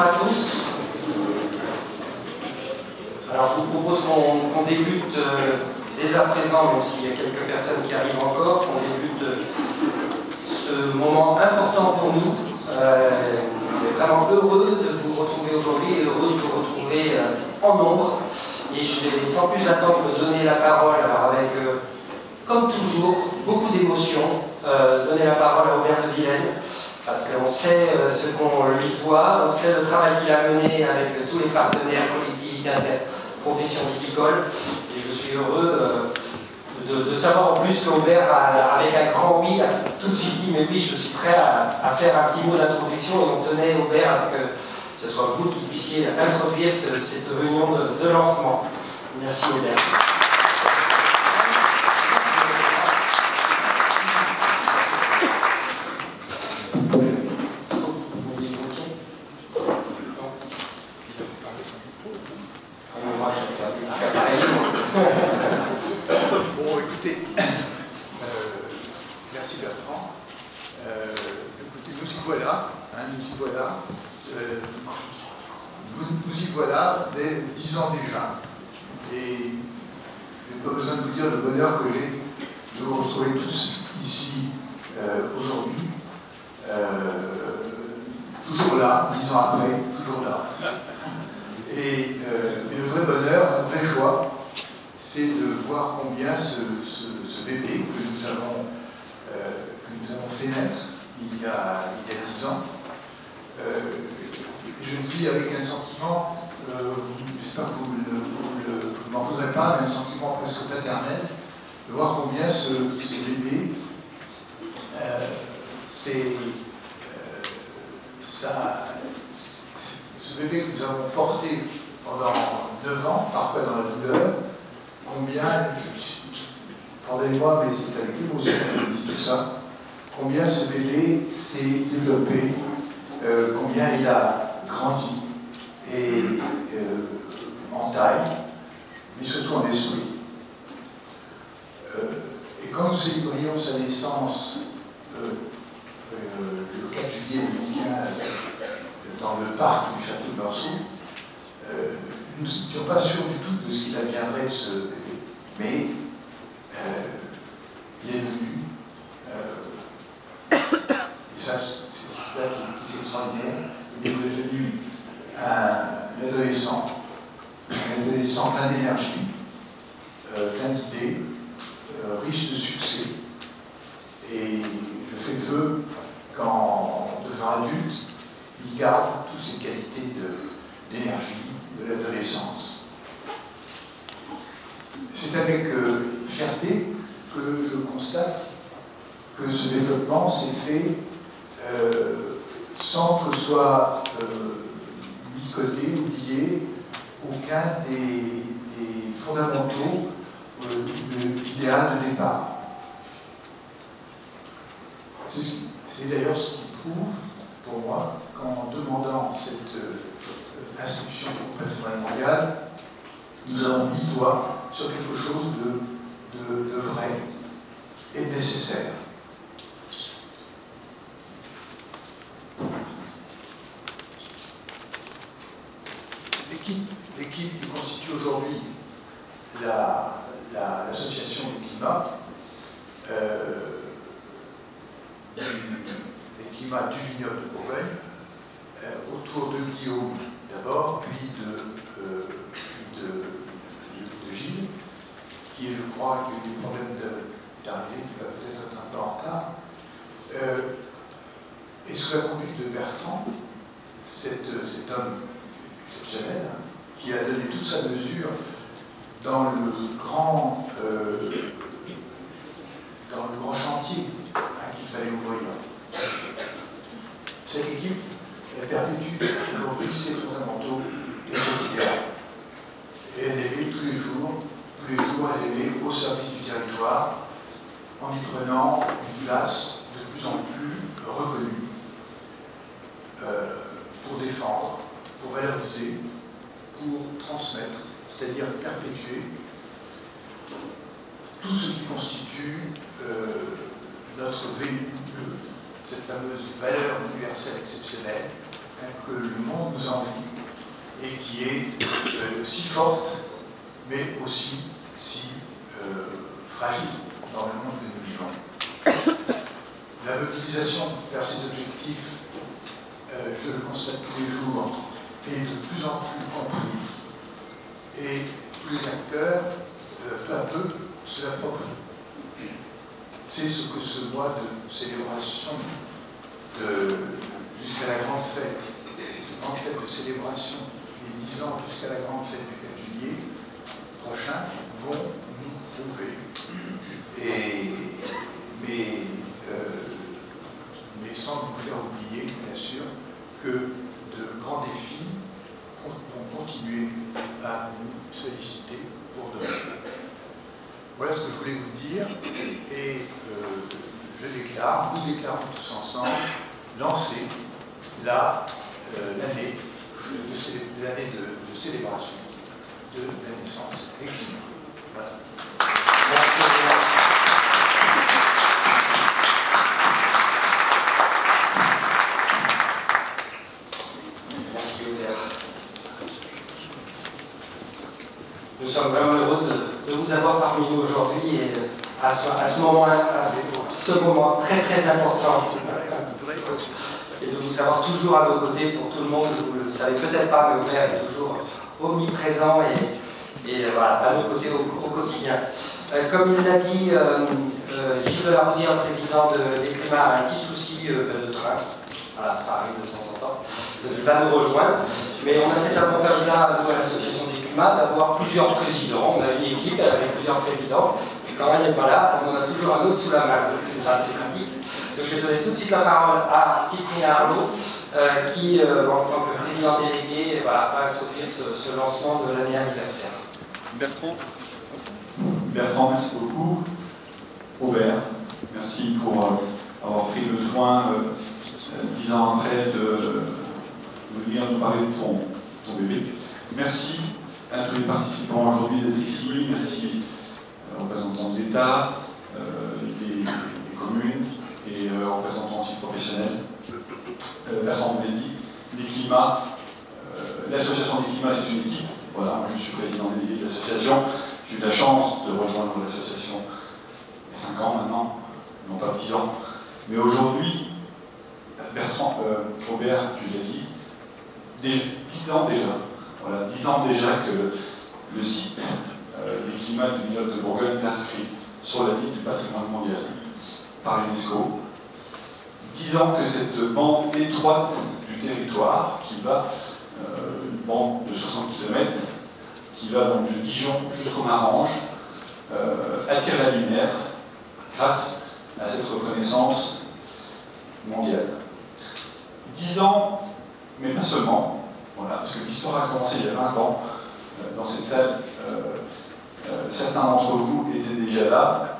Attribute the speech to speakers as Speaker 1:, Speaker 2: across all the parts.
Speaker 1: bonjour à tous. Alors je vous propose qu'on débute dès à présent, même s'il y a quelques personnes qui arrivent encore, qu'on débute ce moment important pour nous. On est vraiment heureux de vous retrouver aujourd'hui et heureux de vous retrouver en nombre. Et je vais sans plus attendre donner la parole, alors avec, comme toujours, beaucoup d'émotion, donner la parole à Aubert de Vilaine, parce qu'on sait ce qu'on lui doit, on sait le travail qu'il a mené avec tous les partenaires, collectivités, professions viticoles, et je suis heureux de savoir en plus qu'Aubert, avec un grand oui, a tout de suite dit, mais oui, je suis prêt à faire un petit mot d'introduction, et on tenait, Aubert, à ce que ce soit vous qui puissiez introduire cette réunion de lancement. Merci Aubert.
Speaker 2: Bon, écoutez, merci Bertrand. Écoutez, nous y voilà, nous y voilà. Nous y voilà dès 10 ans déjà. Et je n'ai pas besoin de vous dire le bonheur que j'ai de vous retrouver tous ici aujourd'hui. Toujours là, 10 ans après, toujours là. Et le vrai bonheur, la vraie joie, c'est de voir combien ce bébé que nous avons fait naître il y a 10 ans, je le dis avec un sentiment, j'espère que vous ne m'en voudrez pas, mais un sentiment presque paternel, de voir combien ce bébé, ce bébé que nous avons porté pendant 9 ans, parfois dans la douleur, combien, pardonnez-moi, mais c'est avec émotion que je dis tout ça, combien ce bébé s'est développé, combien il a grandi, et en taille, mais surtout en esprit. Et quand nous célébrions sa naissance le 4 juillet 2015 dans le parc du château de Meursault, nous n'étions pas sûrs du tout de ce qu'il adviendrait de ce bébé. Mais il est devenu, et ça c'est là qui est extraordinaire, il est devenu un adolescent plein d'énergie, plein d'idées, riche de succès. Et je fais le vœu qu'en devenant adulte, il garde toutes ces qualités d'énergie de l'adolescence. C'est avec fierté que je constate que ce développement s'est fait sans que soit mis de côté, oublié, aucun des fondamentaux de l'idéal de départ. C'est d'ailleurs ce qui prouve, pour moi, qu'en demandant cette inscription au patrimoine mondial, nous avons mis doigt sur quelque chose de vrai et de nécessaire. L'équipe qui constitue aujourd'hui l'association du climat, les climats du vignoble de Bourgogne, autour de Guillaume d'abord, puis de Gilles, qui est, je crois, qui a eu des problèmes d'arrivée, qui va peut-être être un peu en retard, et sous la conduite de Bertrand, cet homme exceptionnel, qui a donné toute sa mesure dans le grand chantier qu'il fallait ouvrir. Cette équipe, elle perpétue aujourd'hui ses fondamentaux et ses idéaux. Et elle les met tous les jours, elle les met au service du territoire, en y prenant une place de plus en plus reconnue pour défendre, pour valoriser, pour transmettre, c'est-à-dire perpétuer tout ce qui constitue notre véhicule, cette fameuse valeur universelle exceptionnelle que le monde nous envie et qui est si forte, mais aussi si fragile dans le monde que nous vivons. La mobilisation vers ces objectifs, je le constate tous les jours, est de plus en plus comprise. Et tous les acteurs, peu à peu, se l'approprient. C'est ce que ce mois de célébration, jusqu'à la grande fête, cette grande fête de célébration, les 10 ans jusqu'à la grande fête du 4 juillet prochain, vont nous prouver. Mais sans nous faire oublier, bien sûr, que de grands défis vont continuer à nous solliciter pour demain. Voilà ce que je voulais vous dire, et nous déclarons tous ensemble, lancer l'année de célébration de la naissance des climats. Voilà.
Speaker 1: Merci Hubert. Nous sommes vraiment heureux de vous avoir parmi nous aujourd'hui et à ce moment très très important et de vous savoir toujours à nos côtés pour tout le monde. Vous ne le savez peut-être pas, mais Hubert est toujours omniprésent et voilà, à nos côtés au quotidien. Comme il l'a dit, Gilles Larosière, président des Climats, a un petit souci de train. Voilà, ça arrive de temps en temps. Il va nous rejoindre. Mais on a cet avantage-là, nous, à l'Association des Climats, d'avoir plusieurs présidents. On a une équipe avec plusieurs présidents. Et quand elle n'est pas là, on en a toujours un autre sous la main. Donc c'est ça, c'est pratique. Donc je vais donner tout de suite la parole à Cyprien Arlot, qui, en tant que président délégué, voilà, va introduire ce lancement de l'année anniversaire.
Speaker 3: Bertrand, merci beaucoup. Aubert, merci pour avoir pris le soin, 10 ans après, de venir nous parler de ton bébé. Merci à tous les participants aujourd'hui d'être ici. Merci aux représentants de l'État, des communes et aux représentants aussi professionnels. Bertrand vous l'a dit, les climats, l'association des climats, c'est une équipe. Voilà, moi je suis président délégué de l'association. J'ai eu la chance de rejoindre l'association il y a 5 ans maintenant, non pas 10 ans. Mais aujourd'hui, Aubert, tu l'as dit, 10 ans déjà. Voilà, 10 ans déjà que le site des climats du vignoble de Bourgogne est inscrit sur la liste du patrimoine mondial par l'UNESCO. 10 ans que cette bande étroite du territoire, qui va, une bande de 60 km, qui va donc de Dijon jusqu'au Marange, attire la lumière grâce à cette reconnaissance mondiale. 10 ans, mais pas seulement, voilà, parce que l'histoire a commencé il y a 20 ans. Dans cette salle, certains d'entre vous étaient déjà là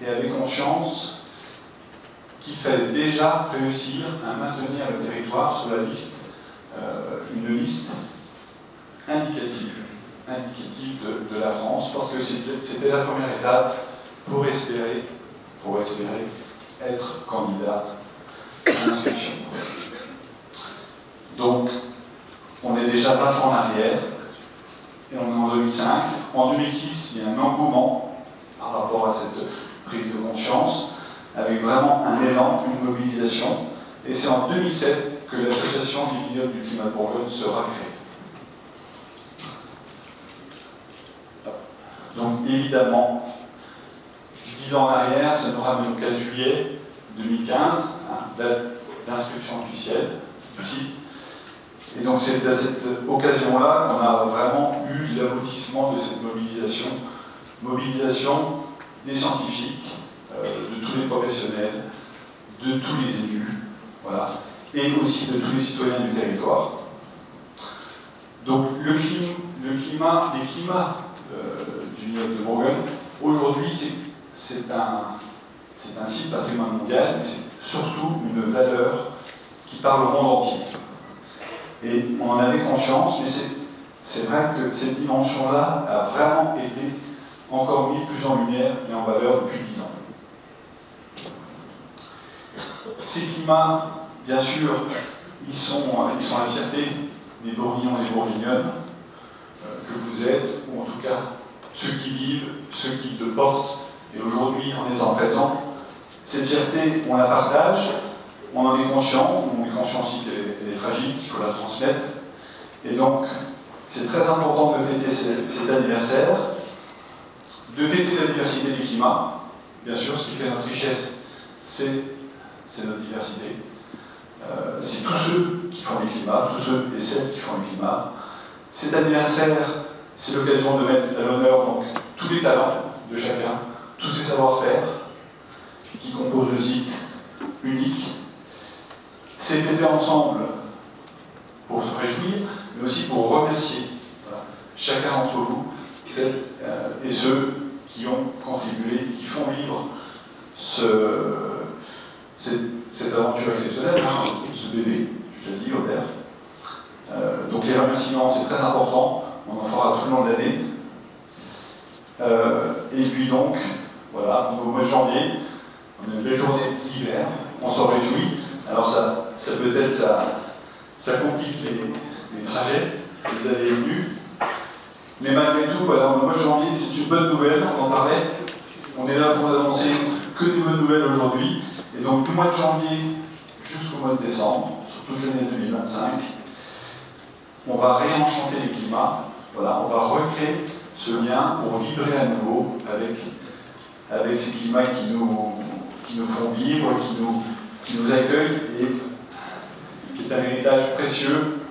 Speaker 3: et avaient conscience qu'il fallait déjà réussir à maintenir le territoire sur la liste, une liste indicative de la France, parce que c'était la première étape pour espérer être candidat à l'inscription. Donc, on est déjà 20 ans en arrière, et on est en 2005. En 2006, il y a un engouement par rapport à cette prise de conscience, avec vraiment un élan, une mobilisation, et c'est en 2007 que l'association des vignobles du climat de Bourgogne sera créée. Donc évidemment, 10 ans en arrière, ça nous ramène au 4 juillet 2015, date d'inscription officielle du site. Et donc c'est à cette occasion-là qu'on a vraiment eu l'aboutissement de cette mobilisation. Mobilisation des scientifiques, de tous les professionnels, de tous les élus, voilà, et aussi de tous les citoyens du territoire. Donc les climats du vignoble de Bourgogne, aujourd'hui c'est un site patrimoine mondial, mais c'est surtout une valeur qui parle au monde entier. Et on en avait conscience, mais c'est vrai que cette dimension-là a vraiment été encore mise plus en lumière et en valeur depuis 10 ans. Ces climats, bien sûr, ils sont la fierté des Bourguignons et des Bourguignonnes que vous êtes, ou en tout cas ceux qui vivent, ceux qui le portent. Et aujourd'hui, en étant présent, cette fierté, on la partage, on en est conscient, on est conscient aussi qu'elle est fragile, qu'il faut la transmettre. Et donc, c'est très important de fêter cet anniversaire, de fêter la diversité des climats. Bien sûr, ce qui fait notre richesse, c'est notre diversité. C'est tous ceux qui font les climats, tous ceux et celles qui font les climats. Cet anniversaire, c'est l'occasion de mettre à l'honneur donc tous les talents de chacun, tous ces savoir-faire qui composent le site unique. C'est fêter ensemble pour se réjouir, mais aussi pour remercier chacun d'entre vous, celles et ceux qui ont contribué, qui font vivre cette aventure exceptionnelle, ce bébé, je te dis, Aubert. Donc les remerciements, c'est très important, on en fera tout le long de l'année. Et puis donc, voilà, au mois de janvier, on a une belle journée d'hiver, on s'en réjouit. Alors ça peut-être, ça complique les trajets, les allées et venues. Mais malgré tout, voilà, au mois de janvier, c'est une bonne nouvelle, on en parlait. On est là pour vous annoncer que des bonnes nouvelles aujourd'hui. Et donc du mois de janvier jusqu'au mois de décembre, sur toute l'année 2025, on va réenchanter les climats. Voilà, on va recréer ce lien pour vibrer à nouveau avec ces climats qui nous font vivre, qui nous accueillent et qui est un héritage précieux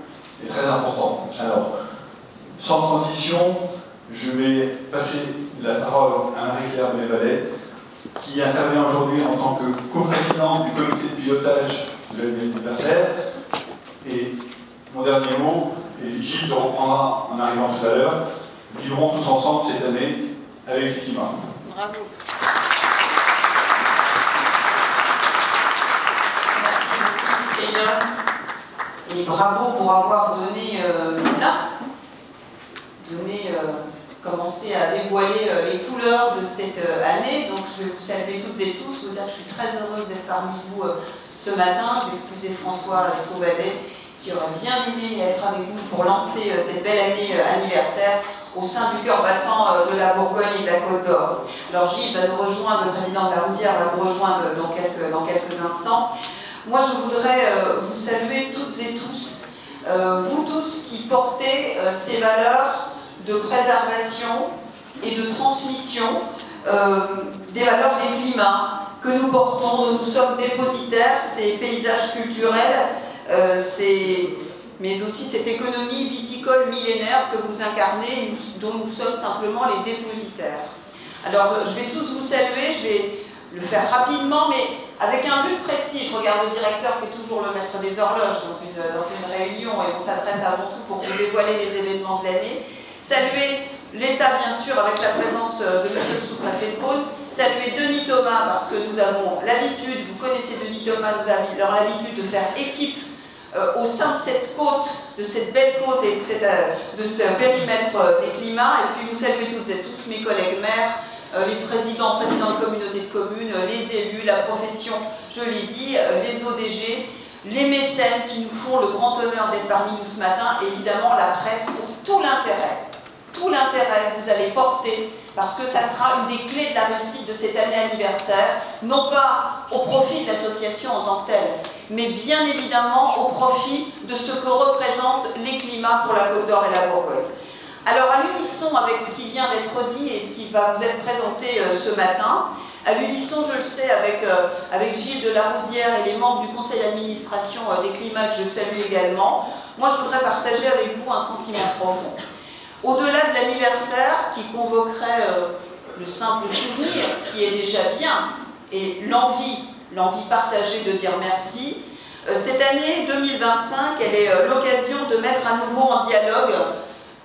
Speaker 3: et très important. Alors, sans transition, je vais passer la parole à Marie-Claire Blais-Vallet, qui intervient aujourd'hui en tant que co-présidente du comité de pilotage de l'anniversaire. Et mon dernier mot, et Gilles le reprendra en arrivant tout à l'heure, vivrons tous ensemble cette année avec le climat.
Speaker 4: Bravo. Merci beaucoup Cyprien. Et bravo pour avoir commencé à dévoiler les couleurs de cette année. Donc je vais vous saluer toutes et tous, vous dire que je suis très heureuse d'être parmi vous ce matin. Je vais excuser François Sauvadet qui aurait bien aimé être avec nous pour lancer cette belle année anniversaire au sein du cœur battant de la Bourgogne et de la Côte d'Or. Alors Gilles va nous rejoindre, le président de la Roudière va nous rejoindre dans quelques instants. Moi je voudrais vous saluer toutes et tous, vous tous qui portez ces valeurs de préservation et de transmission des valeurs des climats que nous portons, dont nous sommes dépositaires, ces paysages culturels, mais aussi cette économie viticole millénaire que vous incarnez et dont nous sommes simplement les dépositaires. Alors je vais tous vous saluer, je vais le faire rapidement, mais avec un but précis. Je regarde le directeur qui est toujours le maître des horloges dans une réunion et on s'adresse avant tout pour vous dévoiler les événements de l'année. Saluer l'État, bien sûr, avec la présence de M. le sous-préfet de Beaune. Saluer Denis Thomas, parce que nous avons l'habitude, vous connaissez Denis Thomas, nous avons l'habitude de faire équipe au sein de cette côte, de cette belle côte et de ce périmètre des climats. Et puis vous saluez toutes et tous mes collègues maires, les présidents de communautés de communes, les élus, la profession, je l'ai dit, les ODG, les mécènes qui nous font le grand honneur d'être parmi nous ce matin, et évidemment la presse pour tout l'intérêt que vous allez porter, parce que ça sera une des clés de la réussite de cette année anniversaire, non pas au profit de l'association en tant que telle, mais bien évidemment au profit de ce que représentent les climats pour la Côte d'Or et la Bourgogne. Alors à l'unisson avec ce qui vient d'être dit et ce qui va vous être présenté ce matin, à l'unisson, je le sais, avec Gilles de la Roudière et les membres du conseil d'administration des climats que je salue également, moi je voudrais partager avec vous un sentiment profond. Au-delà de l'anniversaire qui convoquerait le simple souvenir, ce qui est déjà bien, et l'envie partagée de dire merci, cette année 2025, elle est l'occasion de mettre à nouveau en dialogue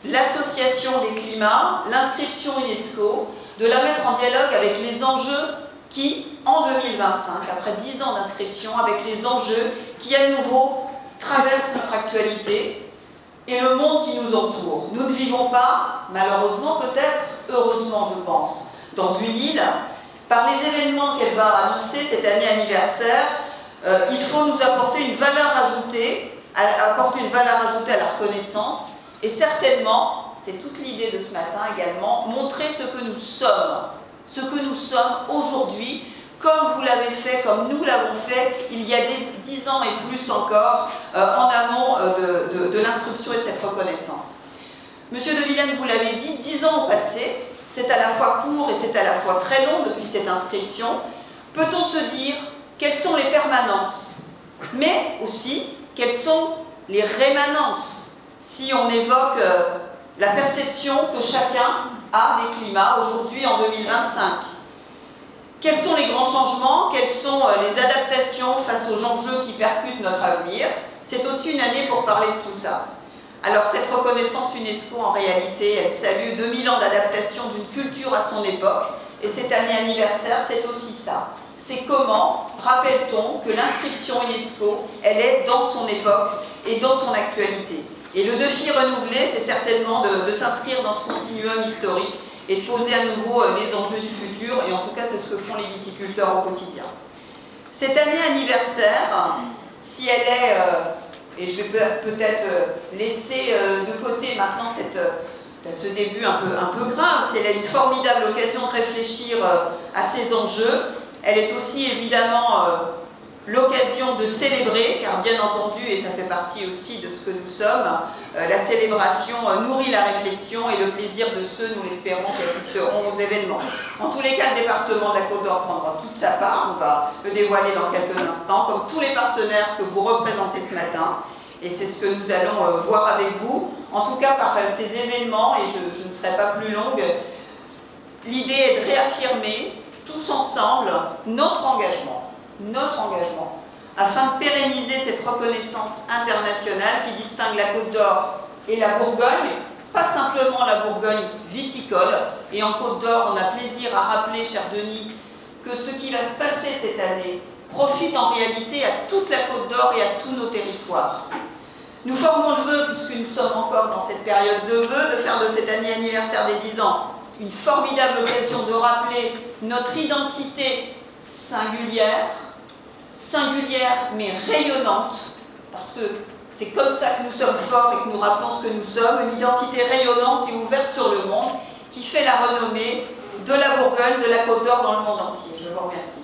Speaker 4: l'association des climats, l'inscription UNESCO, de la mettre en dialogue avec les enjeux qui, en 2025, après 10 ans d'inscription, avec les enjeux qui à nouveau traversent notre actualité et le monde qui nous entoure. Nous ne vivons pas, malheureusement peut-être, heureusement je pense, dans une île. Par les événements qu'elle va annoncer cette année anniversaire, il faut nous apporter une valeur ajoutée apporte une valeur ajoutée à la reconnaissance et certainement, c'est toute l'idée de ce matin également, montrer ce que nous sommes aujourd'hui, comme vous l'avez fait, comme nous l'avons fait il y a 10 ans et plus encore en amont de l'instruction et de cette reconnaissance. Monsieur de Villennes, vous l'avez dit, 10 ans ont passé, c'est à la fois court et c'est à la fois très long depuis cette inscription. Peut-on se dire quelles sont les permanences, mais aussi quelles sont les rémanences, si on évoque la perception que chacun a des climats aujourd'hui en 2025. Quels sont les grands changements? Quelles sont les adaptations face aux enjeux qui percutent notre avenir? C'est aussi une année pour parler de tout ça. Alors cette reconnaissance UNESCO, en réalité, elle salue 2000 ans d'adaptation d'une culture à son époque, et cette année anniversaire, c'est aussi ça. C'est comment rappelle-t-on que l'inscription UNESCO, elle est dans son époque et dans son actualité. Et le défi renouvelé, c'est certainement de s'inscrire dans ce continuum historique et de poser à nouveau les enjeux du futur, et en tout cas, c'est ce que font les viticulteurs au quotidien. Cette année anniversaire, si elle est, et je vais peut-être laisser de côté maintenant ce début un peu grave, c'est une formidable occasion de réfléchir à ces enjeux. Elle est aussi évidemment l'occasion de célébrer, car bien entendu, et ça fait partie aussi de ce que nous sommes, la célébration nourrit la réflexion et le plaisir de ceux, nous l'espérons, qui assisteront aux événements. En tous les cas, le département de la Côte d'Or prendra toute sa part, on va le dévoiler dans quelques instants, comme tous les partenaires que vous représentez ce matin, et c'est ce que nous allons voir avec vous. En tout cas, par ces événements, et je ne serai pas plus longue, l'idée est de réaffirmer tous ensemble notre engagement, afin de pérenniser cette reconnaissance internationale qui distingue la Côte d'Or et la Bourgogne, pas simplement la Bourgogne viticole. Et en Côte d'Or, on a plaisir à rappeler, cher Denis, que ce qui va se passer cette année profite en réalité à toute la Côte d'Or et à tous nos territoires. Nous formons le vœu, puisque nous sommes encore dans cette période de vœux, de faire de cette année anniversaire des 10 ans une formidable occasion de rappeler notre identité singulière mais rayonnante, parce que c'est comme ça que nous sommes forts et que nous rappelons ce que nous sommes, une identité rayonnante et ouverte sur le monde qui fait la renommée de la Bourgogne, de la Côte d'Or dans le monde entier. Je vous remercie.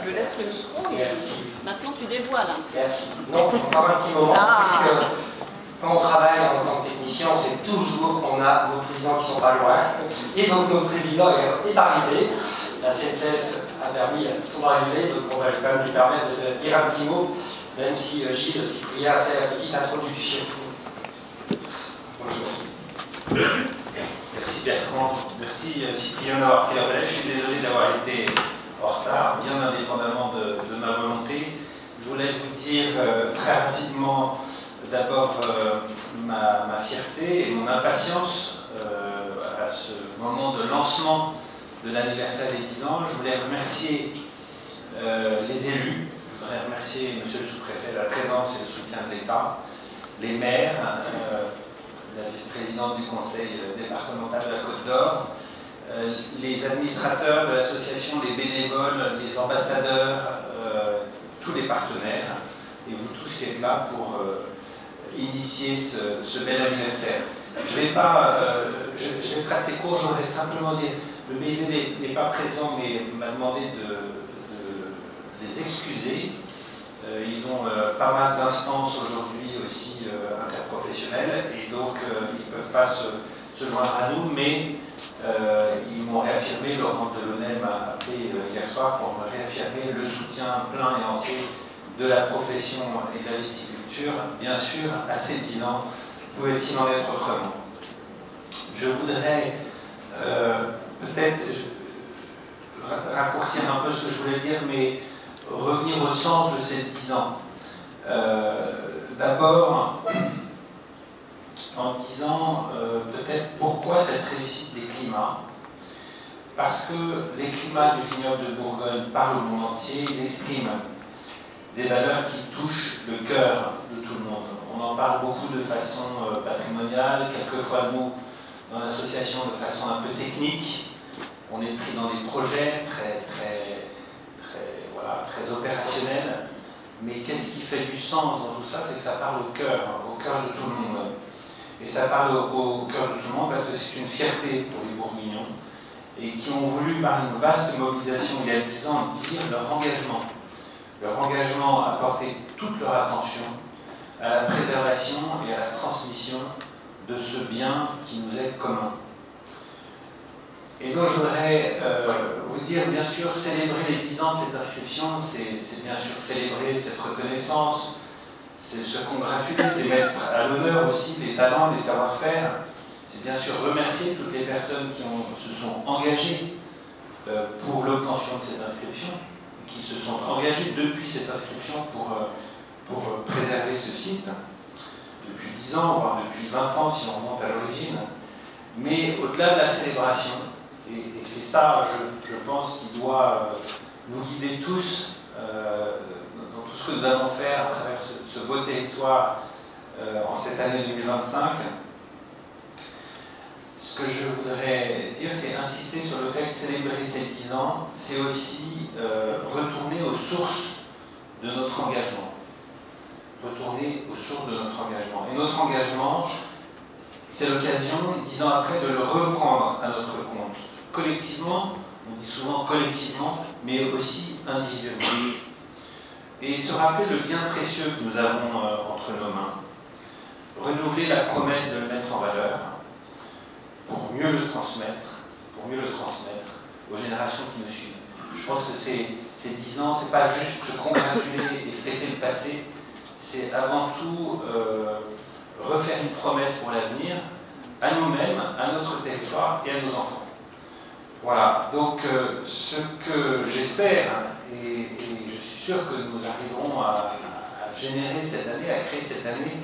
Speaker 4: Je laisse le micro et maintenant tu dévoiles.
Speaker 1: Merci. Non, encore un petit moment, puisque quand on travaille en tant que technicien, on sait toujours qu'on a nos présidents qui ne sont pas loin. Et donc notre président est arrivé. La CNCF a permis son arrivée, donc on va quand même lui permettre de dire un petit mot, même si Gilles Cyprien a fait la petite introduction. Bonjour.
Speaker 5: Merci Bertrand, merci Cyprien d'avoir pris la relève. Je suis désolé d'avoir été en retard, bien indépendamment de ma volonté. Je voulais vous dire très rapidement d'abord ma fierté et mon impatience à ce moment de lancement de l'anniversaire des 10 ans. Je voulais remercier les élus, je voudrais remercier Monsieur le sous-préfet, la présence et le soutien de l'État, les maires, la vice-présidente du conseil départemental de la Côte d'Or, les administrateurs de l'association, les bénévoles, les ambassadeurs, tous les partenaires, et vous tous qui êtes là pour initier ce bel anniversaire. Je vais être assez court, je voudrais simplement dire, le BIV n'est pas présent, mais m'a demandé de les excuser. Ils ont pas mal d'instances aujourd'hui aussi interprofessionnelles, et donc ils ne peuvent pas se joindre à nous, mais ils m'ont réaffirmé, Laurent Delaunay m'a appelé hier soir pour me réaffirmer le soutien plein et entier de la profession et de la viticulture. Bien sûr, à ces 10 ans, pouvait-il en être autrement? Je voudrais peut-être raccourcir un peu ce que je voulais dire, mais revenir au sens de ces 10 ans. D'abord, en disant peut-être pourquoi cette réussite des climats. Parce que les climats du vignoble de Bourgogne parlent au monde entier, ils expriment des valeurs qui touchent le cœur de tout le monde. On en parle beaucoup de façon patrimoniale, quelquefois nous, dans l'association, de façon un peu technique. on est pris dans des projets très opérationnels. Mais qu'est-ce qui fait du sens dans tout ça? C'est que ça parle au cœur de tout le monde. Et ça parle au cœur de tout le monde parce que c'est une fierté pour les Bourguignons et qui ont voulu, par une vaste mobilisation il y a 10 ans, dire leur engagement à porter toute leur attention à la préservation et à la transmission de ce bien qui nous est commun. Et donc je voudrais vous dire, bien sûr, célébrer les 10 ans de cette inscription, c'est bien sûr célébrer cette reconnaissance, c'est se congratuler, c'est mettre à l'honneur aussi les talents, les savoir-faire, c'est bien sûr remercier toutes les personnes qui se sont engagées pour l'obtention de cette inscription, qui se sont engagées depuis cette inscription pour préserver ce site, depuis 10 ans, voire depuis 20 ans si on remonte à l'origine. Mais au-delà de la célébration, et c'est ça, je pense, qui doit nous guider tous dans tout ce que nous allons faire à travers ce beau territoire en cette année 2025. Ce que je voudrais dire, c'est insister sur le fait que célébrer ces 10 ans, c'est aussi retourner aux sources de notre engagement. Retourner aux sources de notre engagement. Et notre engagement, c'est l'occasion, 10 ans après, de le reprendre à notre compte. Collectivement, on dit souvent collectivement, mais aussi individuellement. Et se rappeler le bien précieux que nous avons entre nos mains. Renouveler la promesse de le mettre en valeur pour mieux le transmettre aux générations qui nous suivent. Je pense que ces 10 ans, c'est pas juste se congratuler et fêter le passé, c'est avant tout refaire une promesse pour l'avenir, à nous-mêmes, à notre territoire et à nos enfants. Voilà, donc ce que j'espère, et je suis sûr que nous arriverons à générer cette année, à créer cette année,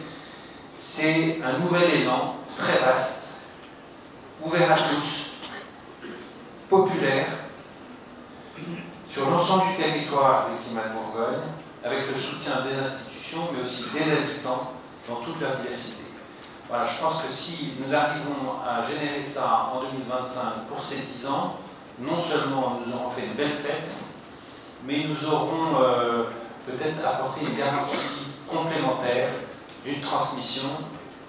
Speaker 5: c'est un nouvel élan très vaste, ouvert à tous, populaire, sur l'ensemble du territoire des climats de Bourgogne, avec le soutien des institutions, mais aussi des habitants dans toute leur diversité. Voilà, je pense que si nous arrivons à générer ça en 2025 pour ces 10 ans, non seulement nous aurons fait une belle fête, mais nous aurons peut-être apporté une garantie complémentaire d'une transmission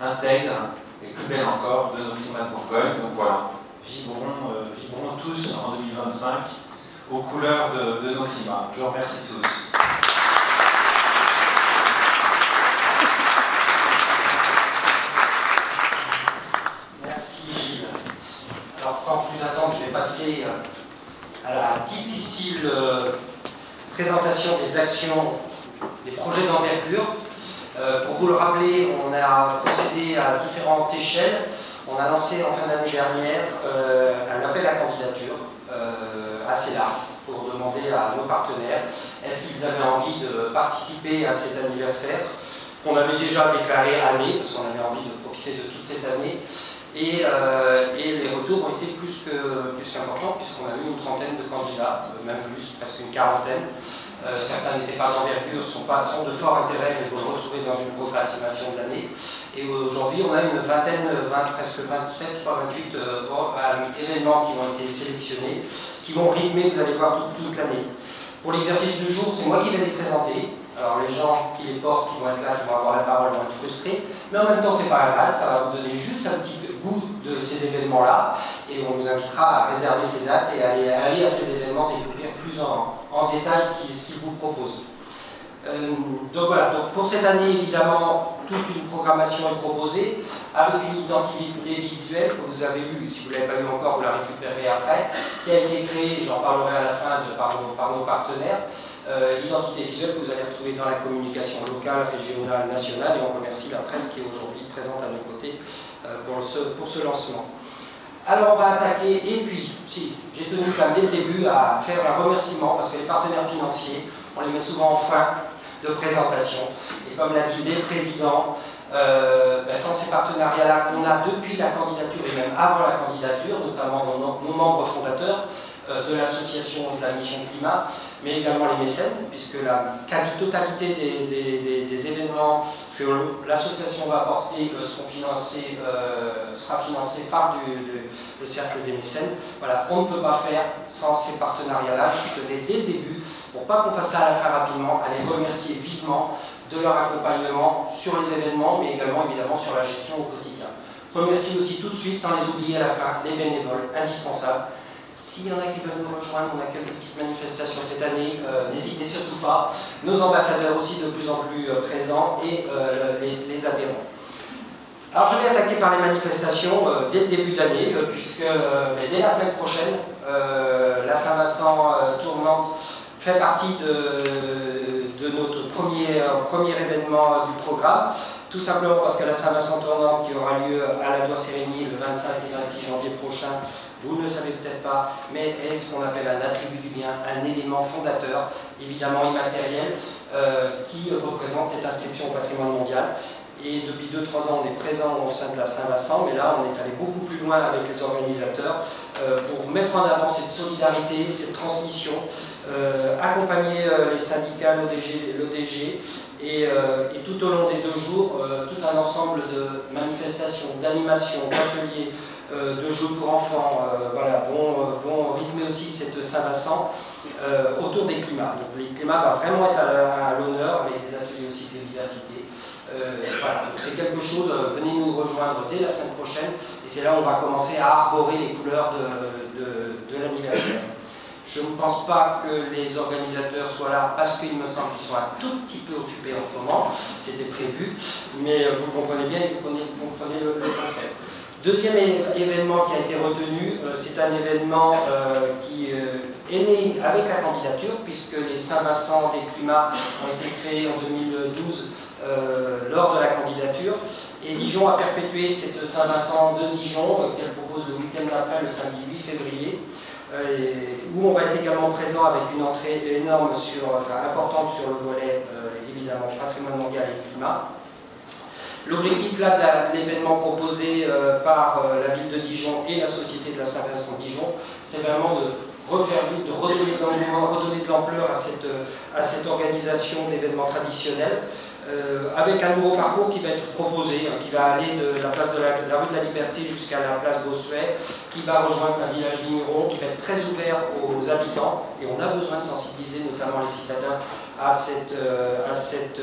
Speaker 5: intègre et plus belle encore de nos climats de Bourgogne. Donc voilà, vibrons tous en 2025 aux couleurs de nos climats. Je vous remercie tous.
Speaker 1: Alors sans plus attendre, je vais passer à la difficile présentation des actions, des projets d'envergure. Pour vous le rappeler, on a procédé à différentes échelles. On a lancé en fin d'année dernière un appel à candidature assez large pour demander à nos partenaires est-ce qu'ils avaient envie de participer à cet anniversaire qu'on avait déjà déclaré année, parce qu'on avait envie de profiter de toute cette année. Et les retours ont été plus qu'importants, puisqu'on a eu une trentaine de candidats, même plus, presque une quarantaine. Certains n'étaient pas d'envergure, sont de fort intérêt, mais vous le retrouvez dans une procrastination de l'année. Et aujourd'hui, on a une vingtaine, presque 27, je crois 28 événements qui ont été sélectionnés, qui vont rythmer, vous allez voir, toute l'année. Pour l'exercice du jour, c'est moi qui vais les présenter. Alors les gens qui les portent, qui vont être là, qui vont avoir la parole, vont être frustrés. Mais en même temps, c'est pas un mal, ça va vous donner juste un petit goût de ces événements-là. Et on vous invitera à réserver ces dates et à aller à ces événements, découvrir plus en détail ce qu'ils vous proposent. Donc voilà, donc pour cette année, évidemment, toute une programmation est proposée, avec une identité visuelle que vous avez eue, si vous ne l'avez pas eu encore, vous la récupérez après, qui a été créée, j'en parlerai à la fin, par nos partenaires. Identité visuelle que vous allez retrouver dans la communication locale, régionale, nationale, et on remercie la presse qui est aujourd'hui présente à nos côtés pour ce lancement. Alors on va attaquer, et puis, si, j'ai tenu quand même dès le début à faire un remerciement, parce que les partenaires financiers, on les met souvent en fin de présentation, et comme l'a dit les présidents, sans ces partenariats-là qu'on a depuis la candidature et même avant la candidature, notamment nos membres fondateurs de l'association et de la mission climat, mais également les mécènes, puisque la quasi-totalité des événements que l'association va apporter sera financée par le cercle des mécènes. Voilà, on ne peut pas faire sans ces partenariats-là. Je tenais dès le début, pour pas qu'on fasse ça à la fin rapidement, à les remercier vivement de leur accompagnement sur les événements, mais également évidemment sur la gestion au quotidien. Remercier aussi tout de suite, sans les oublier à la fin, les bénévoles indispensables. S'il y en a qui veulent nous rejoindre, on a quelques petites manifestations cette année, n'hésitez surtout pas. Nos ambassadeurs aussi de plus en plus présents et les adhérents. Alors je vais attaquer par les manifestations dès le début de l'année, puisque dès la semaine prochaine, la Saint-Vincent tournante fait partie de notre premier événement du programme. Tout simplement parce que la Saint-Vincent tournante qui aura lieu à la Doire-Sérigny le 25 et 26 janvier prochain, vous ne le savez peut-être pas, mais est ce qu'on appelle un attribut du bien, un élément fondateur, évidemment immatériel, qui représente cette inscription au patrimoine mondial. Et depuis 2-3 ans, on est présent au sein de la Saint-Vincent, mais là, on est allé beaucoup plus loin avec les organisateurs pour mettre en avant cette solidarité, cette transmission, accompagner les syndicats, l'ODG, et tout au long des 2 jours, tout un ensemble de manifestations, d'animations, d'ateliers, de jeux pour enfants voilà, vont rythmer aussi cette Saint-Vincent autour des climats. Donc les climats va vraiment être à l'honneur avec des ateliers aussi de biodiversité. Voilà, donc c'est quelque chose, venez nous rejoindre dès la semaine prochaine et c'est là où on va commencer à arborer les couleurs de l'anniversaire. Je ne pense pas que les organisateurs soient là parce qu'il me semble qu'ils sont un tout petit peu occupés en ce moment, c'était prévu, mais vous comprenez bien et vous comprenez le concept. Deuxième événement qui a été retenu, c'est un événement qui est né avec la candidature, puisque les Saint-Vincent des climats ont été créés en 2012 lors de la candidature, et Dijon a perpétué cette Saint-Vincent de Dijon, qu'elle propose le week-end d'après, le samedi 8 février, où on va être également présent avec une entrée énorme, importante sur le volet, évidemment, patrimoine mondial et climat. L'objectif là de l'événement proposé par la ville de Dijon et la société de la Saint-Vincent de Dijon, c'est vraiment de refaire vite, de redonner de l'engouement, redonner de l'ampleur à cette organisation d'événements traditionnels, avec un nouveau parcours qui va être proposé, qui va aller de la place de la rue de la Liberté jusqu'à la place Bossuet, qui va rejoindre un village vigneron, qui va être très ouvert aux habitants, et on a besoin de sensibiliser notamment les citadins à cette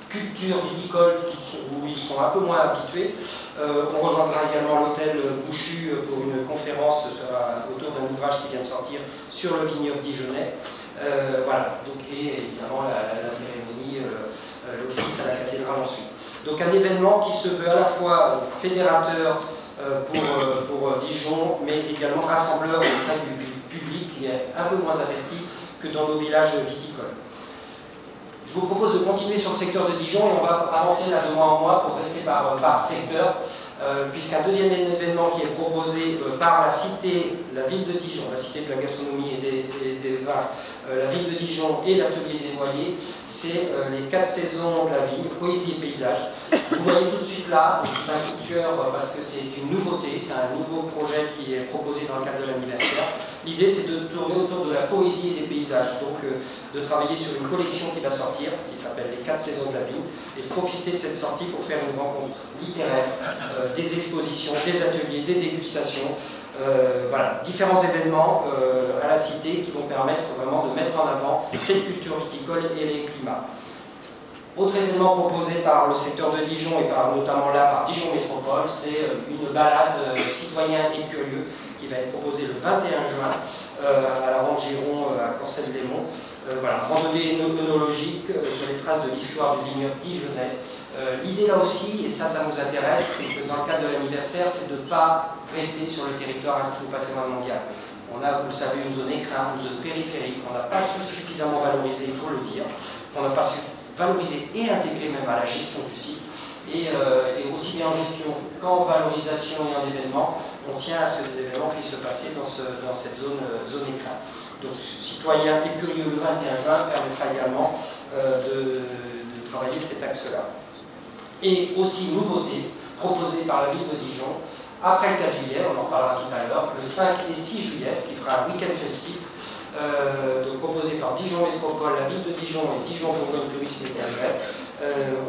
Speaker 1: culture viticole où ils sont un peu moins habitués. On rejoindra également l'hôtel Bouchu pour une conférence autour d'un ouvrage qui vient de sortir sur le vignoble dijonnais. Voilà, donc, et évidemment la cérémonie, l'office à la cathédrale ensuite. Donc un événement qui se veut à la fois fédérateur pour Dijon, mais également rassembleur auprès du public qui est un peu moins averti que dans nos villages viticoles. Je vous propose de continuer sur le secteur de Dijon et on va avancer là de mois en mois pour rester par secteur, puisqu'un deuxième événement qui est proposé par la ville de Dijon, la cité de la gastronomie et des vins, la ville de Dijon et l'atelier des voiliers, c'est les 4 saisons de la vigne, poésie et paysage. Vous voyez tout de suite là, c'est un coup de cœur parce que c'est une nouveauté, c'est un nouveau projet qui est proposé dans le cadre de l'anniversaire. L'idée c'est de tourner autour de la poésie et des paysages, donc de travailler sur une collection qui va sortir, qui s'appelle les 4 saisons de la vigne, et de profiter de cette sortie pour faire une rencontre littéraire, des expositions, des ateliers, des dégustations, voilà, différents événements à la cité qui vont permettre vraiment de mettre en avant cette culture viticole et les climats. Autre événement proposé par le secteur de Dijon et notamment là par Dijon Métropole, c'est une balade citoyen et curieux qui va être proposée le 21 juin à la Ronde-Giron à Courcelles-les-Monts. Voilà, randonnée œnologique sur les traces de l'histoire du vignoble dijonnais. L'idée là aussi, et ça nous intéresse, c'est que dans le cadre de l'anniversaire, c'est de ne pas rester sur le territoire inscrit au patrimoine mondial. On a, vous le savez, une zone écrin, une zone périphérique, qu'on n'a pas suffisamment valorisée, il faut le dire, qu'on n'a pas su valoriser et intégrer même à la gestion du site. Et aussi bien en gestion qu'en valorisation et en événement, on tient à ce que des événements puissent se passer dans cette zone écrin. Donc, citoyen et curieux le 21 juin permettra également de travailler cet axe-là. Et aussi nouveauté proposée par la ville de Dijon, après le 4 juillet, on en parlera tout à l'heure, le 5 et 6 juillet, ce qui fera un week-end festif, donc proposé par Dijon Métropole, la ville de Dijon et Dijon Bourgogne Tourisme et Congrès.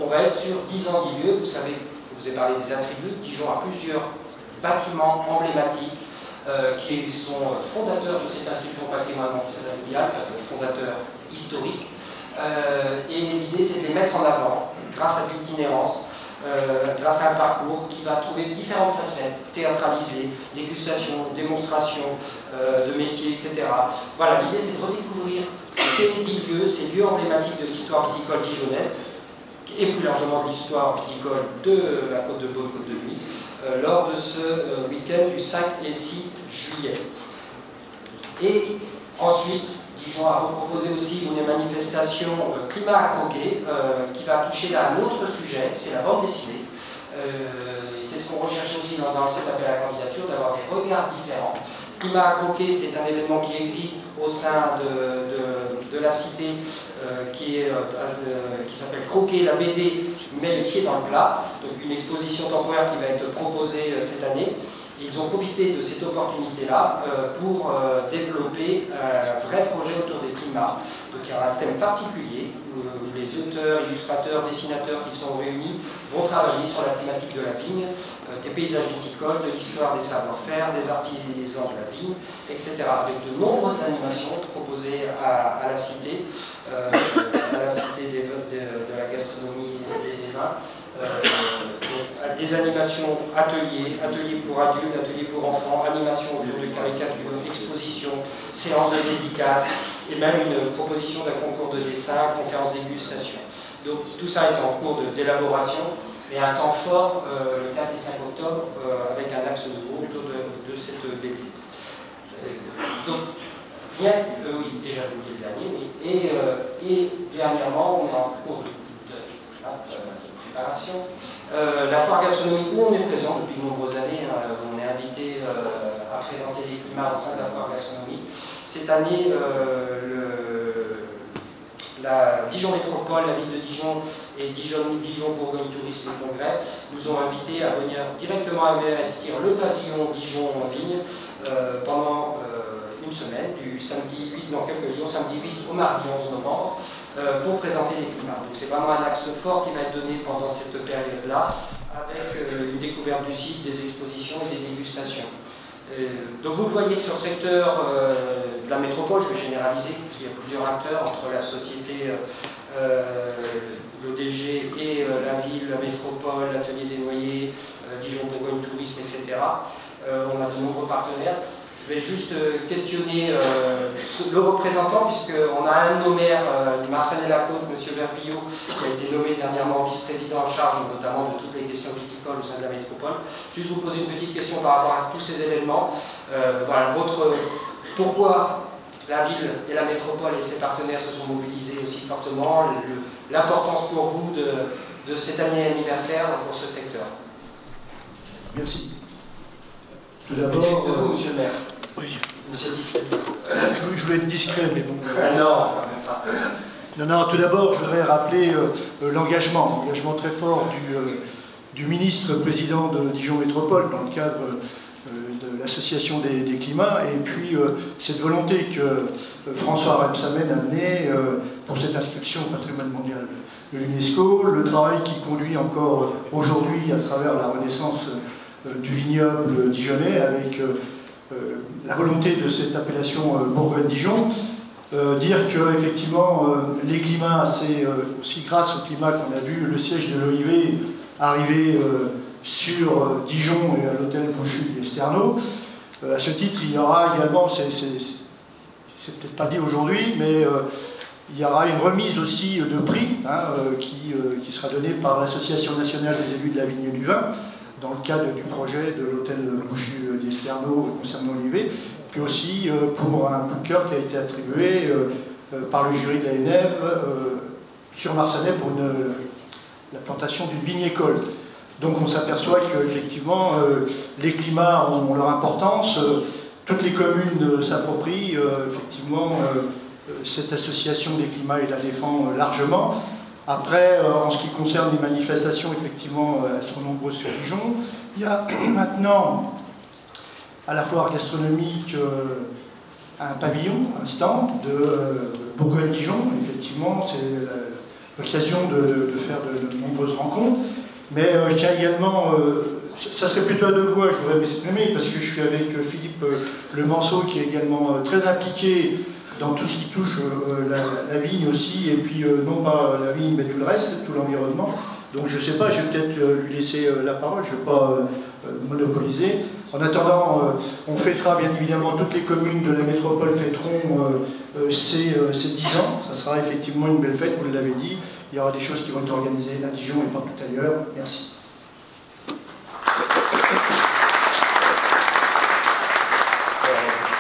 Speaker 1: On va être sur 10 ans d'ILE. Vous savez, je vous ai parlé des attributs. Dijon a plusieurs bâtiments emblématiques qui sont fondateurs de cette inscription patrimoine mondial, parce que fondateur historique. Et l'idée, c'est de les mettre en avant grâce à de l'itinérance, grâce à un parcours qui va trouver différentes facettes, théâtralisées, dégustation, démonstration de métiers, etc. Voilà, l'idée, c'est de redécouvrir ces 10 lieux, ces lieux emblématiques de l'histoire viticole dijonnaise, et plus largement de l'histoire viticole de la Côte de Beaune, Côte de Nuit, lors de ce week-end du 5 et 6 juillet. Et ensuite, Dijon a proposé aussi une manifestation climat à croquer qui va toucher là un autre sujet, c'est la bande dessinée. C'est ce qu'on recherche aussi dans cet appel à la candidature, d'avoir des regards différents. Climat à croquer, c'est un événement qui existe au sein de la cité qui s'appelle Croquer la BD met les pieds dans le plat, donc une exposition temporaire qui va être proposée cette année. Ils ont profité de cette opportunité-là pour développer un vrai projet autour des climats. Donc il y a un thème particulier où les auteurs, illustrateurs, dessinateurs qui sont réunis vont travailler sur la thématique de la vigne, des paysages viticoles, de l'histoire des savoir-faire, des artisans de la vigne, etc. Avec de nombreuses animations proposées à la cité, de la gastronomie et des vins. Des animations, ateliers pour adultes, ateliers pour enfants, animations autour de caricatures, expositions, séances de dédicaces et même une proposition d'un concours de dessin, conférence dégustation. Donc tout ça est en cours d'élaboration et un temps fort le 4 et 5 octobre avec un axe nouveau autour de cette BD. Donc rien, oui, déjà oublié le dernier, et dernièrement on est en cours de préparation. La foire gastronomique, où on est présent depuis de nombreuses années, on est invité à présenter les climats au sein de la foire gastronomique. Cette année, la Dijon Métropole, la ville de Dijon et Dijon Bourgogne Tourisme et Congrès nous ont invités à venir directement investir le pavillon Dijon en vigne pendant une semaine, du samedi 8, dans quelques jours, samedi 8 au mardi 11 novembre, pour présenter les climats. Donc c'est vraiment un axe fort qui va être donné pendant cette période-là, avec une découverte du site, des expositions et des dégustations. Donc vous le voyez sur le secteur de la métropole, je vais généraliser, il y a plusieurs acteurs entre la société, l'ODG et la ville, la métropole, l'atelier des noyers, Dijon Bourgogne Tourisme, etc. On a de nombreux partenaires. Je vais juste questionner le représentant, puisqu'on a un de nos maires du Marsanne-et-la-Côte, M. Verpillot, qui a été nommé dernièrement vice-président en charge notamment de toutes les questions viticoles au sein de la métropole. Juste vous poser une petite question par rapport à tous ces événements. Voilà, pourquoi la ville et la métropole et ses partenaires se sont mobilisés aussi fortement, l'importance pour vous de cet année anniversaire pour ce secteur.
Speaker 2: Merci. Tout
Speaker 1: d'abord, vous, monsieur le maire.
Speaker 2: Oui.
Speaker 1: Monsieur le discret.
Speaker 2: Je voulais être discret, mais bon.
Speaker 1: Non, quand même pas.
Speaker 2: Non, tout d'abord, je voudrais rappeler l'engagement très fort du ministre président de Dijon Métropole dans le cadre de l'association des climats, et puis cette volonté que François Rebsamen a menée pour cette inscription au patrimoine mondial de l'UNESCO, le travail qui conduit encore aujourd'hui à travers la renaissance du vignoble dijonnais avec la volonté de cette appellation Bourgogne-Dijon. Dire que effectivement les climats, c'est aussi grâce au climat qu'on a vu le siège de l'OIV arriver sur Dijon et à l'hôtel Bouchu d'Esterno. À ce titre, il y aura également, c'est peut-être pas dit aujourd'hui, mais il y aura une remise aussi de prix qui sera donnée par l'Association nationale des élus de la vigne et du vin dans le cadre du projet de l'hôtel Bouchu d'Esterno concernant l'OIV. Puis aussi pour un coup de cœur qui a été attribué par le jury de l'ANF sur Marsanais pour la plantation d'une vigne-école. Donc on s'aperçoit qu'effectivement les climats ont leur importance, toutes les communes s'approprient effectivement cette association des climats et la défend largement,
Speaker 6: Après, en ce qui concerne les manifestations, effectivement, elles sont nombreuses sur Dijon. Il y a maintenant, à la foire gastronomique, un pavillon, un stand de Bourgogne-Dijon. Effectivement, c'est l'occasion de faire de nombreuses rencontres. Mais je tiens également, ça serait plutôt à deux voix, je voudrais m'exprimer, parce que je suis avec Philippe Lemanceau, qui est également très impliqué dans tout ce qui touche la vigne aussi, et puis non pas la vigne, mais tout le reste, tout l'environnement. Donc je ne sais pas, je vais peut-être lui laisser la parole, je ne vais pas monopoliser. En attendant, on fêtera bien évidemment, toutes les communes de la métropole fêteront ces 10 ans. Ça sera effectivement une belle fête, vous l'avez dit. Il y aura des choses qui vont être organisées à Dijon et partout ailleurs. Merci.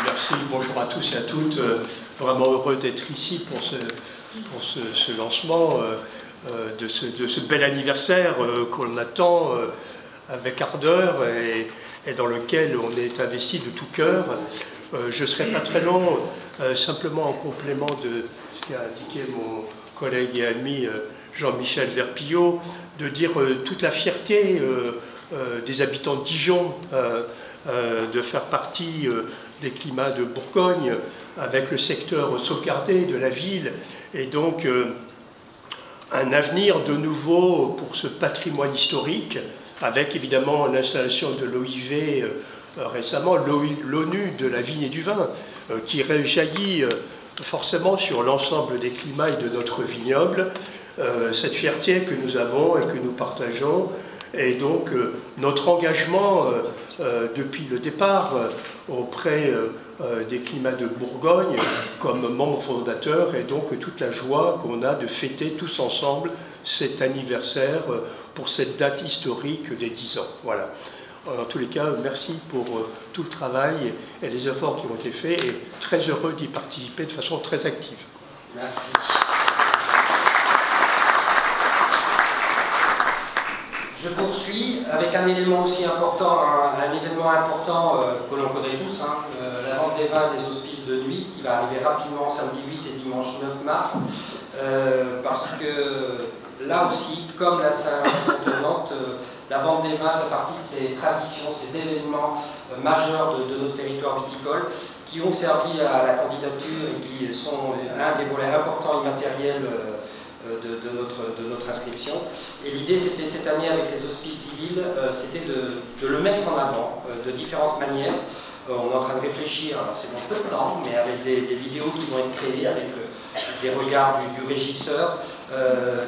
Speaker 7: Merci, bonjour à tous et à toutes. Vraiment heureux d'être ici pour ce lancement de ce bel anniversaire qu'on attend avec ardeur et dans lequel on est investi de tout cœur. Je ne serai pas très long, simplement en complément de ce qu'a indiqué mon collègue et ami Jean-Michel Verpillot, de dire toute la fierté des habitants de Dijon de faire partie des climats de Bourgogne avec le secteur sauvegardé de la ville et donc un avenir de nouveau pour ce patrimoine historique avec évidemment l'installation de l'OIV récemment, l'ONU de la vigne et du vin qui réjaillit forcément sur l'ensemble des climats et de notre vignoble, cette fierté que nous avons et que nous partageons et donc notre engagement depuis le départ auprès des climats de Bourgogne comme membre fondateur et donc toute la joie qu'on a de fêter tous ensemble cet anniversaire pour cette date historique des 10 ans. Voilà. En tous les cas, merci pour tout le travail et les efforts qui ont été faits et très heureux d'y participer de façon très active.
Speaker 1: Merci. Je poursuis avec un élément aussi important, un événement important que l'on connaît tous, la vente des vins des hospices de nuit qui va arriver rapidement samedi 8 et dimanche 9 mars, parce que là aussi, comme la Saint-Nantes, la vente des vins fait partie de ces traditions, ces événements majeurs de notre territoire viticole qui ont servi à la candidature et qui sont un des volets importants immatériels de notre inscription. Et l'idée, c'était cette année avec les hospices civils, c'était de le mettre en avant de différentes manières. On est en train de réfléchir, alors c'est dans peu de temps, mais avec des vidéos qui vont être créées, avec des regards du régisseur,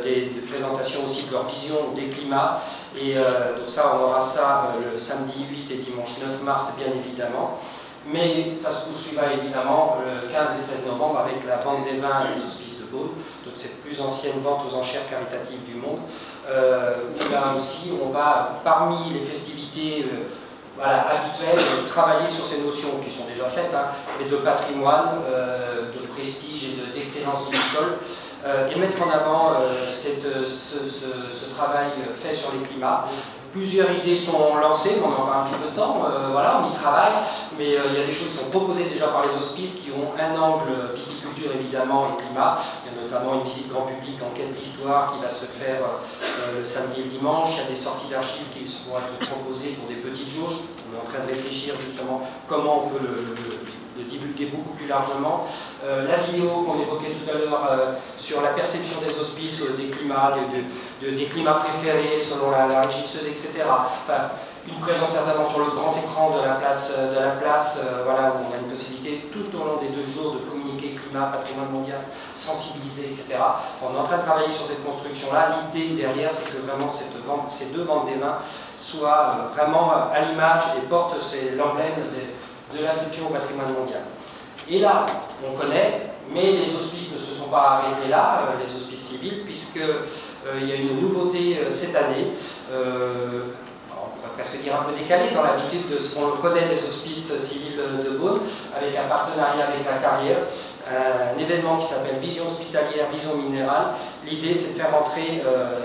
Speaker 1: des présentations aussi de leur vision des climats. Et donc ça, on aura ça le samedi 8 et dimanche 9 mars, bien évidemment. Mais ça se poursuivra évidemment le 15 et 16 novembre avec la vente des vins des hospices de Beaune, donc cette plus ancienne vente aux enchères caritatives du monde. Et là aussi, on va, parmi les festivités habituelles, travailler sur ces notions qui sont déjà faites, mais de patrimoine, de prestige et d'excellence viticole, et mettre en avant ce travail fait sur les climats. Plusieurs idées sont lancées, mais on a encore un petit peu de temps, voilà, on y travaille, mais il y a des choses qui sont proposées déjà par les hospices qui ont un angle viticulture évidemment et climat. Il y a notamment une visite grand public en quête d'histoire qui va se faire le samedi et le dimanche. Il y a des sorties d'archives qui vont être proposées pour des petites jauges. On est en train de réfléchir justement comment on peut le divulguer beaucoup plus largement. La vidéo qu'on évoquait tout à l'heure sur la perception des hospices, des climats, des climats préférés selon la régisseuse, etc. Enfin, une présence certainement sur le grand écran de la place, voilà, où on a une possibilité tout au long des 2 jours de communiquer climat, patrimoine mondial, sensibiliser, etc. On est en train de travailler sur cette construction-là. L'idée derrière, c'est que vraiment ces 2 ventes des vins soient vraiment à l'image et portent l'emblème de l'inscription au patrimoine mondial. Et là, on connaît, mais les hospices ne se sont pas arrêtés là, les hospices civils, puisqu'il y a une nouveauté cette année, on pourrait presque dire un peu décalée dans l'habitude de ce qu'on connaît des hospices civils de Beaune, avec un partenariat avec la Carrière, un événement qui s'appelle Vision hospitalière, Vision minérale. L'idée, c'est de faire entrer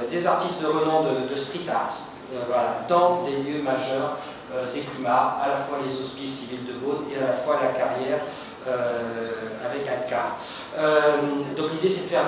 Speaker 1: des artistes de renom de street art, voilà, dans des lieux majeurs des climats, à la fois les hospices civils de Beaune et à la fois la carrière avec un quart. Donc l'idée c'est de faire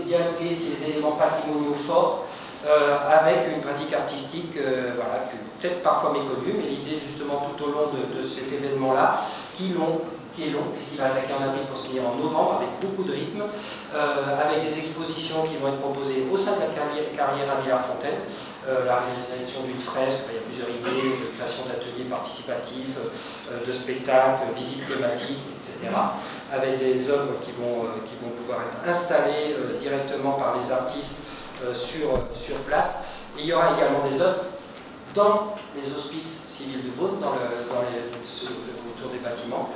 Speaker 1: dialoguer ces éléments patrimoniaux forts avec une pratique artistique voilà, peut-être parfois méconnue, mais l'idée justement tout au long de cet événement-là, qui est long, puisqu'il va attaquer en avril pour se finir en novembre, avec beaucoup de rythme, avec des expositions qui vont être proposées au sein de la carrière à Villars-Fontaine, la réalisation d'une fresque, il y a plusieurs idées, de création d'ateliers participatifs, de spectacles, visites thématiques, etc., avec des œuvres qui vont pouvoir être installées directement par les artistes sur place. Et il y aura également des œuvres dans les hospices civils de Beaune, autour des bâtiments,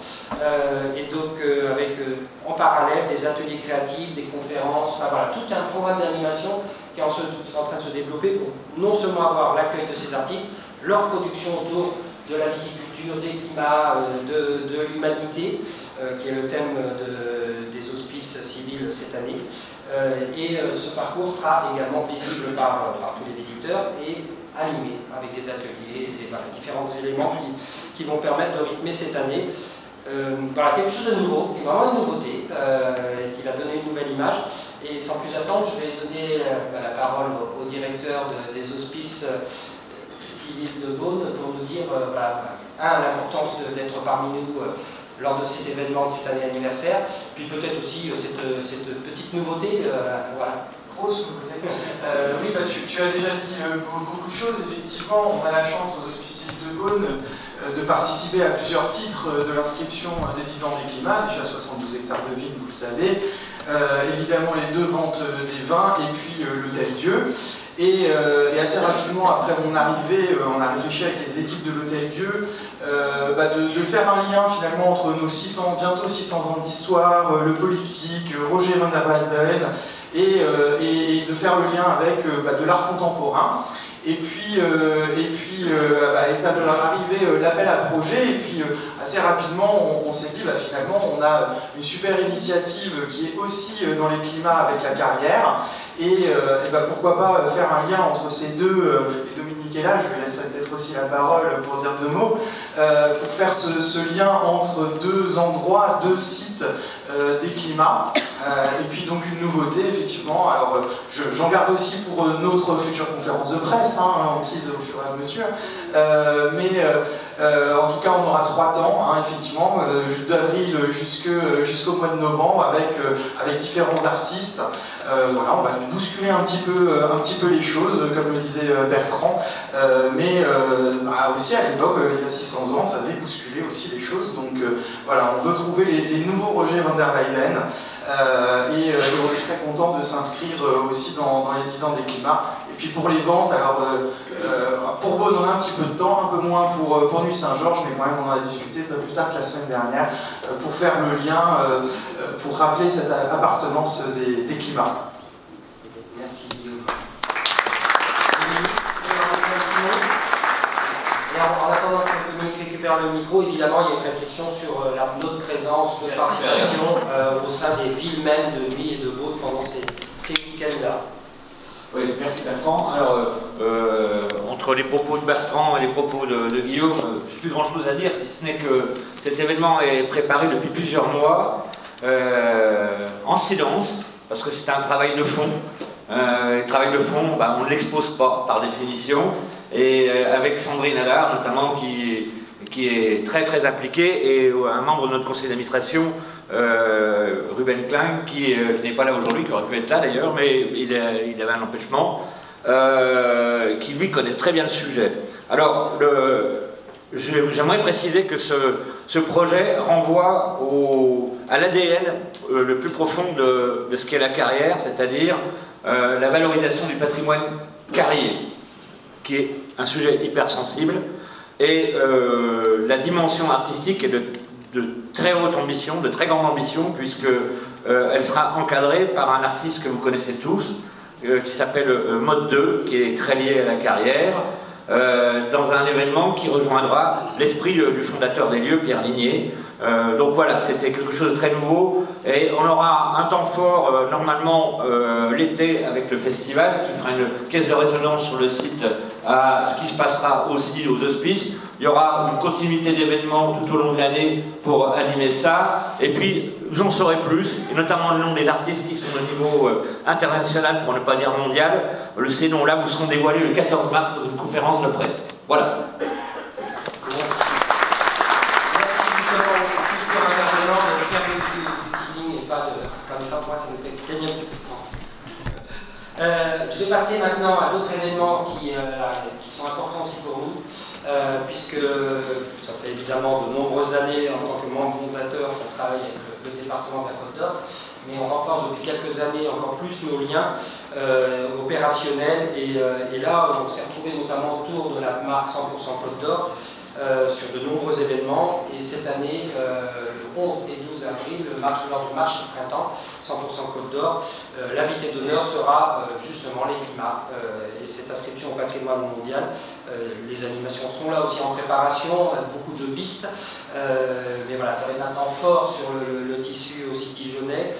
Speaker 1: et donc avec en parallèle des ateliers créatifs, des conférences, enfin, voilà, tout un programme d'animation qui est en train de se développer pour non seulement avoir l'accueil de ces artistes, leur production autour de la viticulture, des climats, de l'humanité, qui est le thème des hospices civils cette année. Et ce parcours sera également visible par tous les visiteurs et animé avec des ateliers, différents éléments qui vont permettre de rythmer cette année. Voilà, quelque chose de nouveau, qui est vraiment une nouveauté, qui va donner une nouvelle image. Et sans plus attendre, je vais donner la parole au directeur des hospices civils de Beaune pour nous dire, l'importance d'être parmi nous lors de cet événement, de cette année anniversaire, puis peut-être aussi cette petite nouveauté. Voilà.
Speaker 8: Grosse nouveauté. Oui, tu as déjà dit beaucoup de choses. Effectivement, on a la chance aux hospices civils de Beaune de participer à plusieurs titres de l'inscription des 10 ans des climats, déjà 72 hectares de vignes, vous le savez. Évidemment les 2 ventes des vins et puis l'Hôtel-Dieu. Et assez rapidement après mon arrivée, on a réfléchi avec les équipes de l'Hôtel-Dieu de faire un lien finalement entre nos bientôt 600 ans d'histoire, le polyptyque, Roger van der Weyden, et de faire le lien avec de l'art contemporain. Et puis est arrivé l'appel à projet, et puis assez rapidement on s'est dit finalement on a une super initiative qui est aussi dans les climats avec la carrière, et pourquoi pas faire un lien entre ces deux, et Dominique est là, je lui laisserai peut-être aussi la parole pour dire 2 mots, pour faire ce lien entre 2 endroits, 2 sites des climats, et puis donc une nouveauté effectivement. Alors j'en garde aussi pour notre future conférence de presse, on tease au fur et à mesure, en tout cas on aura 3 temps, effectivement, d'avril jusqu'au mois de novembre, avec différents artistes. Voilà, on va bousculer un petit peu les choses, comme le disait Bertrand, mais aussi à l'époque, il y a 600 ans, ça avait bousculé aussi les choses. Donc voilà, on veut trouver les nouveaux Roger van der Weyden, et on est très content de s'inscrire aussi dans les 10 ans des climats. Et puis pour les ventes, alors pour Beaune on a un petit peu de temps, un peu moins pour Nuit Saint-Georges, mais quand même on en a discuté pas plus tard que la semaine dernière, pour faire le lien, pour rappeler cette appartenance des climats.
Speaker 1: Merci Guillaume. Et en attendant que Dominique récupère le micro, évidemment il y a une réflexion sur notre présence, notre participation au sein des villes mêmes de Nuit et de Beaune pendant ces week-ends-là.
Speaker 9: Oui, merci Bertrand. Alors, entre les propos de Bertrand et les propos de Guillaume, j'ai plus grand chose à dire, si ce n'est que cet événement est préparé depuis plusieurs mois, en silence, parce que c'est un travail de fond. Le travail de fond, on ne l'expose pas par définition, et avec Sandrine Allard notamment, qui est très très impliquée, et un membre de notre conseil d'administration, Ruben Klein, qui n'est pas là aujourd'hui, qui aurait pu être là d'ailleurs, mais il avait un empêchement, qui lui connaît très bien le sujet. Alors, j'aimerais préciser que ce projet renvoie à l'ADN le plus profond de ce qu'est la carrière, c'est-à-dire la valorisation du patrimoine carrier, qui est un sujet hyper sensible, et la dimension artistique est de très haute ambition, de très grande ambition, puisque elle sera encadrée par un artiste que vous connaissez tous, qui s'appelle Mode 2, qui est très lié à la carrière, dans un événement qui rejoindra l'esprit du fondateur des lieux, Pierre Ligné. Donc voilà, c'était quelque chose de très nouveau, et on aura un temps fort normalement l'été avec le festival, qui fera une caisse de résonance sur le site à ce qui se passera aussi aux hospices. Il Il y aura une continuité d'événements tout au long de l'année pour animer ça. Et puis, vous en saurez plus, et notamment le nom des artistes qui sont au niveau international, pour ne pas dire mondial. Ces noms-là vous seront dévoilés le 14 mars dans une conférence de presse. Voilà.
Speaker 1: Merci. Merci justement aux futurs intervenants de faire du teasing et pas de, comme ça, moi, ça me fait gagner un petit peu de temps. Je vais passer maintenant à d'autres événements qui sont importants aussi pour nous, puisque ça fait évidemment de nombreuses années en tant que membre fondateur qu'on travaille avec le département de la Côte d'Or, mais on renforce depuis quelques années encore plus nos liens opérationnels, et là on s'est retrouvé notamment autour de la marque 100% Côte d'Or sur de nombreux événements, et cette année, le 11 et 12 avril, lors du marché de printemps 100% Côte d'Or, l'invité d'honneur sera justement les climats et cette inscription au patrimoine mondial. Les animations sont là aussi en préparation, on a beaucoup de pistes, mais voilà, ça va être un temps fort sur le tissu aussi dijonnais.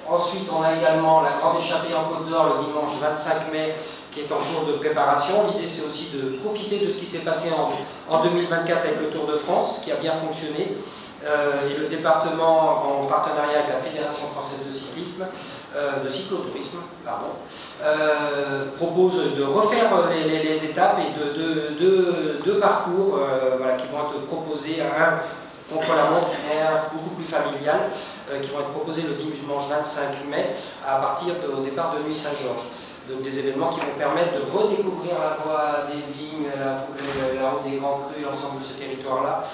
Speaker 1: Ensuite, on a également la grande échappée en Côte d'Or le dimanche 25 mai qui est en cours de préparation. L'idée, c'est aussi de profiter de ce qui s'est passé en 2024 avec le Tour de France, qui a bien fonctionné. Et le département, en partenariat avec la Fédération française de cyclisme, de cyclotourisme, pardon, propose de refaire les étapes et deux parcours voilà, qui vont être proposés, un contre la montre et un beaucoup plus familial, qui vont être proposés le dimanche 25 mai à partir au départ de Nuit Saint-Georges. Donc des événements qui vont permettre de redécouvrir la voie des vignes, la route des grands crus, l'ensemble de ce territoire-là,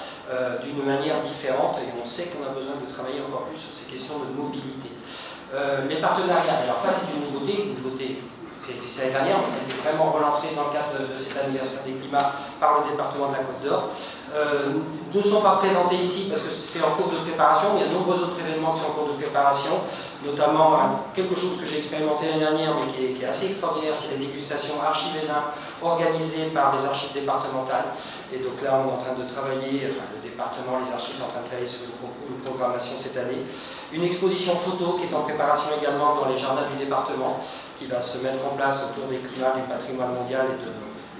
Speaker 1: d'une manière différente, et on sait qu'on a besoin de travailler encore plus sur ces questions de mobilité. Les partenariats, alors ça c'est une nouveauté c'est l'année dernière, mais ça a été vraiment relancé dans le cadre de cet anniversaire des climats par le département de la Côte d'Or. Ne sont pas présentés ici parce que c'est en cours de préparation, mais il y a de nombreux autres événements qui sont en cours de préparation, notamment quelque chose que j'ai expérimenté l'année dernière mais qui est assez extraordinaire, c'est les dégustations archives et vins organisées par les archives départementales. Et donc là on est en train de travailler, enfin, le département, les archives sont en train de travailler sur une programmation cette année. Une exposition photo qui est en préparation également dans les jardins du département, qui va se mettre en place autour des climats, du patrimoine mondial et de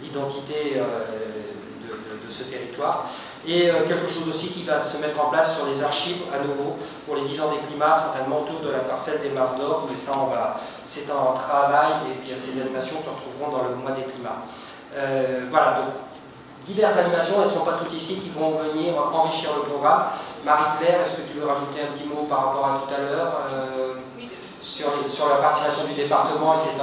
Speaker 1: l'identité de ce territoire. Et quelque chose aussi qui va se mettre en place sur les archives à nouveau pour les 10 ans des climats, certainement autour de la parcelle des Mares d'Or, mais ça c'est en travail, et puis ces animations se retrouveront dans le mois des climats. Voilà, donc diverses animations, elles ne sont pas toutes ici, qui vont venir enrichir le programme. Marie-Claire, est-ce que tu veux rajouter un petit mot par rapport à tout à l'heure sur la participation du département et cet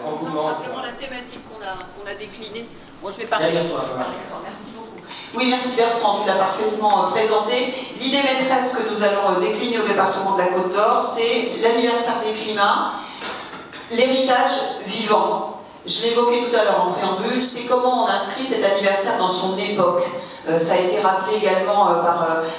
Speaker 1: engouement?
Speaker 4: Non, simplement la thématique qu'on a déclinée. Moi, je vais parler. Merci beaucoup. Oui, merci Bertrand, tu l'as parfaitement présenté. L'idée maîtresse que nous allons décliner au département de la Côte d'Or, c'est l'anniversaire des climats, l'héritage vivant. Je l'évoquais tout à l'heure en préambule, c'est comment on inscrit cet anniversaire dans son époque. Ça a été rappelé également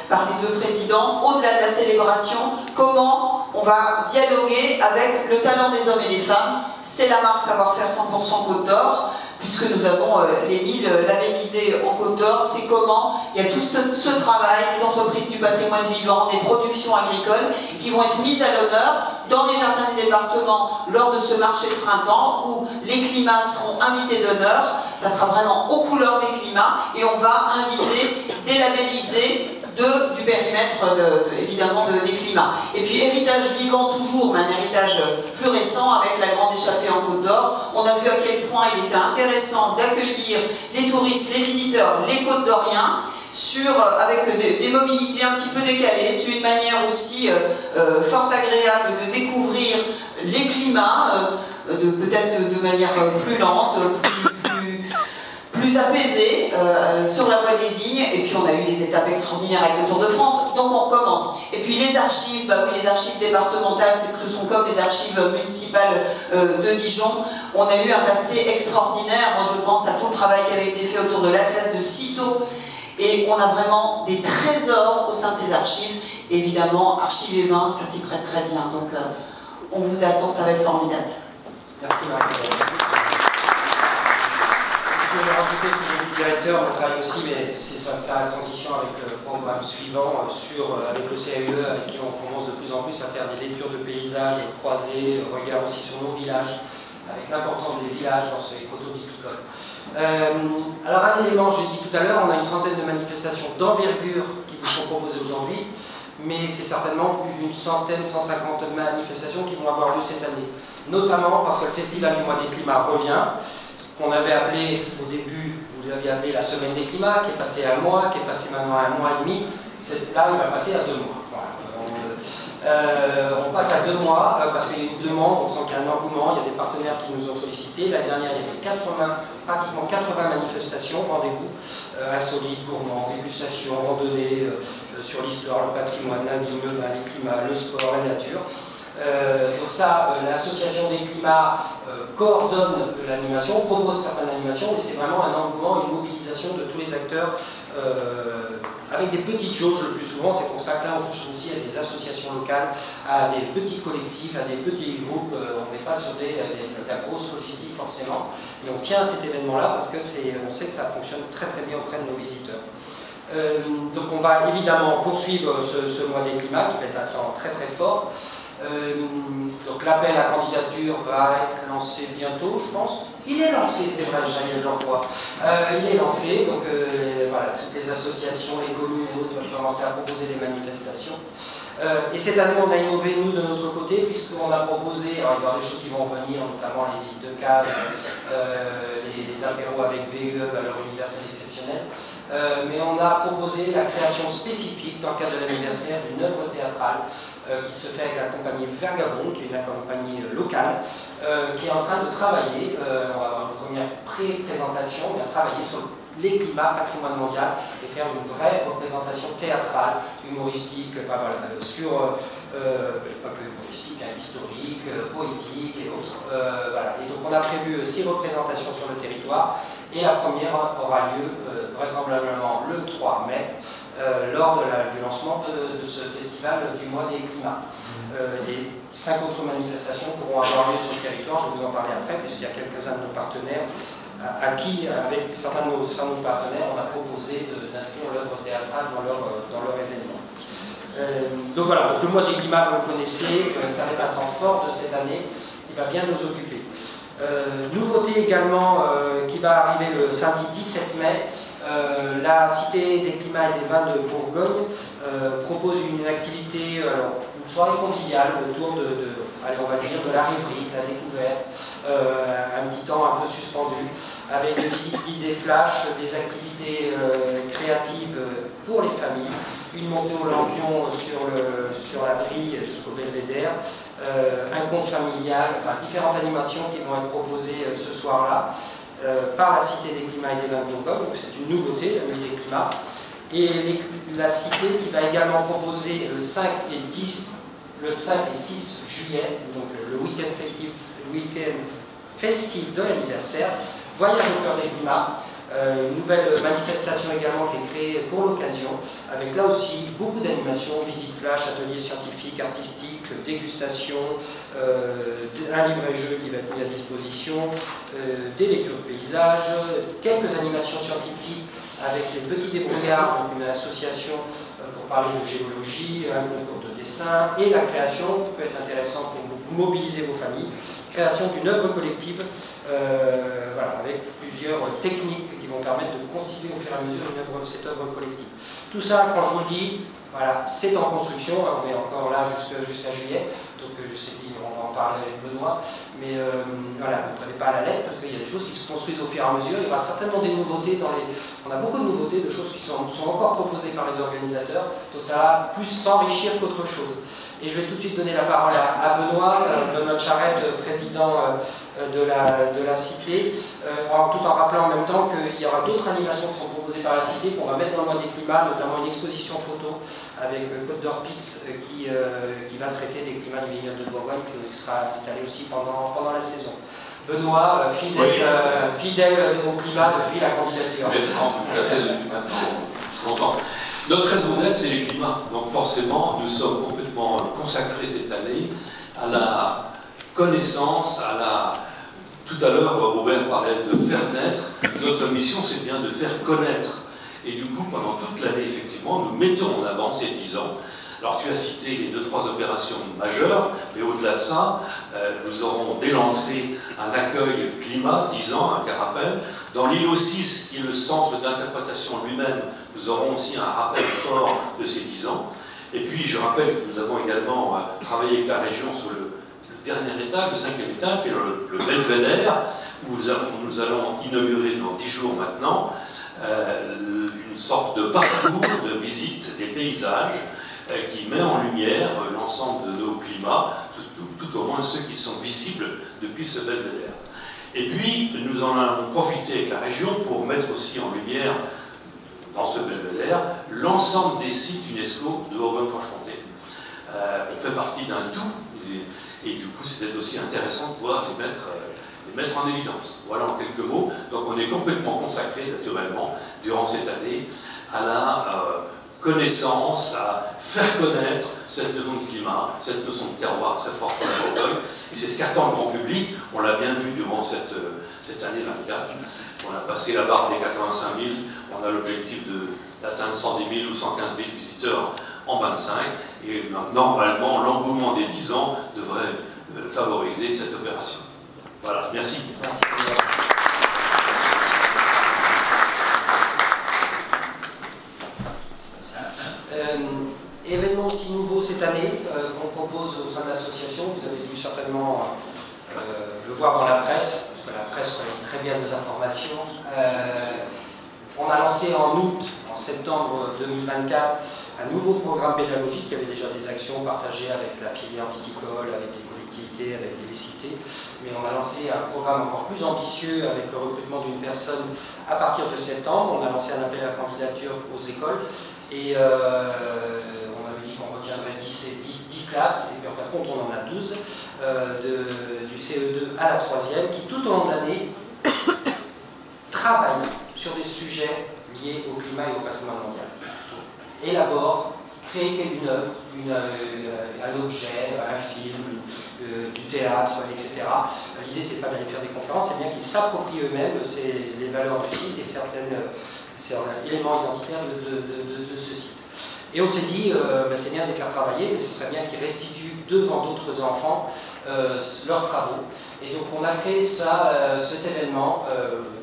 Speaker 4: par les deux présidents. Au-delà de la célébration, comment on va dialoguer avec le talent des hommes et des femmes. C'est la marque Savoir-faire 100% Côte d'Or, puisque nous avons les 1000 labellisés en Côte d'Or. C'est comment il y a tout ce travail des entreprises du patrimoine vivant, des productions agricoles qui vont être mises à l'honneur dans les jardins des départements lors de ce marché de printemps où les climats seront invités d'honneur. Ça sera vraiment aux couleurs des climats et on va inviter des labellisés du périmètre évidemment des climats. Et puis héritage vivant toujours, mais un héritage plus récent avec la grande échappée en Côte d'Or. On a vu à quel point il était intéressant d'accueillir les touristes, les visiteurs, les Côte d'Oriens avec des mobilités un petit peu décalées, sur une manière aussi fort agréable de découvrir les climats, peut-être de manière plus lente, plus apaisée, sur la voie des vignes. Et puis on a eu des étapes extraordinaires avec le Tour de France, donc on recommence. Et puis les archives, bah oui, les archives départementales, ce sont comme les archives municipales de Dijon. On a eu un passé extraordinaire. Moi je pense à tout le travail qui avait été fait autour de l'Atlas de Cîteaux. Et on a vraiment des trésors au sein de ces archives. Et évidemment, archives et vins, ça s'y prête très bien. Donc on vous attend, ça va être formidable.
Speaker 1: Merci Marie-Claire. Je vais rajouter ce que j'ai dit le directeur, on travaille aussi, mais c'est faire la transition avec le programme suivant avec le CAE, avec qui on commence de plus en plus à faire des lectures de paysages croisés, regard aussi sur nos villages, avec l'importance des villages dans ce écoto-viticole. Alors un élément, j'ai dit tout à l'heure, on a une trentaine de manifestations d'envergure qui vous sont proposées aujourd'hui, mais c'est certainement plus d'une centaine, 150 manifestations qui vont avoir lieu cette année. Notamment parce que le Festival du mois des climats revient, ce qu'on avait appelé au début, vous l'aviez appelé la semaine des climats, qui est passé à un mois, qui est passé maintenant à un mois et demi, là il va passer à 2 mois. Voilà. On passe à 2 mois parce qu'il y a une demande, on sent qu'il y a un engouement, il y a des partenaires qui nous ont sollicité. L'année dernière, il y avait pratiquement 80 manifestations, rendez-vous, insolites, gourmands, dégustation, randonnée, sur l'histoire, le patrimoine, la vie, le vin, les climats, le sport, la nature. Donc ça, l'association des climats coordonne l'animation, propose certaines animations, mais c'est vraiment un engouement, une mobilisation de tous les acteurs avec des petites jauges le plus souvent. C'est pour ça que là on touche aussi à des associations locales, à des petits collectifs, à des petits groupes. On n'est pas sur de la grosse logistique forcément, mais on tient à cet événement là parce que on sait que ça fonctionne très très bien auprès de nos visiteurs. Donc on va évidemment poursuivre ce mois des climats qui va être un temps très très fort. Donc l'appel à candidature va être lancé bientôt, je pense. Il est lancé, c'est vrai, j'en vois. Il est lancé, donc voilà, toutes les associations, les communes et autres vont commencer à proposer des manifestations. Et cette année, on a innové, nous, de notre côté, puisqu'on a proposé, alors il va y avoir des choses qui vont venir, notamment les visites de cadre, les apéros avec VE, valeur universelle exceptionnelle. Mais on a proposé la création spécifique, dans le cadre de l'anniversaire, d'une œuvre théâtrale qui se fait avec la compagnie Vergabond, qui est une compagnie locale, qui est en train de travailler, on va avoir une première pré-présentation, on va travailler sur les climats, patrimoine mondial, et faire une vraie représentation théâtrale, humoristique, enfin, voilà, sur, pas que humoristique, hein, historique, poétique et autres. Voilà. Et donc on a prévu 6 représentations sur le territoire, et la première aura lieu vraisemblablement le 3 mai, lors du lancement de ce festival du mois des climats. Les 5 autres manifestations pourront avoir lieu sur le territoire, je vais vous en parler après, puisqu'il y a quelques-uns de nos partenaires à qui, avec certains de nos partenaires, on a proposé d'inscrire l'œuvre théâtrale dans leur événement. Donc voilà, donc le mois des climats, vous le connaissez, ça va être un temps fort de cette année qui va bien nous occuper. Nouveauté également qui va arriver le samedi 17 mai, la Cité des climats et des vins de Bourgogne propose une activité, une soirée conviviale autour allez, on va dire de la rêverie, de la découverte, un petit temps un peu suspendu, avec des visites guidées flash, des activités créatives pour les familles, une montée au lampion sur la grille jusqu'au belvédère, un conte familial, enfin différentes animations qui vont être proposées ce soir-là par la Cité des climats et des vins de Bourgogne, donc c'est une nouveauté, la nuit des climats, et la Cité qui va également proposer le 5 et 6 juillet, donc le week-end festif de l'anniversaire, Voyage au cœur des climats, une nouvelle manifestation également qui est créée pour l'occasion, avec là aussi beaucoup d'animations, visites flash, ateliers scientifiques, artistiques, dégustations, un livret-jeu qui va être mis à disposition, des lectures de paysages, quelques animations scientifiques avec les petits débrouillards, donc une association pour parler de géologie, un concours de dessin, et la création, qui peut être intéressante pour vous mobiliser vos familles, création d'une œuvre collective, voilà, avec plusieurs techniques qui vont permettre de constituer au fur et à mesure cette œuvre collective. Tout ça, quand je vous le dis, voilà, c'est en construction, on est encore là jusqu'à juillet, donc je sais qu'on va en parler avec Benoît, mais voilà, ne prenez pas à la lettre parce qu'il y a des choses qui se construisent au fur et à mesure. Il y aura certainement des nouveautés on a beaucoup de nouveautés, de choses qui sont encore proposées par les organisateurs, donc ça va plus s'enrichir qu'autre chose. Et je vais tout de suite donner la parole à Benoît Charette, président de la Cité, tout en rappelant en même temps qu'il y aura d'autres animations qui sont proposées par la Cité, qu'on va mettre dans le mois des climats, notamment une exposition photo avec Côte d'Or Pix qui va traiter des climats du vignoble de Bourgogne, qui sera installé aussi pendant la saison. Benoît, fidèle au climat depuis la candidature.
Speaker 10: Mais tout à fait depuis maintenant longtemps. Notre raison d'être, c'est les climats. Donc forcément, nous sommes complètement consacrés cette année à la connaissance, Tout à l'heure, Robert parlait de faire naître. Notre mission, c'est bien de faire connaître. Et du coup, pendant toute l'année, effectivement, nous mettons en avant ces 10 ans Alors tu as cité les 2-3 opérations majeures, mais au-delà de ça, nous aurons dès l'entrée un accueil climat, 10 ans, un rappel. Dans l'îlot 6, qui est le centre d'interprétation lui-même, nous aurons aussi un rappel fort de ces 10 ans. Et puis je rappelle que nous avons également travaillé avec la région sur le dernier étage, le 5e étage, qui est le Belvédère, où nous allons inaugurer dans 10 jours maintenant une sorte de parcours de visite des paysages qui met en lumière l'ensemble de nos climats, tout au moins ceux qui sont visibles depuis ce Belvédère. Et puis, nous en avons profité avec la région pour mettre aussi en lumière, dans ce Belvédère, l'ensemble des sites UNESCO de Bourgogne-Franche-Comté. On fait partie d'un tout, et du coup, c'était aussi intéressant de pouvoir les mettre en évidence. Voilà en quelques mots. Donc, on est complètement consacré, naturellement, durant cette année, à la connaissance, à faire connaître cette notion de climat, cette notion de terroir très forte pour la Bourgogne. Et c'est ce qu'attend le grand public. On l'a bien vu durant cette année 24. On a passé la barre des 85 000. On a l'objectif d'atteindre 110 000 ou 115 000 visiteurs en 25. Et normalement, l'engouement des 10 ans devrait favoriser cette opération. Voilà, merci.
Speaker 1: Merci. Événement aussi nouveau cette année qu'on propose au sein de l'association, vous avez dû certainement le voir dans la presse, parce que la presse relaye très bien nos informations. On a lancé en août, en septembre 2024, un nouveau programme pédagogique. Il y avait déjà des actions partagées avec la filière viticole, avec des collectivités, avec des cités, mais on a lancé un programme encore plus ambitieux avec le recrutement d'une personne à partir de septembre. On a lancé un appel à candidature aux écoles. Et on avait dit qu'on retiendrait 10 classes, et puis en fin de compte on en a 12, du CE2 à la 3e, qui tout au long de l'année travaillent sur des sujets liés au climat et au patrimoine mondial. Élaborent, créent une œuvre, un objet, un film, du théâtre, etc. L'idée c'est pas d'aller faire des conférences, c'est bien qu'ils s'approprient eux-mêmes les valeurs du site et certains éléments identitaires de ce site. Et on s'est dit, c'est bien de les faire travailler, mais ce serait bien qu'ils restituent devant d'autres enfants leurs travaux. Et donc on a créé cet événement,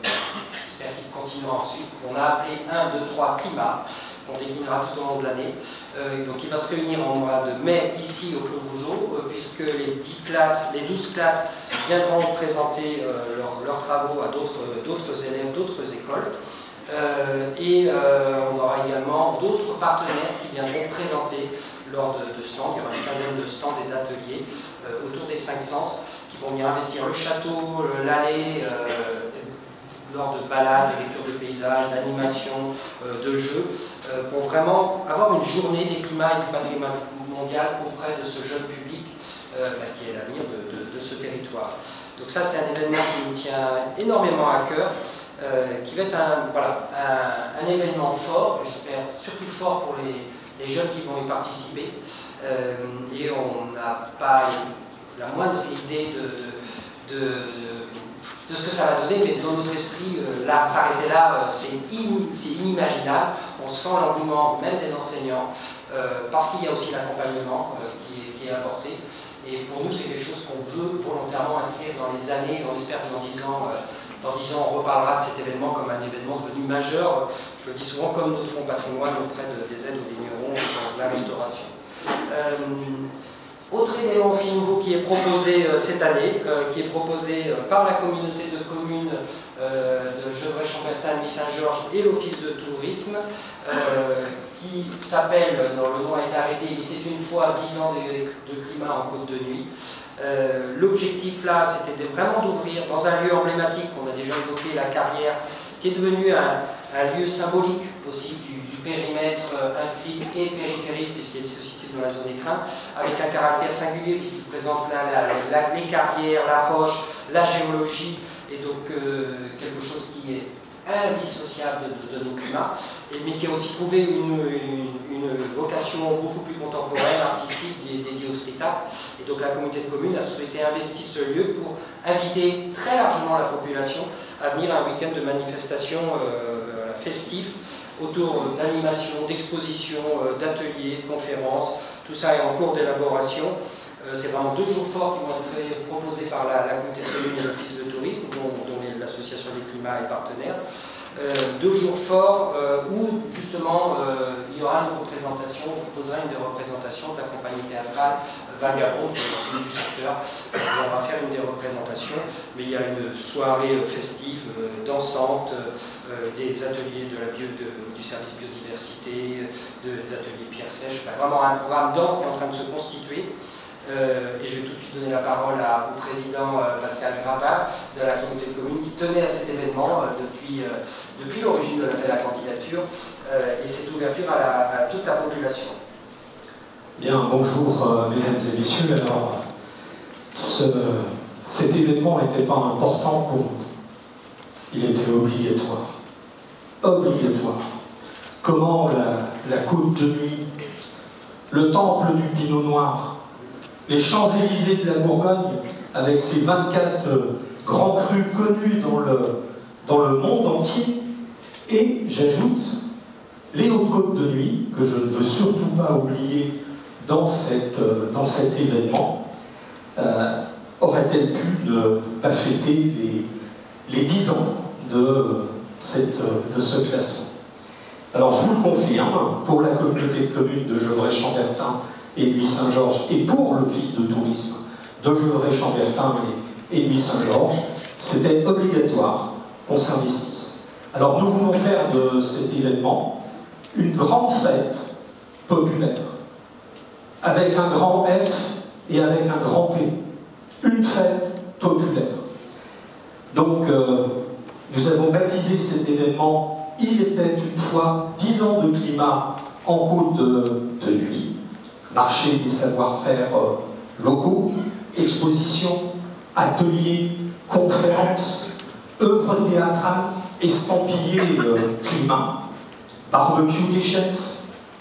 Speaker 1: j'espère qu'il continuera ensuite, qu'on a appelé 1, 2, 3 climat, qu'on déclinera tout au long de l'année. Donc il va se réunir en mois de mai ici au Clos Vougeot, puisque les 12 classes viendront présenter leurs travaux à d'autres élèves, d'autres écoles. On aura également d'autres partenaires qui viendront présenter lors de stands. Il y aura une quinzaine de stands et d'ateliers autour des 5 sens qui vont venir investir le château, l'allée, lors de balades, de lectures de paysages, d'animations, de jeux, pour vraiment avoir une journée des climats et du patrimoine mondial auprès de ce jeune public qui est l'avenir de ce territoire. Donc ça, c'est un événement qui nous tient énormément à cœur. Qui va être un événement fort, j'espère surtout fort pour les jeunes qui vont y participer. Et on n'a pas la moindre idée de ce que ça va donner, mais dans notre esprit, s'arrêter là, c'est inimaginable. On sent l'engouement même des enseignants, parce qu'il y a aussi l'accompagnement qui est apporté. Et pour nous, c'est quelque chose qu'on veut volontairement inscrire dans les années. On espère que dans 10 ans, on reparlera de cet événement comme un événement devenu majeur. Je le dis souvent, comme notre fonds patrimoine auprès des aides aux vignerons de la restauration. Autre élément aussi nouveau qui est proposé cette année, qui est proposé par la communauté de communes de Gevrey-Chambertin, Nuit-Saint-Georges et l'Office de tourisme, qui s'appelle, dont le nom a été arrêté, il était une fois 10 ans de climat en Côte de Nuit. L'objectif là, c'était vraiment d'ouvrir dans un lieu emblématique qu'on a déjà évoqué, la carrière, qui est devenu un lieu symbolique aussi du périmètre inscrit et périphérique, puisqu'il se situe dans la zone écrin, avec un caractère singulier, puisqu'il présente les carrières, la roche, la géologie, et donc quelque chose qui est indissociable de nos climats, mais qui a aussi trouvé une vocation beaucoup plus contemporaine, artistique, dédiée au street art. Et donc la communauté de communes a souhaité investir ce lieu pour inviter très largement la population à venir à un week-end de manifestation festif autour d'animations, d'expositions, d'ateliers, de conférences. Tout ça est en cours d'élaboration. C'est vraiment 2 jours forts qui vont être proposés par la communauté de communes et l'office de tourisme, dont l'association des climats est partenaire. 2 jours forts où justement il y aura une représentation, on proposera une des représentations de la compagnie théâtrale Vagabond du secteur. On va faire une des représentations, mais il y a une soirée festive, dansante, des ateliers du service biodiversité, des ateliers pierre sèche, enfin, vraiment un programme dense qui est en train de se constituer. Et je vais tout de suite donner la parole au président Pascal Grabat de la communauté de communes qui tenait à cet événement depuis l'origine de l'appel à candidature et cette ouverture à toute la population.
Speaker 11: Bien, bonjour mesdames et messieurs. Alors, cet événement n'était pas important pour nous. Il était obligatoire. Obligatoire. Comment la côte de nuit, le temple du Pinot Noir, les Champs-Élysées de la Bourgogne, avec ses 24 grands crus connus dans le monde entier, et j'ajoute les Hautes-Côtes de Nuit, que je ne veux surtout pas oublier dans cet événement, aurait-elle pu ne pas fêter les 10 ans de ce classement. Alors je vous le confirme, pour la communauté de communes de Gevrey-Chambertin et Nuits-Saint-Georges, et pour l'office de tourisme de Gevrey-Chambertin et Nuits-Saint-Georges, c'était obligatoire qu'on s'investisse. Alors nous voulons faire de cet événement une grande fête populaire, avec un grand F et avec un grand P. Une fête populaire. Donc nous avons baptisé cet événement « Il était une fois 10 ans de climat en côte de nuit ». Marché des savoir-faire locaux, expositions, ateliers, conférences, œuvres théâtrales, estampillés climat, barbecue des chefs,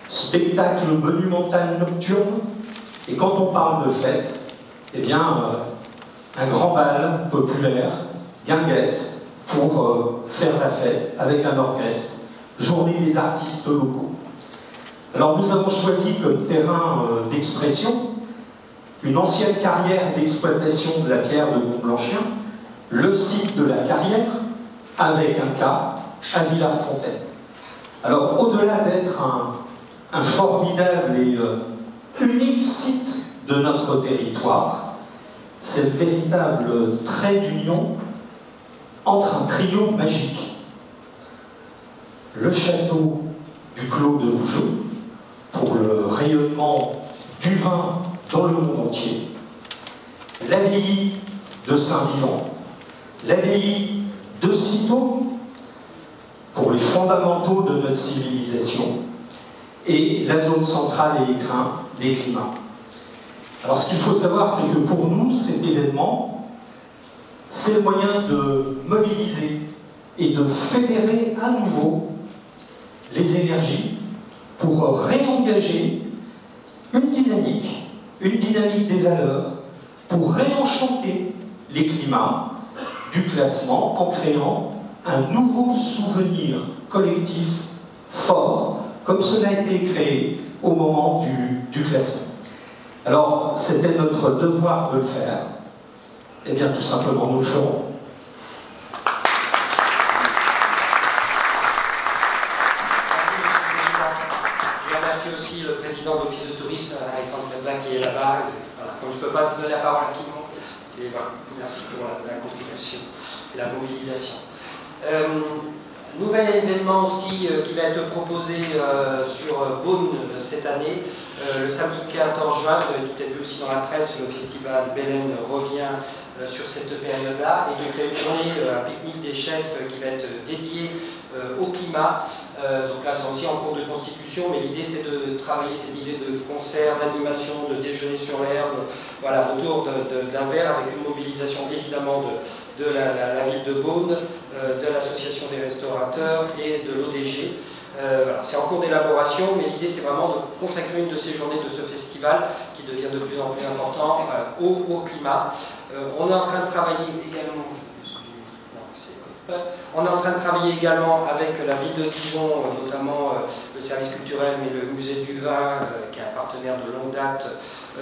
Speaker 11: spectacle monumental nocturne, et quand on parle de fête, eh bien, un grand bal populaire, guinguette, pour faire la fête avec un orchestre, journée des artistes locaux. Alors nous avons choisi comme terrain d'expression une ancienne carrière d'exploitation de la pierre de Montblanchien, le site de la carrière, avec un K, à Villars-Fontaine. Alors au-delà d'être un formidable et unique site de notre territoire, c'est le véritable trait d'union entre un trio magique. Le château du Clos de Vougeot, pour le rayonnement du vin dans le monde entier, l'abbaye de Saint-Vivant, l'abbaye de Cîteaux, pour les fondamentaux de notre civilisation, et la zone centrale et écrin des climats. Alors ce qu'il faut savoir, c'est que pour nous, cet événement, c'est le moyen de mobiliser et de fédérer à nouveau les énergies pour réengager une dynamique des valeurs, pour réenchanter les climats du classement en créant un nouveau souvenir collectif fort, comme cela a été créé au moment du classement. Alors, c'était notre devoir de le faire. Eh bien, tout simplement, nous le ferons.
Speaker 1: Je remercie aussi le président de l'Office de tourisme, Alexandre Plaza, qui est là-bas. Voilà. Donc, je ne peux pas donner la parole à tout le monde. Et voilà, merci pour la contribution et la mobilisation. Nouvel événement aussi qui va être proposé sur Beaune cette année, le samedi 14 juin, vous avez peut-être vu aussi dans la presse, le festival Bélène revient sur cette période-là, et donc il y a une journée, un pique-nique des chefs qui va être dédié au climat. Donc là c'est aussi en cours de constitution, mais l'idée c'est de travailler cette idée de concert, d'animation, de déjeuner sur l'herbe, voilà, autour d'un verre, avec une mobilisation évidemment de la ville de Beaune, de l'association des restaurateurs et de l'ODG. Voilà, c'est en cours d'élaboration, mais l'idée c'est vraiment de consacrer une de ces journées de ce festival qui devient de plus en plus important au climat. On est en train de travailler également... On est en train de travailler également avec la ville de Dijon, notamment le service culturel, mais le musée du vin, qui est un partenaire de longue date,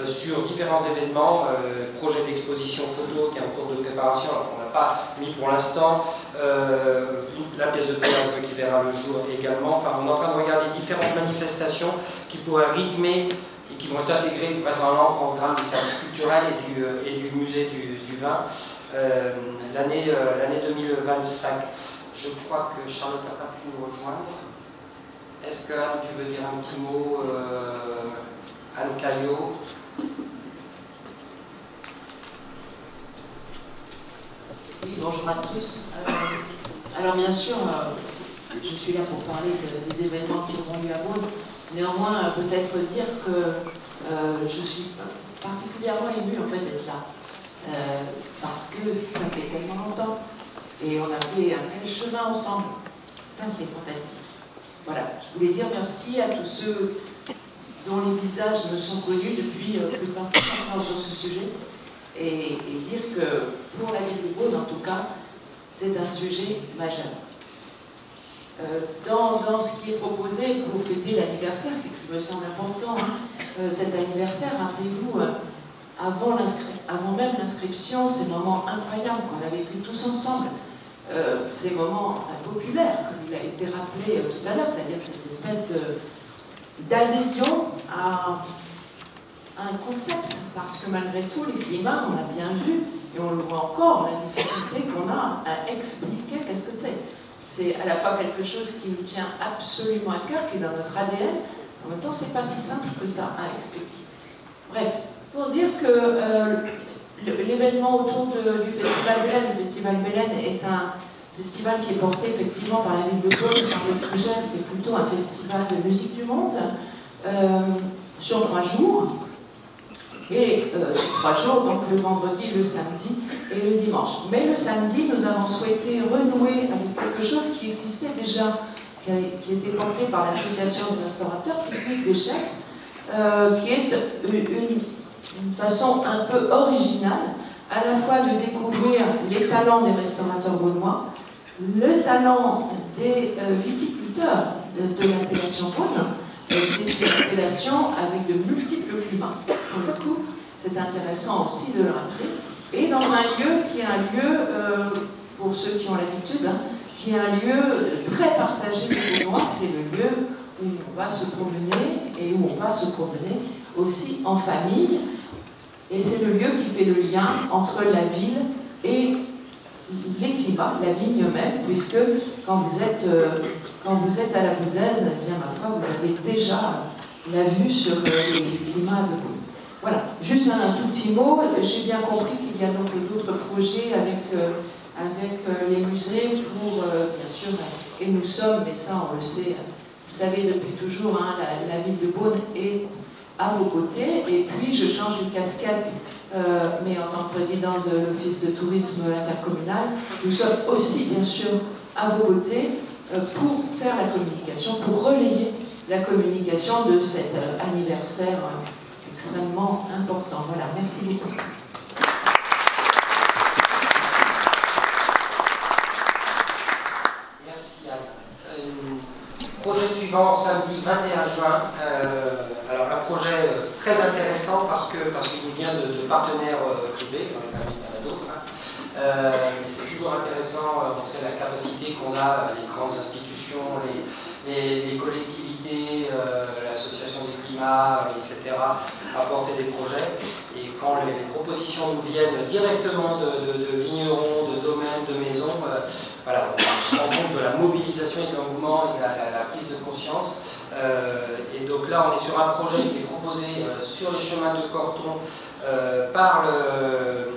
Speaker 1: sur différents événements, projet d'exposition photo qui est en cours de préparation, alors qu'on n'a pas mis pour l'instant, la pièce de théâtre qui verra le jour également. Enfin, on est en train de regarder différentes manifestations qui pourraient rythmer et qui vont être intégrées vraisemblablement au programme du service culturel et du musée du vin l'année 2025. Je crois que Charlotte n'a pas pu nous rejoindre. Est-ce que Anne, tu veux dire un petit mot, Anne Caillot?
Speaker 12: Oui, bonjour à tous. Alors bien sûr, je suis là pour parler des événements qui auront lieu à Beaune. Néanmoins, peut-être dire que je suis particulièrement émue en fait d'être là. Parce que ça fait tellement longtemps et on a fait un tel chemin ensemble. Ça, c'est fantastique. Voilà, je voulais dire merci à tous ceux dont les visages me sont connus depuis plus de 20 ans sur ce sujet. Et dire que pour la ville de Beaune, en tout cas, c'est un sujet majeur. Dans ce qui est proposé pour fêter l'anniversaire, qui me semble important, cet anniversaire, rappelez-vous, avant même l'inscription, ces moments incroyables qu'on a vécu tous ensemble, ces moments impopulaires, comme il a été rappelé tout à l'heure, c'est-à-dire cette espèce d'adhésion à un concept, parce que malgré tout, les climats, on a bien vu, et on le voit encore, la difficulté qu'on a à expliquer qu'est-ce que c'est. C'est à la fois quelque chose qui nous tient absolument à cœur, qui est dans notre ADN, en même temps, c'est pas si simple que ça à expliquer. Bref, pour dire que l'événement autour du Festival Bélène, le Festival Bélène est un festival qui est porté effectivement par la ville de Beaune, sur le Trugel, qui est plutôt un festival de musique du monde, sur 3 jours. Et 3 jours, donc le vendredi, le samedi et le dimanche. Mais le samedi, nous avons souhaité renouer avec quelque chose qui existait déjà, qui était porté par l'association de restaurateurs, Pique-Nique des Chefs, qui est une façon un peu originale, à la fois de découvrir les talents des restaurateurs beaunois, le talent des viticulteurs de l'appellation Beaune, qui est une appellation avec de multiples climats. Pour le coup, c'est intéressant aussi de le rappeler. Et dans un lieu qui est un lieu, pour ceux qui ont l'habitude, qui est un lieu très partagé pour moi, c'est le lieu où on va se promener et où on va se promener aussi en famille. Et c'est le lieu qui fait le lien entre la ville et les climats, la vigne même, puisque quand vous êtes à la Bouzaise, eh bien, ma foi, vous avez déjà la vue sur les climats de Beaune. Voilà, juste un tout petit mot. J'ai bien compris qu'il y a donc d'autres projets avec les musées pour, bien sûr, et nous sommes, mais ça on le sait, vous savez depuis toujours, hein, la ville de Beaune est à vos côtés. Et puis je change de casquette, mais en tant que président de l'Office de tourisme intercommunal, nous sommes aussi bien sûr à vos côtés pour faire la communication, pour relayer la communication de cet anniversaire extrêmement important. Voilà, merci beaucoup.
Speaker 1: Merci Anne. Projet suivant, samedi 21 juin. Alors un projet très intéressant parce qu'il nous vient de partenaires privés, il y en a d'autres. C'est toujours intéressant, on sait la capacité qu'on a, les grandes institutions, les collectivités, l'association des climats, etc., à porter des projets. Et quand les propositions nous viennent directement de vignerons, de domaines, de maisons, voilà, on se rend compte de la mobilisation et de l'engouement et de la prise de conscience. Et donc là, on est sur un projet qui est proposé sur les chemins de Corton par le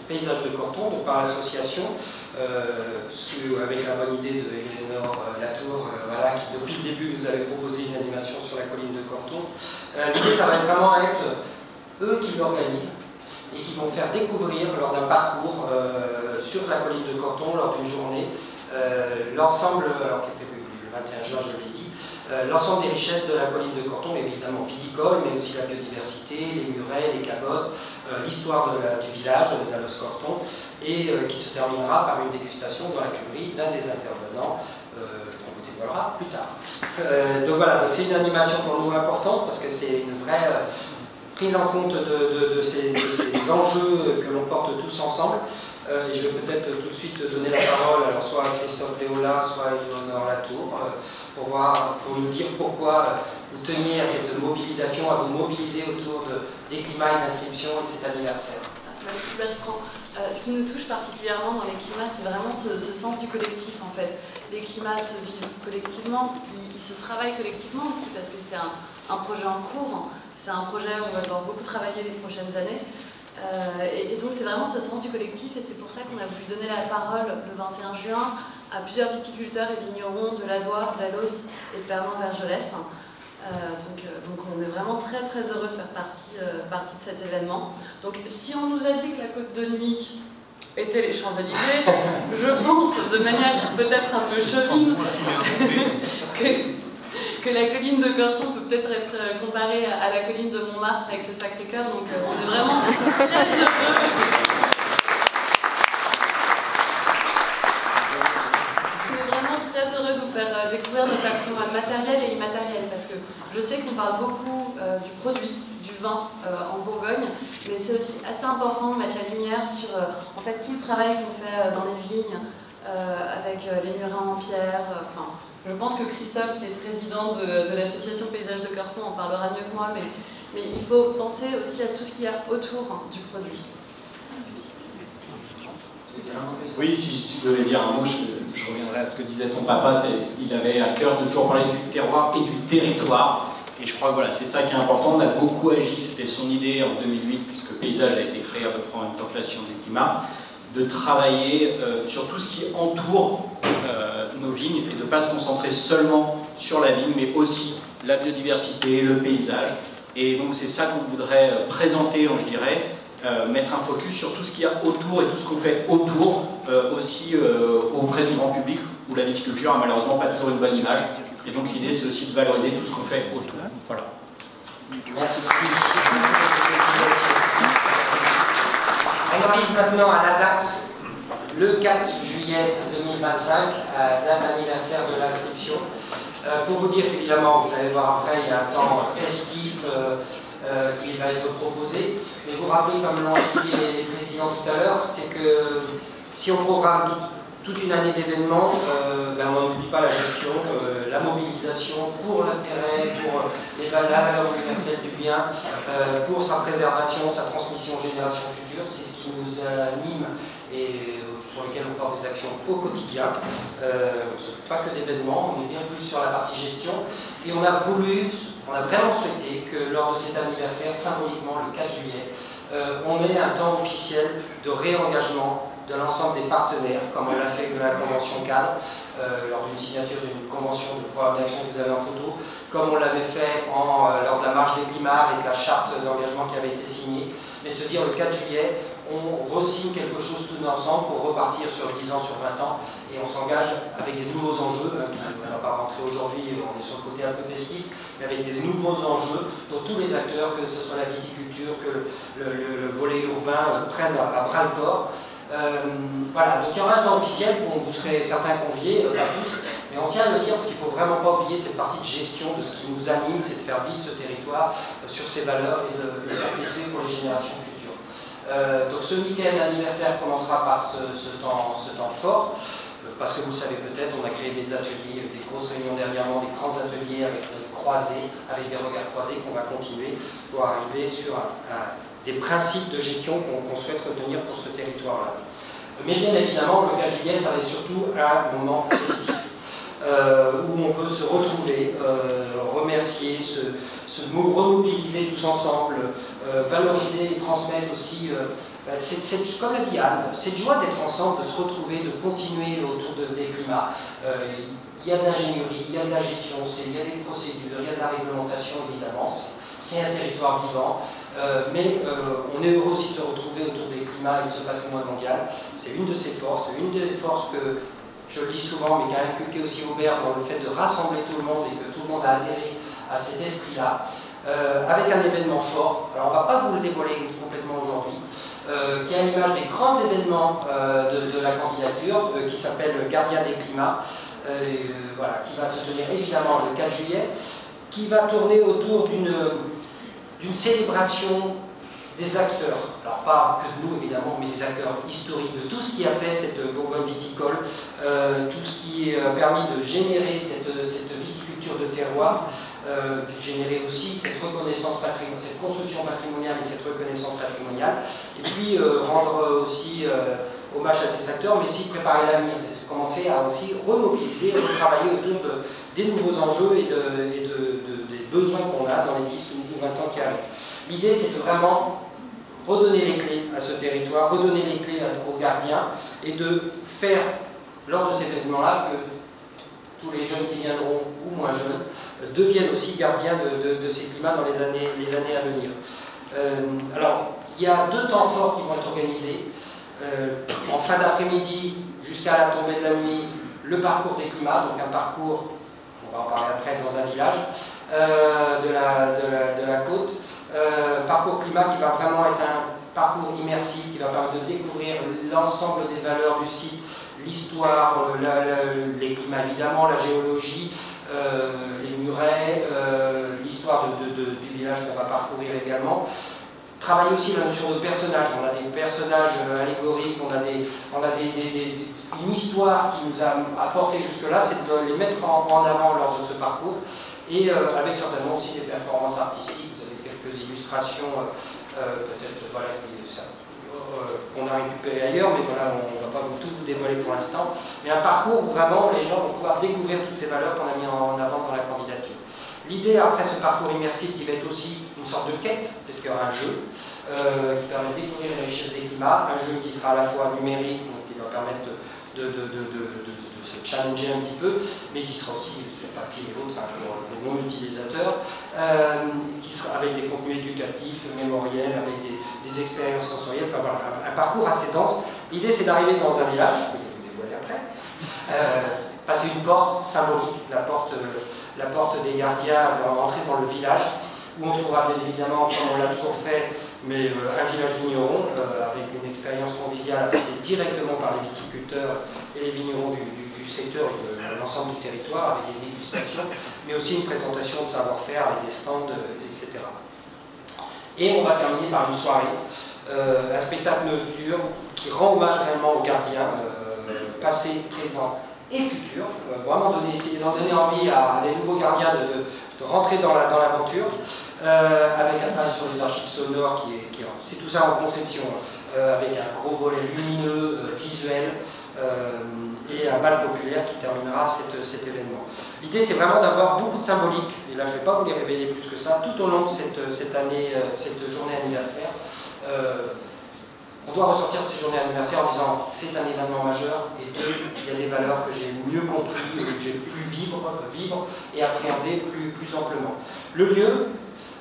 Speaker 1: paysage de Corton, donc par l'association, avec la bonne idée de Eleonore Latour, voilà, qui depuis le début nous avait proposé une animation sur la colline de Corton. L'idée, ça va vraiment être eux qui l'organisent et qui vont faire découvrir lors d'un parcours sur la colline de Corton, lors d'une journée, l'ensemble, alors qui est prévu le 21 juin, je l'ai dit, l'ensemble des richesses de la colline de Corton, évidemment viticole, mais aussi la biodiversité, les murets, les cabottes, l'histoire du village d'Allos-Corton, et qui se terminera par une dégustation dans la cuverie d'un des intervenants qu'on vous dévoilera plus tard. Donc voilà, c'est une animation pour nous importante parce que c'est une vraie prise en compte de ces enjeux que l'on porte tous ensemble. Et je vais peut-être tout de suite donner la parole alors soit à Christophe Déola, soit à Éléonore Latour, pour nous dire pourquoi vous teniez à cette mobilisation, à vous mobiliser autour des climats et d'inscription de cet anniversaire.
Speaker 13: Merci Bertrand. Ce qui nous touche particulièrement dans les climats, c'est vraiment ce sens du collectif en fait. Les climats se vivent collectivement, ils se travaillent collectivement aussi parce que c'est un projet en cours, c'est un projet où on va devoir beaucoup travailler les prochaines années. Et donc c'est vraiment ce sens du collectif et c'est pour ça qu'on a voulu donner la parole le 21 juin à plusieurs viticulteurs et vignerons de l'Adoire, d'Allos et de Pernon-Vergelès. Donc on est vraiment très très heureux de faire partie de cet événement. Donc si on nous a dit que la Côte de Nuit était les Champs-Élysées, je pense de manière peut-être un peu chauvine que la colline de Corton peut peut-être être comparée à la colline de Montmartre avec le Sacré-Cœur, donc on est vraiment très heureux. On est vraiment très heureux de vous faire découvrir notre patrimoine matériel et immatériel, parce que je sais qu'on parle beaucoup du produit, du vin en Bourgogne, mais c'est aussi assez important de mettre la lumière sur en fait tout le travail qu'on fait dans les vignes, avec les murets en pierre, je pense que Christophe, qui est président de l'association Paysage de Corton, en parlera mieux que moi, mais il faut penser aussi à tout ce qu'il y a autour du produit.
Speaker 14: Oui, si je devais dire un mot, je reviendrai à ce que disait ton papa, il avait à cœur de toujours parler du terroir et du territoire. Et je crois que voilà, c'est ça qui est important. On a beaucoup agi, c'était son idée en 2008, puisque Paysage a été créé à peu près en même temps que l'Association des climats, de travailler sur tout ce qui entoure nos vignes et de ne pas se concentrer seulement sur la vigne, mais aussi la biodiversité, le paysage. Et donc c'est ça qu'on voudrait présenter, je dirais, mettre un focus sur tout ce qu'il y a autour et tout ce qu'on fait autour, aussi auprès du grand public, où la viticulture a malheureusement pas toujours une bonne image. Et donc l'idée c'est aussi de valoriser tout ce qu'on fait autour. Voilà.
Speaker 1: Merci. On arrive maintenant à la date, le 4 juillet 2025, date anniversaire de l'inscription. Pour vous dire qu'évidemment, vous allez voir après, il y a un temps festif qui va être proposé. Mais vous rappelez, comme l'ont dit les présidents tout à l'heure, c'est que si on programme toute une année d'événements, on n'oublie pas la gestion, la mobilisation pour l'intérêt, pour la valeur universelle du bien, pour sa préservation, sa transmission aux générations futures. C'est ce qui nous anime et sur lequel on porte des actions au quotidien. On ne s'occupe pas que d'événements, on est bien plus sur la partie gestion. Et on a vraiment souhaité que lors de cet anniversaire, symboliquement le 4 juillet, on ait un temps officiel de réengagement de l'ensemble des partenaires, comme on l'a fait de la convention cadre, lors d'une signature d'une convention de programme d'action que vous avez en photo, comme on l'avait fait lors de la marche des climats avec la charte d'engagement qui avait été signée, mais de se dire le 4 juillet, on re-signe quelque chose tout ensemble pour repartir sur 10 ans, sur 20 ans, et on s'engage avec des nouveaux enjeux, on ne va pas rentrer aujourd'hui, on est sur le côté un peu festif, mais avec des nouveaux enjeux dont tous les acteurs, que ce soit la viticulture, que le volet urbain, prennent à bras le corps. Voilà, donc il y aura un temps officiel où vous serez certains conviés, pas tous, mais on tient à le dire parce qu'il ne faut vraiment pas oublier cette partie de gestion de ce qui nous anime, c'est de faire vivre ce territoire sur ses valeurs et de le perpétuer pour les générations futures. Donc ce week-end anniversaire commencera par ce temps fort, parce que vous le savez peut-être, on a créé des ateliers, des grosses réunions dernièrement, des grands ateliers avec des croisés, avec des regards croisés qu'on va continuer pour arriver sur des principes de gestion qu'on souhaite retenir pour ce territoire-là. Mais bien évidemment, le 4 juillet, ça va être surtout un moment festif, où on veut se retrouver, remercier, se remobiliser tous ensemble, valoriser et transmettre aussi, comme l'a dit Anne, cette joie d'être ensemble, de se retrouver, de continuer autour des climats. Il y a de l'ingénierie, il y a de la gestion, il y a des procédures, il y a de la réglementation évidemment, c'est un territoire vivant. Mais on est heureux aussi de se retrouver autour des climats et de ce patrimoine mondial. C'est une de ses forces, c'est une des forces que je le dis souvent, mais qu'a inculqué aussi Aubert dans le fait de rassembler tout le monde et que tout le monde a adhéré à cet esprit-là, avec un événement fort. Alors on ne va pas vous le dévoiler complètement aujourd'hui, qui est à l'image des grands événements de la candidature, qui s'appelle Gardien des climats, voilà, qui va se tenir évidemment le 4 juillet, qui va tourner autour d'une célébration des acteurs, alors pas que de nous évidemment, mais des acteurs historiques, de tout ce qui a fait cette Bourgogne viticole, tout ce qui a permis de générer cette viticulture de terroir, générer aussi cette reconnaissance patrimoniale, cette construction patrimoniale et cette reconnaissance patrimoniale, et puis rendre aussi hommage à ces acteurs, mais aussi préparer l'avenir, c'est commencer à aussi remobiliser, retravailler autour des nouveaux enjeux et des besoins qu'on a dans les 10 ou 20 ans qui arrivent. L'idée, c'est de vraiment redonner les clés à ce territoire, redonner les clés aux gardiens et de faire, lors de cet événement-là, que tous les jeunes qui viendront, ou moins jeunes, deviennent aussi gardiens de ces climats dans les années à venir. Alors, il y a 2 temps forts qui vont être organisés. En fin d'après-midi, jusqu'à la tombée de la nuit, le parcours des climats, donc un parcours, on va en parler après, dans un village de la côte. Parcours climat qui va vraiment être un parcours immersif, qui va permettre de découvrir l'ensemble des valeurs du site, l'histoire, les climats évidemment, la géologie, les murets, l'histoire du village qu'on va parcourir également. Travailler aussi la notion de personnages. On a des personnages allégoriques, on a une histoire qui nous a apporté jusque-là, c'est de les mettre en avant lors de ce parcours, et avec certainement aussi des performances artistiques. Vous avez quelques illustrations, peut-être voilà, qu'on a récupérées ailleurs, mais voilà, on ne va pas tout vous dévoiler pour l'instant. Mais un parcours où vraiment les gens vont pouvoir découvrir toutes ces valeurs qu'on a mis en avant dans la candidature. L'idée après ce parcours immersif qui va être aussi une sorte de quête, puisqu'il y aura un jeu qui permet de découvrir les richesses des climats, un jeu qui sera à la fois numérique, donc qui va permettre de se challenger un petit peu, mais qui sera aussi sur papier et autres pour les non-utilisateurs, qui sera avec des contenus éducatifs, mémoriels, avec des expériences sensorielles, enfin voilà, un parcours assez dense. L'idée c'est d'arriver dans un village, que je vais vous dévoiler après, passer une porte symbolique, la porte des gardiens, entrer dans le village, où on trouvera bien évidemment, comme on l'a toujours fait, mais un village vigneron, avec une expérience conviviale apportée directement par les viticulteurs et les vignerons du secteur et de l'ensemble du territoire, avec des dégustations, mais aussi une présentation de savoir-faire avec des stands, etc. Et on va terminer par une soirée, un spectacle nocturne qui rend hommage réellement aux gardiens, passés, présents et futurs, vraiment essayer d'en donner envie à des nouveaux gardiens de rentrer dans l'aventure, avec un travail sur les archives sonores c'est tout ça en conception, avec un gros volet lumineux, visuel, et un bal populaire qui terminera cet événement. L'idée c'est vraiment d'avoir beaucoup de symbolique, et là je ne vais pas vous les révéler plus que ça, tout au long de cette année, cette journée anniversaire. On doit ressortir de ces journées anniversaires en disant c'est un événement majeur, et il y a des valeurs que j'ai mieux compris, que j'ai pu vivre et appréhender plus amplement. Le lieu,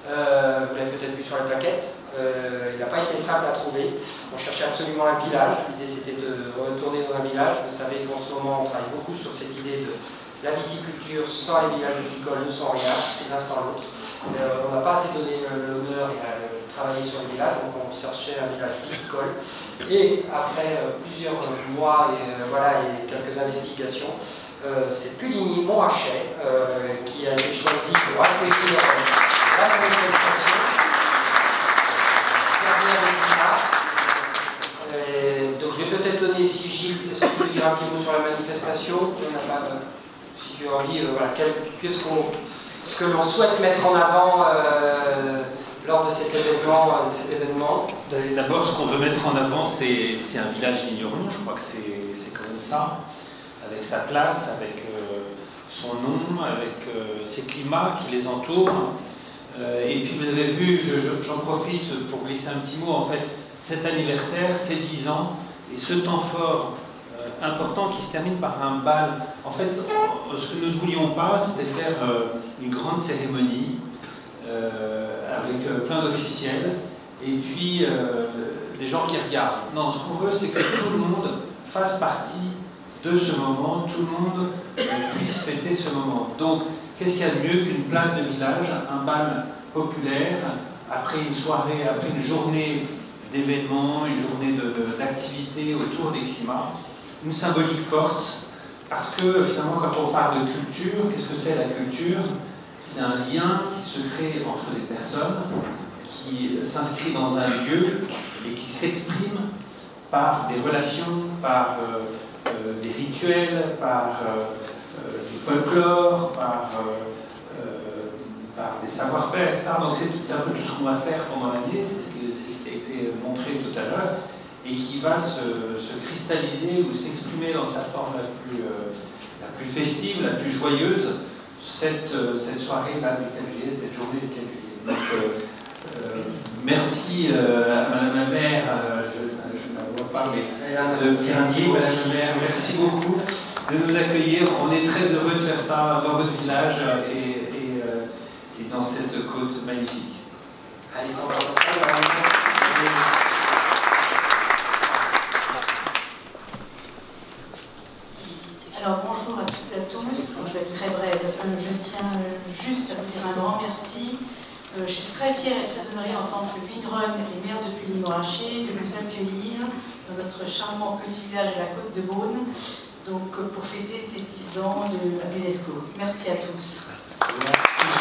Speaker 1: vous l'avez peut-être vu sur la plaquette, il n'a pas été simple à trouver. On cherchait absolument un village, l'idée c'était de retourner dans un village. Vous savez qu'en ce moment on travaille beaucoup sur cette idée de la viticulture sans les villages viticoles ne sont rien, c'est l'un sans l'autre. On n'a pas assez donné l'honneur et travailler sur le village, donc on cherchait un village viticole. Et après plusieurs mois et quelques investigations, c'est Puligny-Montrachet qui a été choisi pour accueillir la manifestation. Donc je vais peut-être donner ici, Gilles, est-ce que tu peux dire un petit mot sur la manifestation? Si tu as envie, voilà, ce que l'on souhaite mettre en avant lors de cet événement.
Speaker 5: D'abord, ce qu'on veut mettre en avant, c'est un village vigneron, je crois que c'est quand même ça, avec sa place, avec son nom, avec ses climats qui les entourent. Et puis vous avez vu, j'en profite pour glisser un petit mot, en fait, cet anniversaire, c'est 10 ans, et ce temps fort important qui se termine par un bal. En fait, ce que nous ne voulions pas, c'était faire une grande cérémonie avec plein d'officiels, et puis des gens qui regardent. Non, ce qu'on veut, c'est que tout le monde fasse partie de ce moment, tout le monde puisse fêter ce moment. Donc, qu'est-ce qu'il y a de mieux qu'une place de village, un bal populaire, après une soirée, après une journée d'événements, une journée d'activités autour des climats, une symbolique forte, parce que finalement, quand on parle de culture, qu'est-ce que c'est la culture? C'est un lien qui se crée entre des personnes, qui s'inscrit dans un lieu et qui s'exprime par des relations, par des rituels, par du folklore, par des savoir-faire, etc. Donc c'est un peu tout ce qu'on va faire pendant l'année, c'est ce qui a été montré tout à l'heure, et qui va se cristalliser ou s'exprimer dans sa forme la plus festive, la plus joyeuse, cette soirée-là du 4 juillet, cette journée du 4 juillet. Donc, merci à Madame la maire, je ne la vois pas, mais de Pirindy, Madame la maire, merci beaucoup de nous accueillir. On est très heureux de faire ça dans votre village et dans cette côte magnifique.
Speaker 1: Alexandre,
Speaker 15: alors bonjour à toutes et à tous, je vais être très brève. Je tiens juste à vous dire un grand merci. Je suis très fière et très honorée en tant que vigneronne et maire de Puligny-Montrachet de vous accueillir dans notre charmant petit village à la côte de Beaune, donc pour fêter ces 10 ans de l'UNESCO. Merci à tous.
Speaker 1: Merci.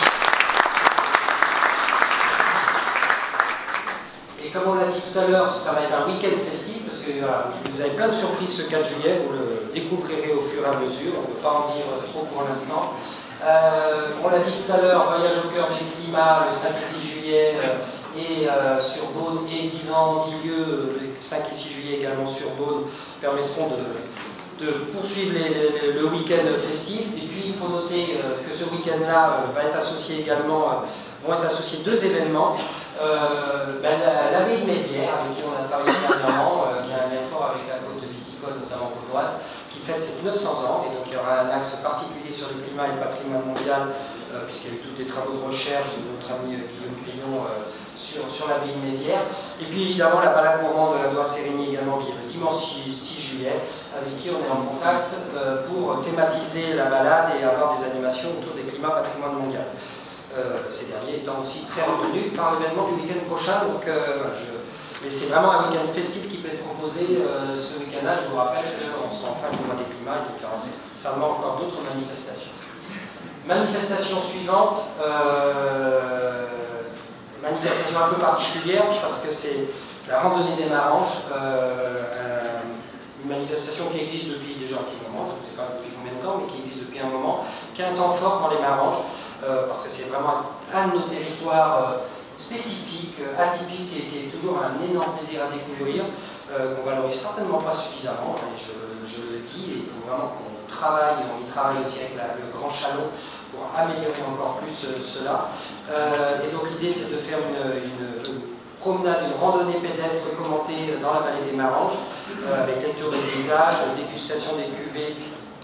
Speaker 1: Et comme on l'a dit tout à l'heure, ça va être un week-end festif, parce que voilà, vous avez plein de surprises ce 4 juillet, vous le découvrirez au fur et à mesure, on ne peut pas en dire trop pour l'instant. On l'a dit tout à l'heure, voyage au cœur des climats le 5 et 6 juillet et sur Beaune, et 10 ans, 10 lieux, le 5 et 6 juillet également sur Beaune, permettront de poursuivre le week-end festif. Et puis il faut noter que ce week-end-là va être associé également, vont être associés 2 événements. L'abbaye de Mézières, avec qui on a travaillé dernièrement, qui a un lien fort avec la côte viticole, notamment côtoise, qui fête ses 900 ans, et donc il y aura un axe particulier sur le climat et le patrimoine mondial, puisqu'il y a eu tous des travaux de recherche de notre ami Guillaume Pillon sur l'abbaye de Mézières. Et puis évidemment la balade gourmande de la Doire-Sérigny également, qui est le dimanche 6 juillet, avec qui on est en contact pour thématiser la balade et avoir des animations autour des climats patrimoine mondial. Ces derniers étant aussi très retenus par l'événement du week-end prochain. Donc, mais c'est vraiment un week-end festif qui peut être proposé ce week-end-là. Je vous rappelle qu'on sera en fin du mois des climats et qu'il y aura certainement encore d'autres manifestations. Manifestation suivante, manifestation un peu particulière parce que c'est la randonnée des Maranges, une manifestation qui existe depuis déjà un petit moment, je ne sais pas depuis combien de temps, mais qui existe depuis un moment, qui a un temps fort dans les Maranges. Parce que c'est vraiment un de nos territoires spécifiques, atypiques, et qui est toujours un énorme plaisir à découvrir, qu'on valorise certainement pas suffisamment, et je le dis, et il faut vraiment qu'on travaille, on y travaille aussi avec le Grand Chalon pour améliorer encore plus cela. Et donc l'idée c'est de faire une promenade, une randonnée pédestre commentée dans la vallée des Maranges, avec lecture de paysages, dégustation des cuvées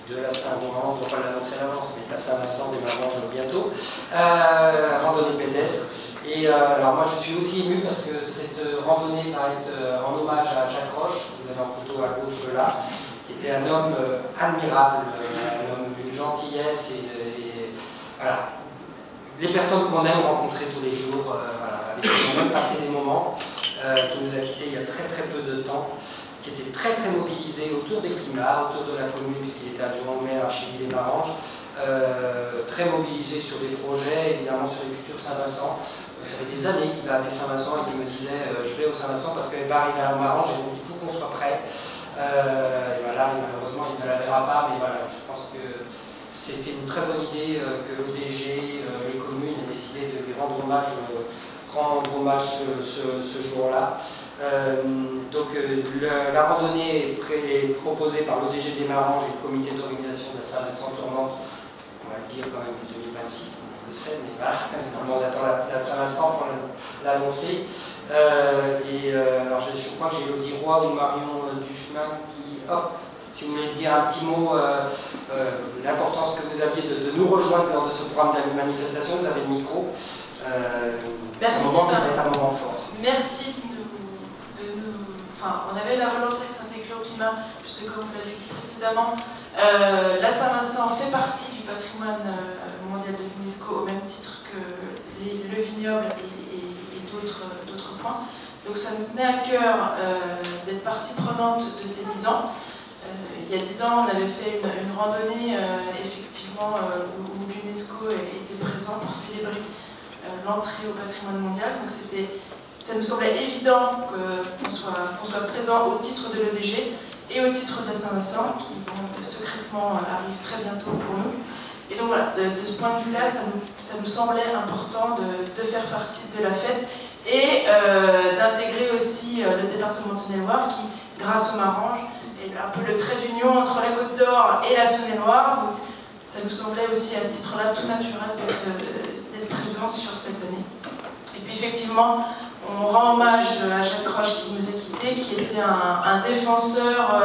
Speaker 1: de la Saint-Laurent, on ne va pas l'annoncer à l'avance, mais la Saint-Vincent des Maranges bientôt, randonnée pédestre. Et alors moi je suis aussi ému parce que cette randonnée va être en hommage à Jacques Roche, que vous avez en photo à gauche là, qui était un homme admirable, un homme d'une gentillesse et voilà. Les personnes qu'on aime rencontrer tous les jours, voilà, avec qui on aime passer des moments, qui nous a quittés il y a très très peu de temps, qui était très mobilisé autour des climats, autour de la commune, puisqu'il était adjoint au maire à Cheville-les-Maranges, très mobilisé sur des projets, évidemment sur les futurs Saint-Vincent. Ça fait des années qu'il va à des Saint-Vincent et qu'il me disait je vais au Saint-Vincent parce qu'elle va arriver à Maranges et donc il faut qu'on soit prêt. Et voilà, malheureusement il ne la verra pas, mais voilà, je pense que c'était une très bonne idée que l'ODG, les communes aient décidé de lui rendre hommage ce jour-là. Donc la randonnée est proposée par l'ODG des Maranges et le comité d'organisation de la Saint-Vincent tournante, on va le dire quand même 2026, on le sait, mais voilà, on attend la Saint-Vincent pour l'annoncer. Alors je crois que j'ai Elodie Roy ou Marion Duchemin qui, hop, si vous voulez dire un petit mot, l'importance que vous aviez de nous rejoindre lors de ce programme de manifestation, vous avez le micro.
Speaker 15: Merci.
Speaker 1: Un moment qui va être un moment fort.
Speaker 15: Merci on avait la volonté de s'intégrer au
Speaker 16: climat, puisque comme vous l'avez dit précédemment, la Saint-Vincent fait partie du patrimoine mondial de l'UNESCO au même titre que le vignoble et d'autres points. Donc ça nous tenait à cœur d'être partie prenante de ces 10 ans. Il y a 10 ans, on avait fait une randonnée effectivement où l'UNESCO était présent pour célébrer l'entrée au patrimoine mondial. Donc ça nous semblait évident qu'on soit présent au titre de l'EDG et au titre de la Saint-Vincent, qui secrètement arrive très bientôt pour nous. Et donc voilà, de ce point de vue-là, ça nous semblait important de faire partie de la fête et d'intégrer aussi le département de Saône-et-Loire qui, grâce au Marange, est un peu le trait d'union entre la Côte d'Or et la Saône-et-Loire. Donc ça nous semblait aussi à ce titre-là tout naturel d'être présent sur cette année. Et puis effectivement, on rend hommage à Jacques Roche qui nous a quittés, qui était un défenseur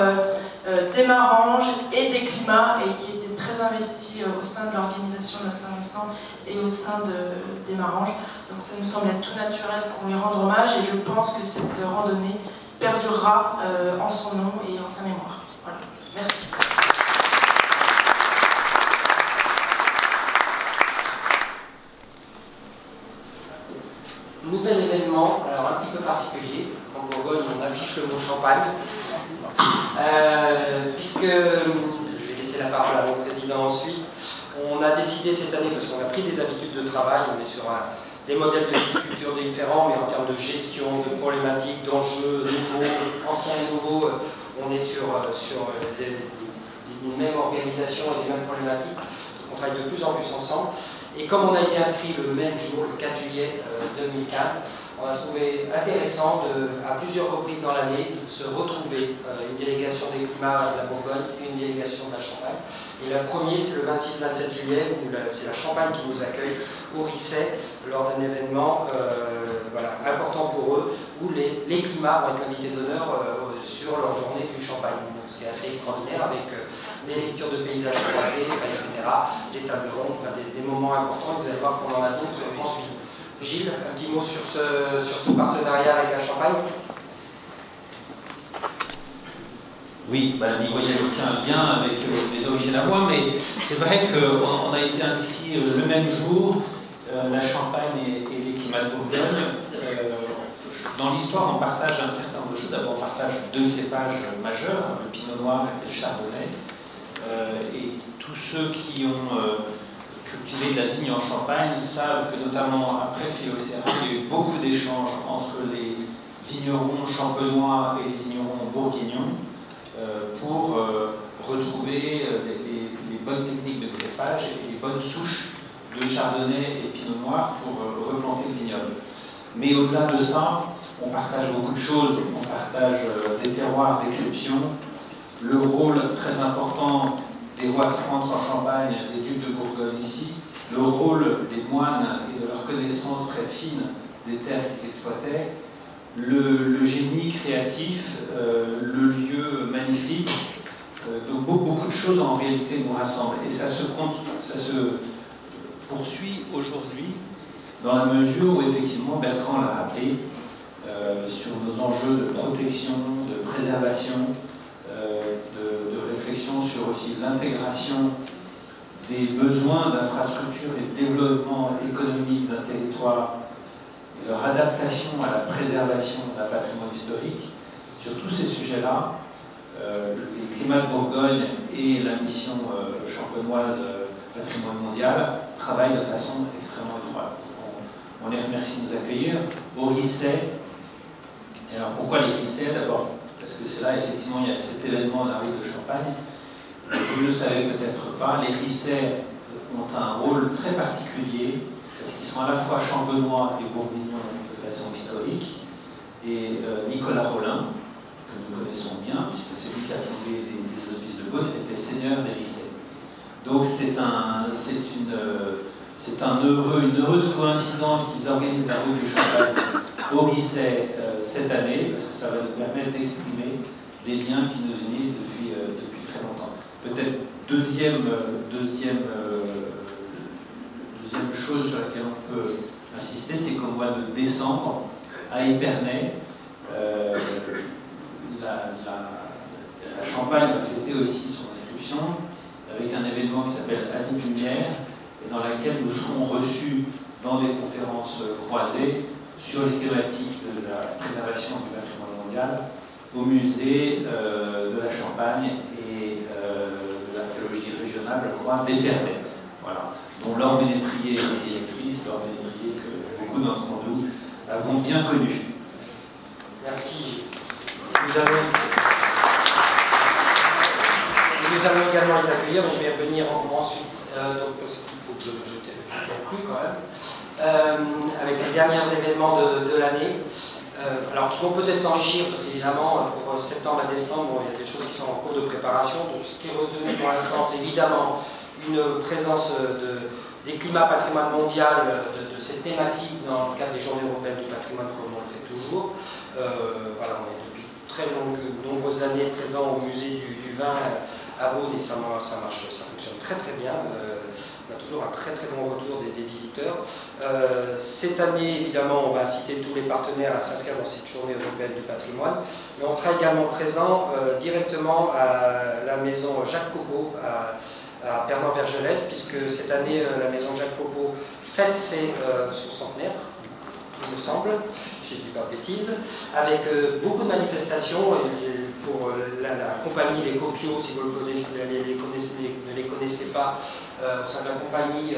Speaker 16: des Maranges et des climats et qui était très investi au sein de l'organisation de la Saint-Vincent et au sein des Maranges. Donc ça nous semblait tout naturel qu'on lui rende hommage et je pense que cette randonnée perdurera en son nom et en sa mémoire. Voilà. Merci.
Speaker 1: Nouvel événement, alors un petit peu particulier. En Bourgogne, on affiche le mot champagne. Puisque, je vais laisser la parole à mon président ensuite, on a décidé cette année, parce qu'on a pris des habitudes de travail, on est sur des modèles de viticulture différents, mais en termes de gestion, de problématiques, d'enjeux nouveaux, anciens et nouveaux, on est sur une même organisation et des mêmes problématiques. Donc on travaille de plus en plus ensemble. Et comme on a été inscrit le même jour, le 4 juillet 2015, on a trouvé intéressant à plusieurs reprises dans l'année de se retrouver, une délégation des climats de la Bourgogne et une délégation de la Champagne. Et le premier, c'est le 26-27 juillet, où c'est la Champagne qui nous accueille au Risset lors d'un événement important pour eux, où les climats vont être invités d'honneur sur leur journée du Champagne. Donc, ce qui est assez extraordinaire, avec des lectures de paysages croisés, etc., des tables rondes, des moments importants. Vous allez voir qu'on en a d'autres ensuite. Gilles, un petit mot sur ce partenariat avec la Champagne?
Speaker 5: Oui, n'y voyez aucun lien avec mes origines à moi, mais c'est vrai qu'on a été inscrits le même jour, la Champagne et les climats de Bourgogne. Dans l'histoire, on partage un certain nombre de choses. D'abord, on partage 2 cépages majeurs, le Pinot Noir et le Chardonnay. Et tous ceux qui ont cultivé de la vigne en Champagne savent que, notamment après le Phylloxéra, il y a eu beaucoup d'échanges entre les vignerons champenois et les vignerons bourguignons pour retrouver les bonnes techniques de greffage et les bonnes souches de Chardonnay et Pinot Noir pour replanter le vignoble. Mais au-delà de ça, on partage beaucoup de choses. On partage des terroirs d'exception, le rôle très important des rois de France en Champagne, des ducs de Bourgogne ici, le rôle des moines et de leur connaissance très fine des terres qu'ils exploitaient, le génie créatif, le lieu magnifique. Donc beaucoup de choses en réalité nous rassemblent. Et ça se poursuit aujourd'hui dans la mesure où effectivement Bertrand l'a rappelé sur nos enjeux de protection, de préservation, de réflexion sur aussi l'intégration des besoins d'infrastructures et de développement économique d'un territoire et leur adaptation à la préservation d'un patrimoine historique. Sur tous ces sujets-là, les climats de Bourgogne et la mission champenoise patrimoine mondial travaillent de façon extrêmement étroite. On les remercie de nous accueillir au Risset. Et alors pourquoi les Rissets? D'abord parce que c'est là, effectivement, il y a cet événement de la route de Champagne. Vous ne le savez peut-être pas, les Rissets ont un rôle très particulier, parce qu'ils sont à la fois champenois et bourguignons de façon historique. Et Nicolas Rollin, que nous connaissons bien, puisque c'est lui qui a fondé les hospices de Beaune, était seigneur des Rissets. Donc c'est une heureuse coïncidence qu'ils organisent la route du Champagne au Risset cette année, parce que ça va nous permettre d'exprimer les liens qui nous unissent depuis très longtemps. Peut-être deuxième chose sur laquelle on peut insister, c'est qu'au mois de décembre, à Épernay,
Speaker 17: La Champagne va fêter aussi son inscription avec un événement qui s'appelle Amis de Lumière, et dans laquelle nous serons reçus dans des conférences croisées sur les thématiques de la préservation du patrimoine mondial au musée de la Champagne et de l'archéologie régionale, je crois, d'Épernay. Voilà, dont Laure Ménétrier est directrice, Laure Ménétrier que beaucoup d'entre nous avons bien connue.
Speaker 1: Merci. Nous allons également les accueillir, mais je vais revenir ensuite, donc, parce qu'il faut que je conclue quand même, avec les derniers événements de l'année, alors qui vont peut-être s'enrichir, parce qu'évidemment, pour septembre à décembre, il y a des choses qui sont en cours de préparation, donc ce qui est retenu pour l'instant, c'est évidemment une présence des climats patrimoine mondial, de cette thématique dans le cadre des Journées européennes du patrimoine, comme on le fait toujours. Voilà, on est depuis très nombreuses années présents au musée du vin à Beaune, et ça fonctionne très très bien. On a toujours un très très bon retour des visiteurs. Cette année, évidemment, on va inciter tous les partenaires à s'inscrire dans cette journée européenne du patrimoine, mais on sera également présent directement à la maison Jacques Copeau à Pernan-Vergelès, puisque cette année, la maison Jacques Copeau fête son centenaire, il me semble, je ne dis pas de bêtises, avec beaucoup de manifestations pour la compagnie Les Copiaux, si vous ne les connaissez pas, au sein de la compagnie,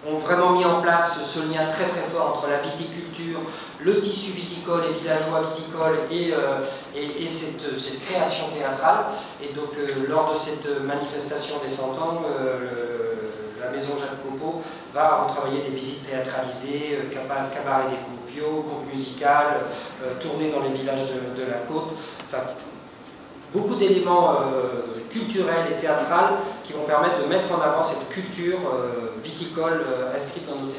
Speaker 1: ont vraiment mis en place ce lien très très fort entre la viticulture, le tissu viticole et villageois viticole et cette création théâtrale. Et donc lors de cette manifestation des 100 ans, la maison Jacques Copeau va retravailler des visites théâtralisées, cabaret des Copiaux, conte musical, tournées dans les villages de la côte. Enfin, beaucoup d'éléments culturels et théâtrales qui vont permettre de mettre en avant cette culture viticole inscrite dans nos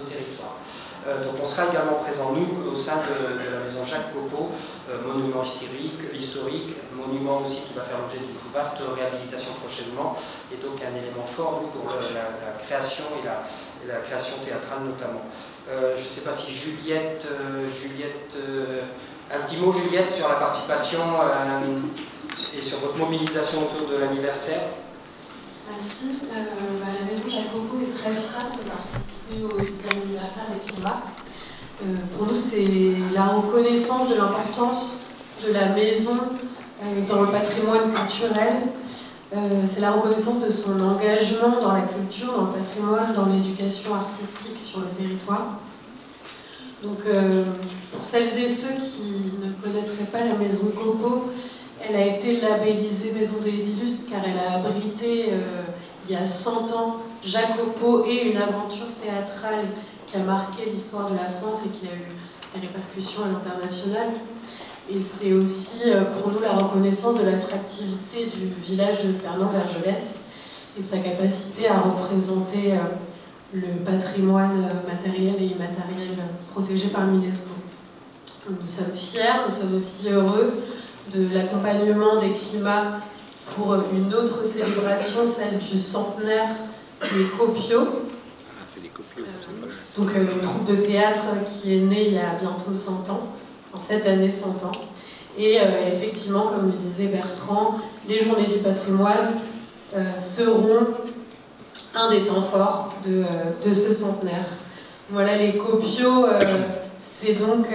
Speaker 1: territoires. Donc on sera également présent, nous, au sein de la maison Jacques Copeau, monument historique, monument aussi qui va faire l'objet d'une vaste réhabilitation prochainement, et donc un élément fort pour la création et la création théâtrale notamment. Je ne sais pas si Juliette, un petit mot Juliette sur la participation et sur votre mobilisation autour de l'anniversaire.
Speaker 18: Merci. La maison Jacques Copeau est très fière de participer au 10e anniversaire des climats. Pour nous, c'est la reconnaissance de l'importance de la maison dans le patrimoine culturel. C'est la reconnaissance de son engagement dans la culture, dans le patrimoine, dans l'éducation artistique sur le territoire. Donc, pour celles et ceux qui ne connaîtraient pas la maison Copeau, elle a été labellisée Maison des Illustres car elle a abrité, il y a 100 ans, Jacques Copeau et une aventure théâtrale qui a marqué l'histoire de la France et qui a eu des répercussions à l'international. Et c'est aussi pour nous la reconnaissance de l'attractivité du village de Pernan-Vergelès et de sa capacité à représenter le patrimoine matériel et immatériel protégé par l'UNESCO. Nous sommes fiers, nous sommes aussi heureux de l'accompagnement des climats pour une autre célébration, celle du centenaire des Copiaux. Donc une troupe de théâtre qui est née il y a bientôt 100 ans, en cette année 100 ans. Et effectivement, comme le disait Bertrand, les journées du patrimoine seront un des temps forts de ce centenaire. Voilà, les Copiaux, c'est donc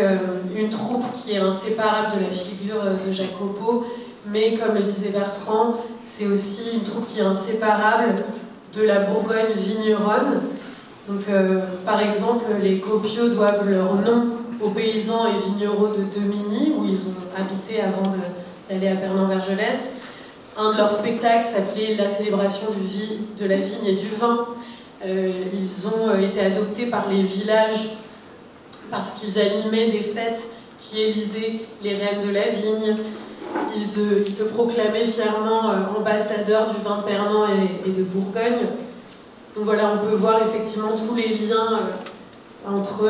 Speaker 18: une troupe qui est inséparable de la figure de Jacques Copeau, mais comme le disait Bertrand, c'est aussi une troupe qui est inséparable de la Bourgogne vigneronne. Donc, par exemple, les Copiaux doivent leur nom aux paysans et vignerons de Demigny, où ils ont habité avant d'aller à Pernan-Vergelès. Un de leurs spectacles s'appelait La célébration de la vigne et du vin. Ils ont été adoptés par les villages parce qu'ils animaient des fêtes qui élisaient les reines de la vigne. Ils se proclamaient fièrement ambassadeurs du vin de Pernan et de Bourgogne. Donc voilà, on peut voir effectivement tous les liens entre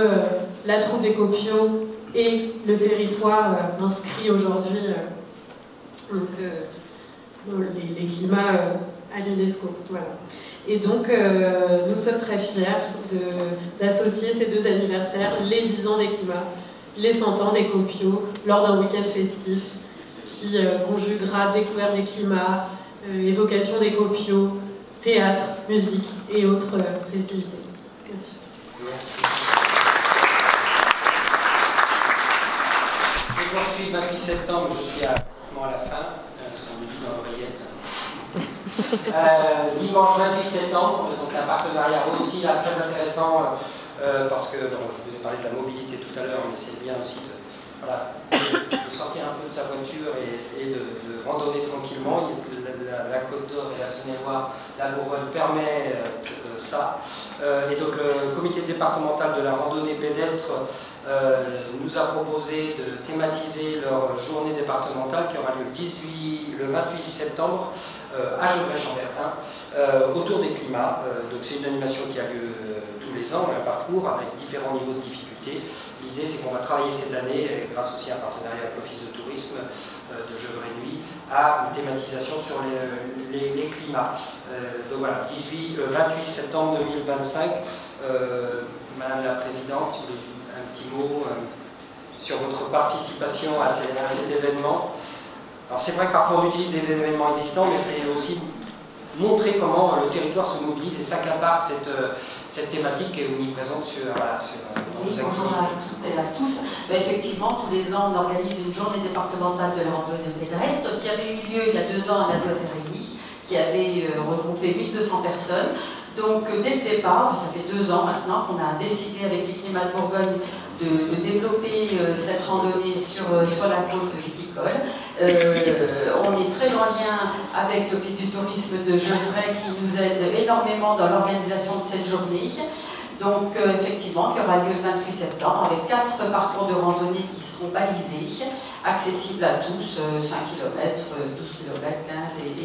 Speaker 18: la troupe des Copiaux et le territoire inscrit aujourd'hui, les climats à l'UNESCO. Voilà. Et donc, nous sommes très fiers d'associer ces deux anniversaires, les 10 ans des climats, les 100 ans des Copiaux lors d'un week-end festif qui conjuguera découverte des climats, évocation des Copiaux, théâtre, musique et autres festivités. Merci.
Speaker 1: Merci. Je poursuis le 28 septembre, je suis pratiquement à la fin, on me dit dans l'oreillette. Dimanche 28 septembre, donc un partenariat aussi là, très intéressant parce que bon, je vous ai parlé de la mobilité tout à l'heure, mais c'est bien aussi de, voilà, de sortir un peu de sa voiture et de randonner tranquillement. La Côte d'Or et la Saône-et-Loire, la Bourgogne permet ça. Et donc le comité départemental de la randonnée pédestre nous a proposé de thématiser leur journée départementale qui aura lieu le 28 septembre à Gevrey-Chambertin autour des climats. Donc c'est une animation qui a lieu tous les ans, un parcours avec différents niveaux de difficulté. L'idée c'est qu'on va travailler cette année, grâce aussi à un partenariat avec l'Office de tourisme de Gevrey-Nuit, à une thématisation sur les climats. Donc voilà, 28 septembre 2025. Madame la Présidente, si vous voulez un petit mot sur votre participation à cet événement. Alors c'est vrai que parfois on utilise des événements existants, mais c'est aussi montrer comment le territoire se mobilise et s'accapare cette thématique qui est omniprésente sur
Speaker 19: oui, bonjour à toutes et à tous. Effectivement, tous les ans, on organise une journée départementale de la randonnée pédestre qui avait eu lieu il y a 2 ans à la Doise-Rémy, qui avait regroupé 1200 personnes. Donc dès le départ, ça fait 2 ans maintenant qu'on a décidé avec les climats de Bourgogne de développer cette randonnée sur la côte viticole. On est très en lien avec l'Office du tourisme de Gevrey qui nous aide énormément dans l'organisation de cette journée. Donc effectivement, qui aura lieu le 28 septembre avec 4 parcours de randonnée qui seront balisés, accessibles à tous, 5 km, 12 km, 15 et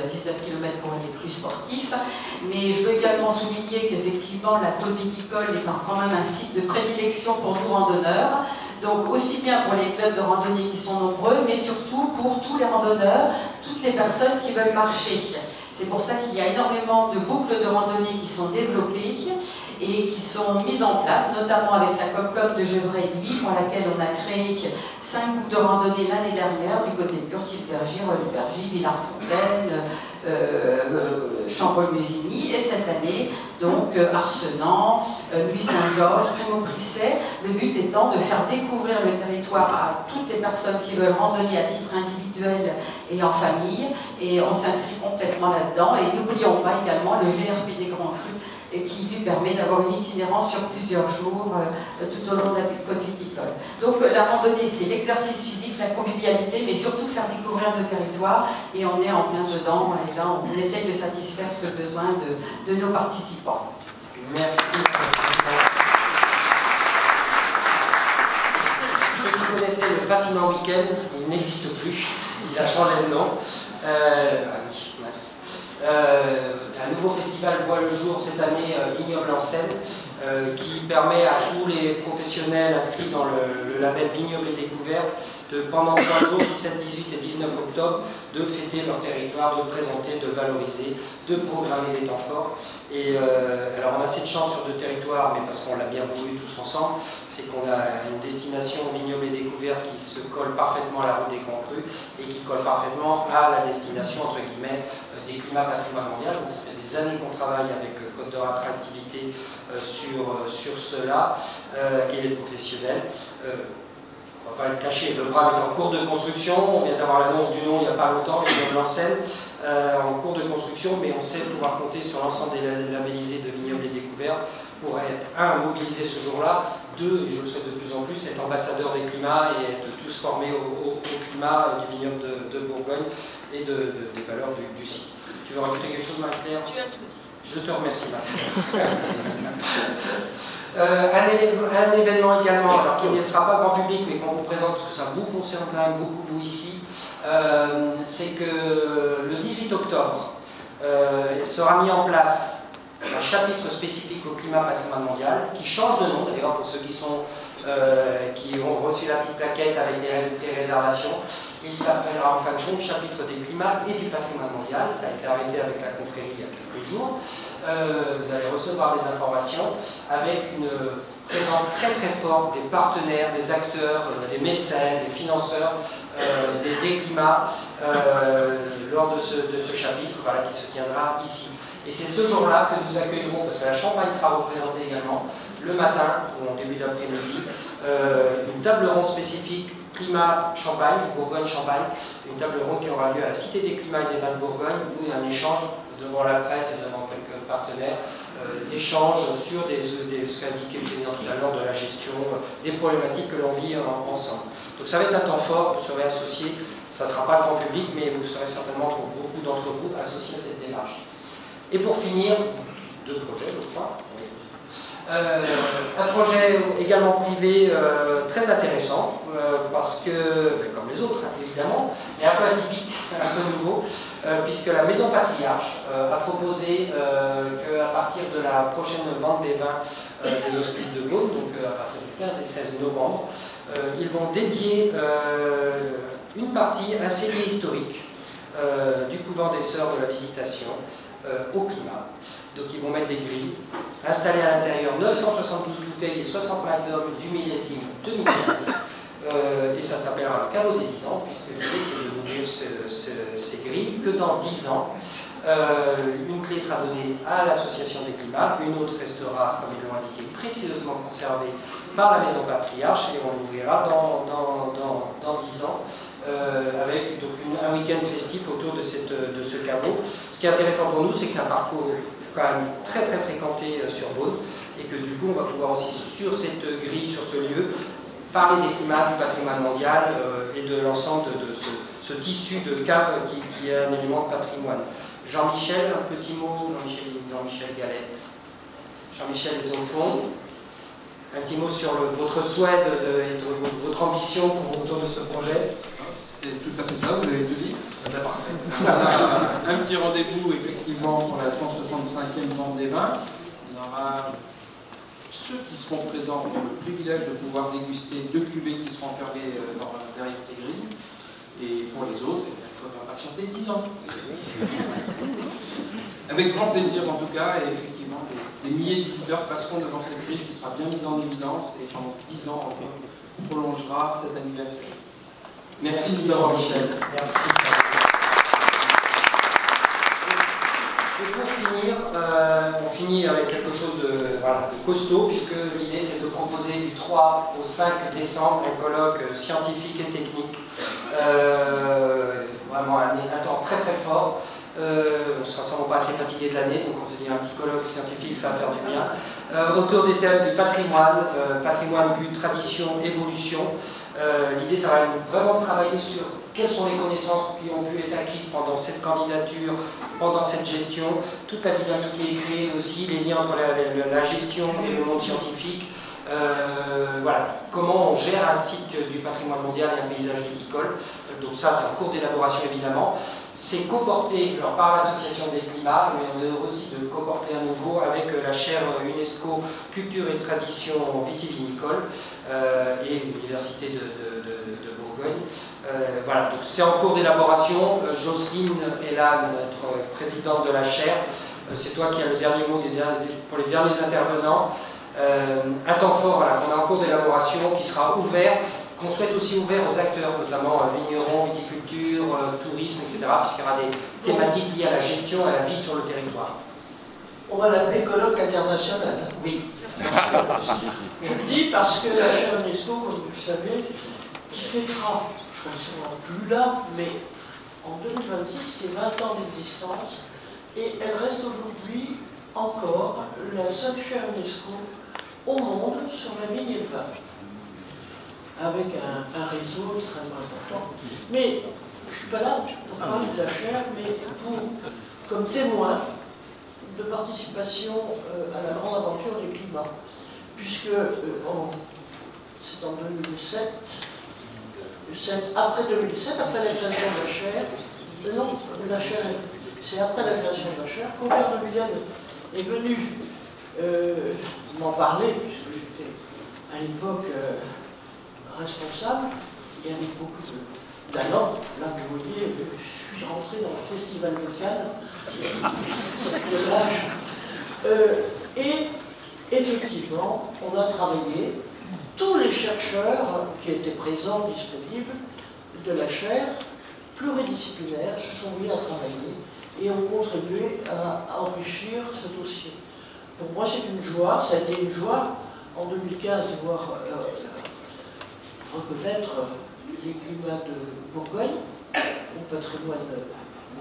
Speaker 19: 19 km pour les plus sportifs. Mais je veux également souligner qu'effectivement la côte viticole est quand même un site de prédilection pour nous randonneurs. Donc aussi bien pour les clubs de randonnée qui sont nombreux, mais surtout pour tous les randonneurs, toutes les personnes qui veulent marcher. C'est pour ça qu'il y a énormément de boucles de randonnée qui sont développées et qui sont mises en place, notamment avec la COP de Gevrey-Nuit, pour laquelle on a créé 5 boucles de randonnée l'année dernière, du côté de Curtil-Vergy, Rolles-Vergy, Villars-Fontaine, Champol-Musigny, et cette année, donc Arcenant, Nuit-Saint-Georges, Prémaux-Prisset, le but étant de faire découvrir le territoire à toutes les personnes qui veulent randonner à titre individuel et en famille, et on s'inscrit complètement là-dedans. Et n'oublions pas également le GRP des Grands Crus, et qui lui permet d'avoir une itinérance sur plusieurs jours tout au long de la côte viticole. Donc la randonnée, c'est l'exercice physique, la convivialité, mais surtout faire découvrir nos territoires, et on est en plein dedans, et là on essaye de satisfaire ce besoin de nos participants.
Speaker 1: Merci. Ceux qui connaissaient le fascinant week-end, il n'existe plus, il a changé de nom. Un nouveau festival voit le jour cette année, Vignoble en scène, qui permet à tous les professionnels inscrits dans le label Vignoble et Découverte de, pendant 3 jours, 17, 18 et 19 octobre, de fêter leur territoire, de présenter, de valoriser, de programmer des temps forts. Et alors on a cette chance sur 2 territoires, mais parce qu'on l'a bien voulu tous ensemble, c'est qu'on a une destination Vignoble et Découverte qui se colle parfaitement à la route des Grands Crus et qui colle parfaitement à la destination, entre guillemets, des climats patrimoine mondial. Donc ça fait des années qu'on travaille avec Côte d'Or Attractivité sur cela et les professionnels. On ne va pas le cacher, le Bram est en cours de construction, on vient d'avoir l'annonce du nom il n'y a pas longtemps, Vignoble en scène, en cours de construction, mais on sait pouvoir compter sur l'ensemble des labellisés de Vignoble et Découverte pour être, 1, mobilisé ce jour-là, 2, et je le souhaite de plus en plus, être ambassadeur des climats et être tous formés au climat du vignoble de Bourgogne et des valeurs du site. Tu veux rajouter quelque chose, Marie-Claire?
Speaker 4: Tu as tout dit. Je
Speaker 1: te remercie, Marie-Claire. Un événement également, alors qui ne sera pas grand public, mais qu'on vous présente, parce que ça vous concerne quand même beaucoup, vous ici, c'est que le 18 octobre sera mis en place un chapitre spécifique au climat patrimoine mondial, qui change de nom d'ailleurs pour ceux qui ont reçu la petite plaquette avec des réservations. Il s'appellera en fin de compte chapitre des climats et du patrimoine mondial. Ça a été arrêté avec la confrérie il y a quelques jours. Vous allez recevoir des informations avec une présence très très forte des partenaires, des acteurs, des mécènes, des financeurs des climats lors de ce chapitre qui se tiendra ici. Et c'est ce jour-là que nous accueillerons, parce que la Champagne sera représentée également, le matin ou en début d'après-midi, une table ronde spécifique climat Champagne, Bourgogne-Champagne, une table ronde qui aura lieu à la Cité des Climats et des Vins de Bourgogne, où il y a un échange devant la presse et devant quelques partenaires, échange sur ce qu'a indiqué le président tout à l'heure de la gestion, des problématiques que l'on vit ensemble. Donc ça va être un temps fort, vous serez associés, ça ne sera pas grand public, mais vous serez certainement pour beaucoup d'entre vous associés à cette démarche. Et pour finir, deux projets, je crois. Oui. Un projet également privé très intéressant, parce que, comme les autres évidemment, mais un peu atypique, un peu nouveau, puisque la Maison Patriarche a proposé qu'à partir de la prochaine vente des vins des Hospices de Beaune, donc à partir du 15 et 16 novembre, ils vont dédier une partie, un cellier historique du couvent des Sœurs de la Visitation au climat. Donc ils vont mettre des grilles, installer à l'intérieur 972 bouteilles et 60 magnums du millésime 2015. Et ça s'appellera le cadeau des 10 ans, puisque l'idée c'est de d'ouvrir ces grilles que dans 10 ans. Une clé sera donnée à l'association des climats, une autre restera, comme ils l'ont indiqué, précieusement conservée par la Maison Patriarche, et on l'ouvrira dans 10 ans, avec donc un week-end festif autour de ce caveau. Ce qui est intéressant pour nous, c'est que c'est un parcours quand même très très fréquenté sur Beaune, et que du coup on va pouvoir aussi sur cette grille, sur ce lieu, parler des climats, du patrimoine mondial et de l'ensemble de ce tissu de cave qui est un élément de patrimoine. Jean-Michel, un petit mot, Jean-Michel Galette. Jean-Michel est au fond. Un petit mot sur votre souhait et votre ambition autour de ce projet.
Speaker 8: C'est tout à fait ça, vous avez tout dit.
Speaker 1: Parfait.
Speaker 8: On a un petit rendez-vous effectivement pour la 165e vente des vins. On aura ceux qui seront présents ont le privilège de pouvoir déguster 2 cuvées qui seront fermées derrière ces grilles. Et pour les autres, il faudra patienter 10 ans. Avec grand plaisir en tout cas, et effectivement, des milliers de visiteurs passeront devant cette grille qui sera bien mise en évidence et pendant 10 ans on prolongera cet anniversaire. Merci de nous avoir Michel.
Speaker 1: Merci. Et pour finir, on finit avec quelque chose de costaud, puisque l'idée c'est de proposer du 3 au 5 décembre un colloque scientifique et technique. Vraiment un temps très très fort. On ne sera sûrement pas assez fatigué de l'année, donc on s'est dit un petit colloque scientifique, ça va faire du bien. Autour des thèmes du patrimoine, patrimoine, vue, tradition, évolution. L'idée, ça va vraiment travailler sur quelles sont les connaissances qui ont pu être acquises pendant cette candidature, pendant cette gestion, toute la dynamique qui est créée aussi, les liens entre la gestion et le monde scientifique. Voilà, comment on gère un site du patrimoine mondial et un paysage viticole. Donc ça, c'est en cours d'élaboration évidemment. C'est coporté par l'association des climats, mais on est heureux aussi de coporter à nouveau avec la chaire UNESCO Culture et Tradition Vitivinicole et l'Université de Bourgogne. Voilà, donc c'est en cours d'élaboration. Jocelyne est là, notre présidente de la chaire. C'est toi qui as le dernier mot pour les derniers intervenants. Un temps fort qu'on a en cours d'élaboration qui sera ouvert, qu'on souhaite aussi ouvert aux acteurs, notamment vignerons, viticulture, tourisme, etc., puisqu'il y aura des thématiques liées à la gestion et à la vie sur le territoire.
Speaker 20: On va l'appeler colloque international.
Speaker 1: Oui.
Speaker 20: Je le dis parce que la chaire UNESCO, comme vous le savez, qui fêtera, je ne serai sûrement plus là, mais en 2026, c'est 20 ans d'existence, et elle reste aujourd'hui encore la seule chaire UNESCO au monde sur la vigne et le vin, avec un réseau extrêmement important. Mais je ne suis pas là pour parler de la chaire, mais comme témoin de participation à la grande aventure des climats, puisque c'est en 2007, après 2007, après la création de la chaire, c'est après la création de la chaire qu'Aubert de Vienne est venu m'en parler, puisque j'étais à l'époque responsable, et avec beaucoup d'allant. Là, vous voyez, je suis rentré dans le Festival de Cannes, et effectivement, on a travaillé, tous les chercheurs qui étaient présents, disponibles, de la chaire pluridisciplinaire se sont mis à travailler et ont contribué à enrichir ce dossier. Pour moi, c'est une joie, ça a été une joie en 2015 de voir reconnaître les climats de Bourgogne au patrimoine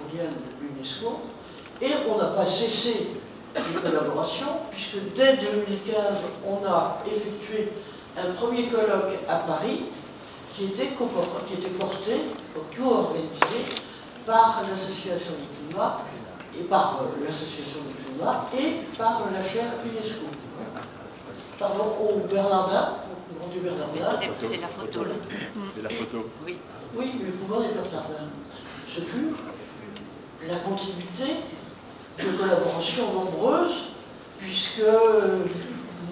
Speaker 20: mondial de l'UNESCO, et on n'a pas cessé les collaborations, puisque dès 2015, on a effectué un premier colloque à Paris qui était porté, co-organisé par l'Association du climat, et par l'Association du climat et par la chaire UNESCO. Pardon, au Bernardin, au Grand du Bernardin.
Speaker 19: C'est la photo là.
Speaker 21: C'est la photo.
Speaker 19: Oui.
Speaker 20: Oui, le Grand du Bernardin. Ce fut la continuité de collaborations nombreuses, puisque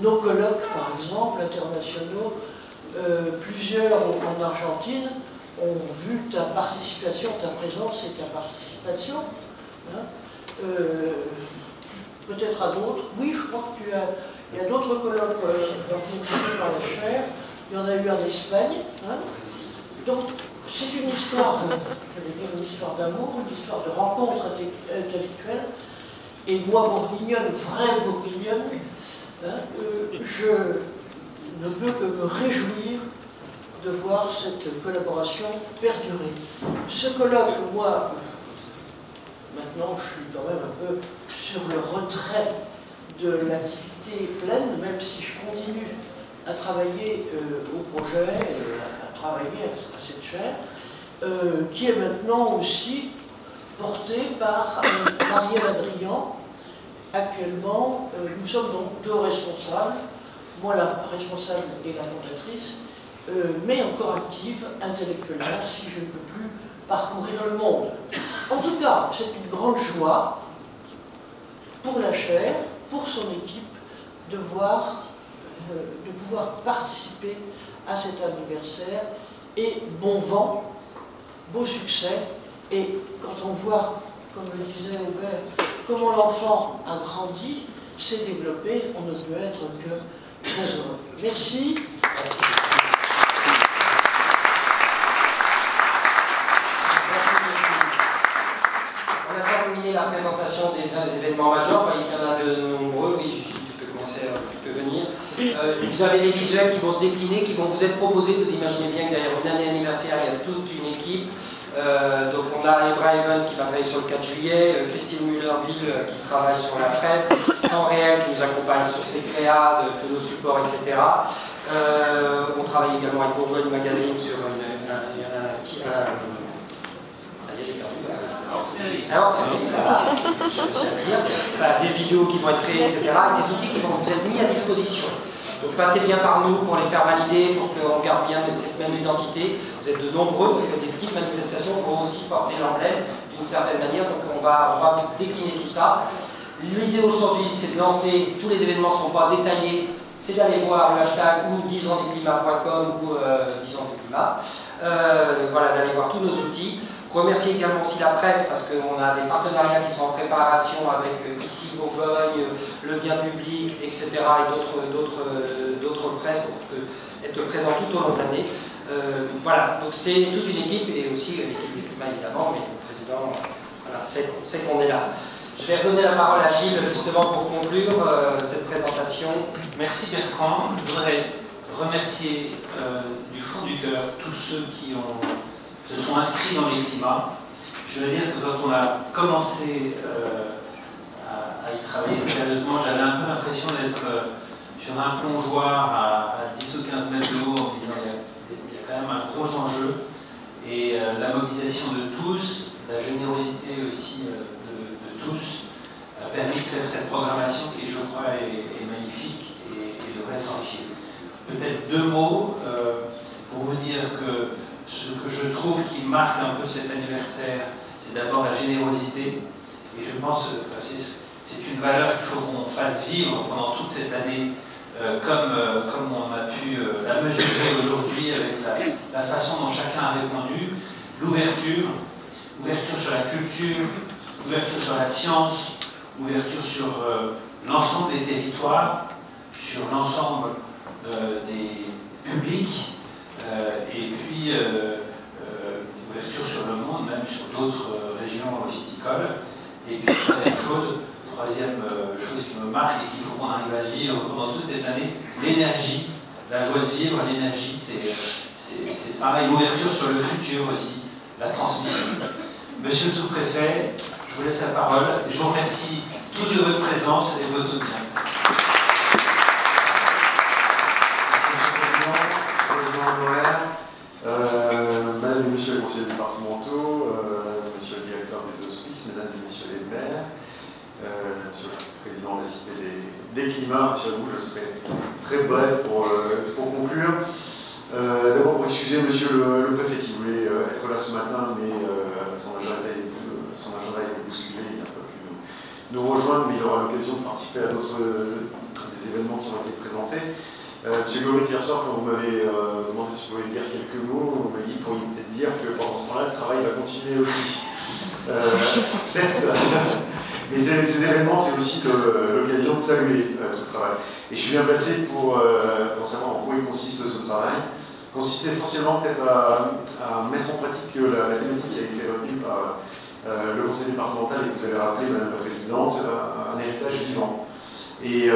Speaker 20: nos colloques, par exemple, internationaux, plusieurs en Argentine, ont vu ta participation, ta présence et ta participation. Hein. Peut-être à d'autres. Oui, je crois que il y a d'autres colloques organisés par la chaire. Il y en a eu en Espagne. Hein. Donc, c'est une histoire, je vais dire une histoire d'amour, une histoire de rencontre intellectuelle. Et moi, bourguignonne, vraie bourguignonne, hein, je ne peux que me réjouir de voir cette collaboration perdurer. Ce colloque, moi, maintenant, je suis quand même un peu sur le retrait de l'activité pleine, même si je continue à travailler au projet, à travailler à cette chaire, qui est maintenant aussi portée par Marielle Adrian. Actuellement, nous sommes donc deux responsables, moi la responsable et la fondatrice, mais encore active intellectuellement si je ne peux plus parcourir le monde. En tout cas, c'est une grande joie pour la chaire, pour son équipe, de pouvoir participer à cet anniversaire, et bon vent, beau succès, et quand on voit, comme le disait Aubert, comment l'enfant a grandi, s'est développé, on ne peut être que très heureux. Merci.
Speaker 1: On a terminé la présentation des événements majeurs. Vous voyez qu'il y en a de nombreux. Oui, tu peux commencer, tu peux venir. Vous avez les visuels qui vont se décliner, qui vont vous être proposés. Vous imaginez bien que derrière une année anniversaire, il y a toute une équipe. Donc on a Ebra Even qui va travailler sur le 4 juillet, Christine Muller-Ville qui travaille sur la presse, Temps réel qui nous accompagne sur ses créas, de tous nos supports, etc. On travaille également avec Bourgogne Magazine sur des vidéos qui vont être créées, etc. Et des outils qui vont vous être mis à disposition. Donc passez bien par nous pour les faire valider, pour qu'on garde bien cette même identité. Vous êtes de nombreux, parce que des petites manifestations vont aussi porter l'emblème d'une certaine manière. Donc on va vous décliner tout ça. L'idée aujourd'hui, c'est de lancer, tous les événements ne sont pas détaillés, c'est d'aller voir le hashtag ou 10ansdeclimat.com ou 10 ans du climat. Voilà, d'aller voir tous nos outils. Remercier également aussi la presse parce qu'on a des partenariats qui sont en préparation avec ici Bourgogne, le bien public, etc. et d'autres presses pour être présents tout au long de l'année. Voilà, donc c'est toute une équipe et aussi l'équipe du climat évidemment, mais le président voilà, sait qu'on est là. Je vais redonner la parole à Gilles justement pour conclure cette présentation.
Speaker 5: Merci Bertrand. Je voudrais remercier du fond du cœur tous ceux qui se sont inscrits dans les climats. Je veux dire que quand on a commencé à y travailler sérieusement, j'avais un peu l'impression d'être sur un plongeoir à 10 ou 15 mètres de haut en me disant il y a quand même un gros enjeu. Et la mobilisation de tous, la générosité aussi de tous, a permis de faire cette programmation qui, je crois, est magnifique et devrait s'enrichir. Peut-être deux mots pour vous dire que ce que je trouve qui marque un peu cet anniversaire, c'est d'abord la générosité. Et je pense, c'est une valeur qu'il faut qu'on fasse vivre pendant toute cette année, comme on a pu la mesurer aujourd'hui avec la façon dont chacun a répondu. L'ouverture sur la culture, ouverture sur la science, ouverture sur l'ensemble des territoires, sur l'ensemble des publics, et puis ouverture sur le monde, même sur d'autres régions viticoles. Et puis troisième chose qui me marque et qu'il faut qu'on arrive à vivre pendant toute cette année, l'énergie, la joie de vivre. L'énergie, c'est ça, et l'ouverture sur le futur aussi, la transmission. Monsieur le sous-préfet, je vous laisse la parole. Je vous remercie tous de votre présence et de votre soutien.
Speaker 21: Madame et Monsieur les conseillers départementaux, Monsieur le directeur des hospices, Mesdames et Messieurs les maires, Monsieur le Président de la Cité des Climats, rassurez-vous, je serai très bref pour conclure. D'abord pour excuser Monsieur le Préfet qui voulait être là ce matin, mais son agenda a été bousculé, il n'a pas pu nous rejoindre, mais il aura l'occasion de participer à d'autres des événements qui ont été présentés. Monsieur Gommet, hier soir, quand vous m'avez demandé si vous pouvez dire quelques mots, vous m'avez dit que vous pourriez peut-être dire que pendant ce temps-là, le travail va continuer aussi. Certes, mais ces événements, c'est aussi l'occasion de saluer tout le travail. Et je suis bien placé pour savoir en quoi il consiste ce travail. Il consiste essentiellement peut-être à mettre en pratique la thématique qui a été retenue par le conseil départemental et que vous avez rappelé, Madame la Présidente, un héritage vivant. Et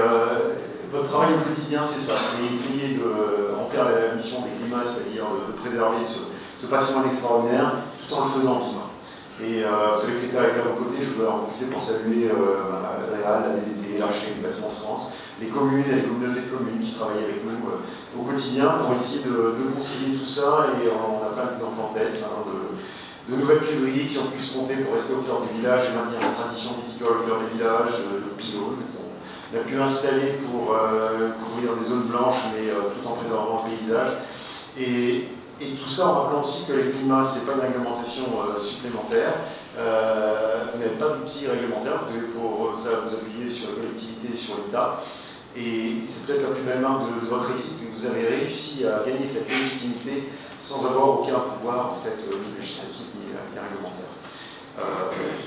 Speaker 21: votre travail au quotidien, c'est ça, c'est essayer de remplir la mission des climats, c'est-à-dire de préserver ce patrimoine extraordinaire tout en le faisant vivre. Et vous savez que l'État est à vos côtés, je voudrais en profiter pour saluer la REAL, la DDT, l'Architecte des bâtiments de France, les communes et les communautés de communes qui travaillent avec nous au quotidien pour essayer de concilier tout ça. Et on a plein d'exemples en tête, de nouvelles cuveries qui ont pu se monter pour rester au cœur du village et maintenir la tradition viticole au cœur des villages, de pylônes. On a pu installer pour couvrir des zones blanches, mais tout en préservant le paysage. Et tout ça en rappelant aussi que les climats, ce n'est pas une réglementation supplémentaire. Vous n'avez pas d'outils réglementaires, vous devez pour ça vous appuyer sur la collectivité et sur l'État. Et c'est peut-être la plus belle marque de votre réussite, c'est que vous avez réussi à gagner cette légitimité sans avoir aucun pouvoir en fait, ni législatif ni réglementaire.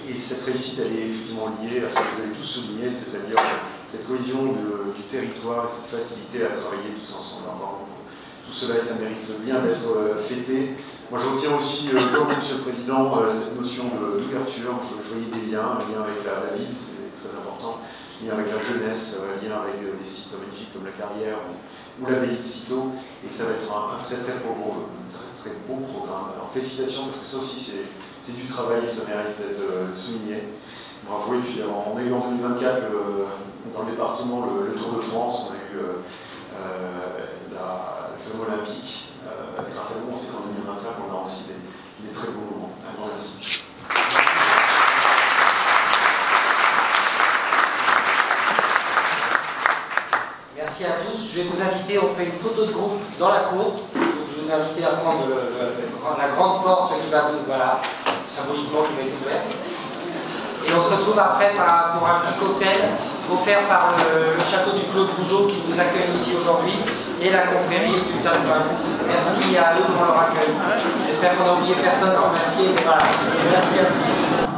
Speaker 21: Et cette réussite, elle est effectivement liée à ce que vous avez tous souligné, c'est-à-dire cette cohésion du territoire et cette facilité à travailler tous ensemble. Alors, tout cela, ça mérite bien d'être fêté. Moi, je retiens aussi, comme Monsieur le Président, cette notion d'ouverture. Je voyais des liens, un lien avec la ville, c'est très important, un lien avec la jeunesse, un lien avec des sites magnifiques comme la Carrière ou l'abbaye de Cîteaux. Et ça va être un très beau programme. Alors, félicitations, parce que ça aussi, c'est du travail et ça mérite d'être souligné. Bravo. Et puis, on a eu en 2024, dans le département, le Tour de France. On a eu la flamme olympique. Grâce à vous, on sait qu'en 2025, on a aussi des très beaux moments. Un grand merci.
Speaker 1: Merci à tous. Je vais vous inviter, on fait une photo de groupe dans la cour. Donc, je vais vous inviter à prendre la grande porte qui va vous, voilà, symboliquement qui va être ouverte. Et on se retrouve après pour un petit cocktail offert par le château du Clos de Vougeot qui vous accueille aussi aujourd'hui et la confrérie du Tapin. Merci à eux pour leur accueil. J'espère qu'on n'a oublié personne à remercier. Voilà. Merci à tous.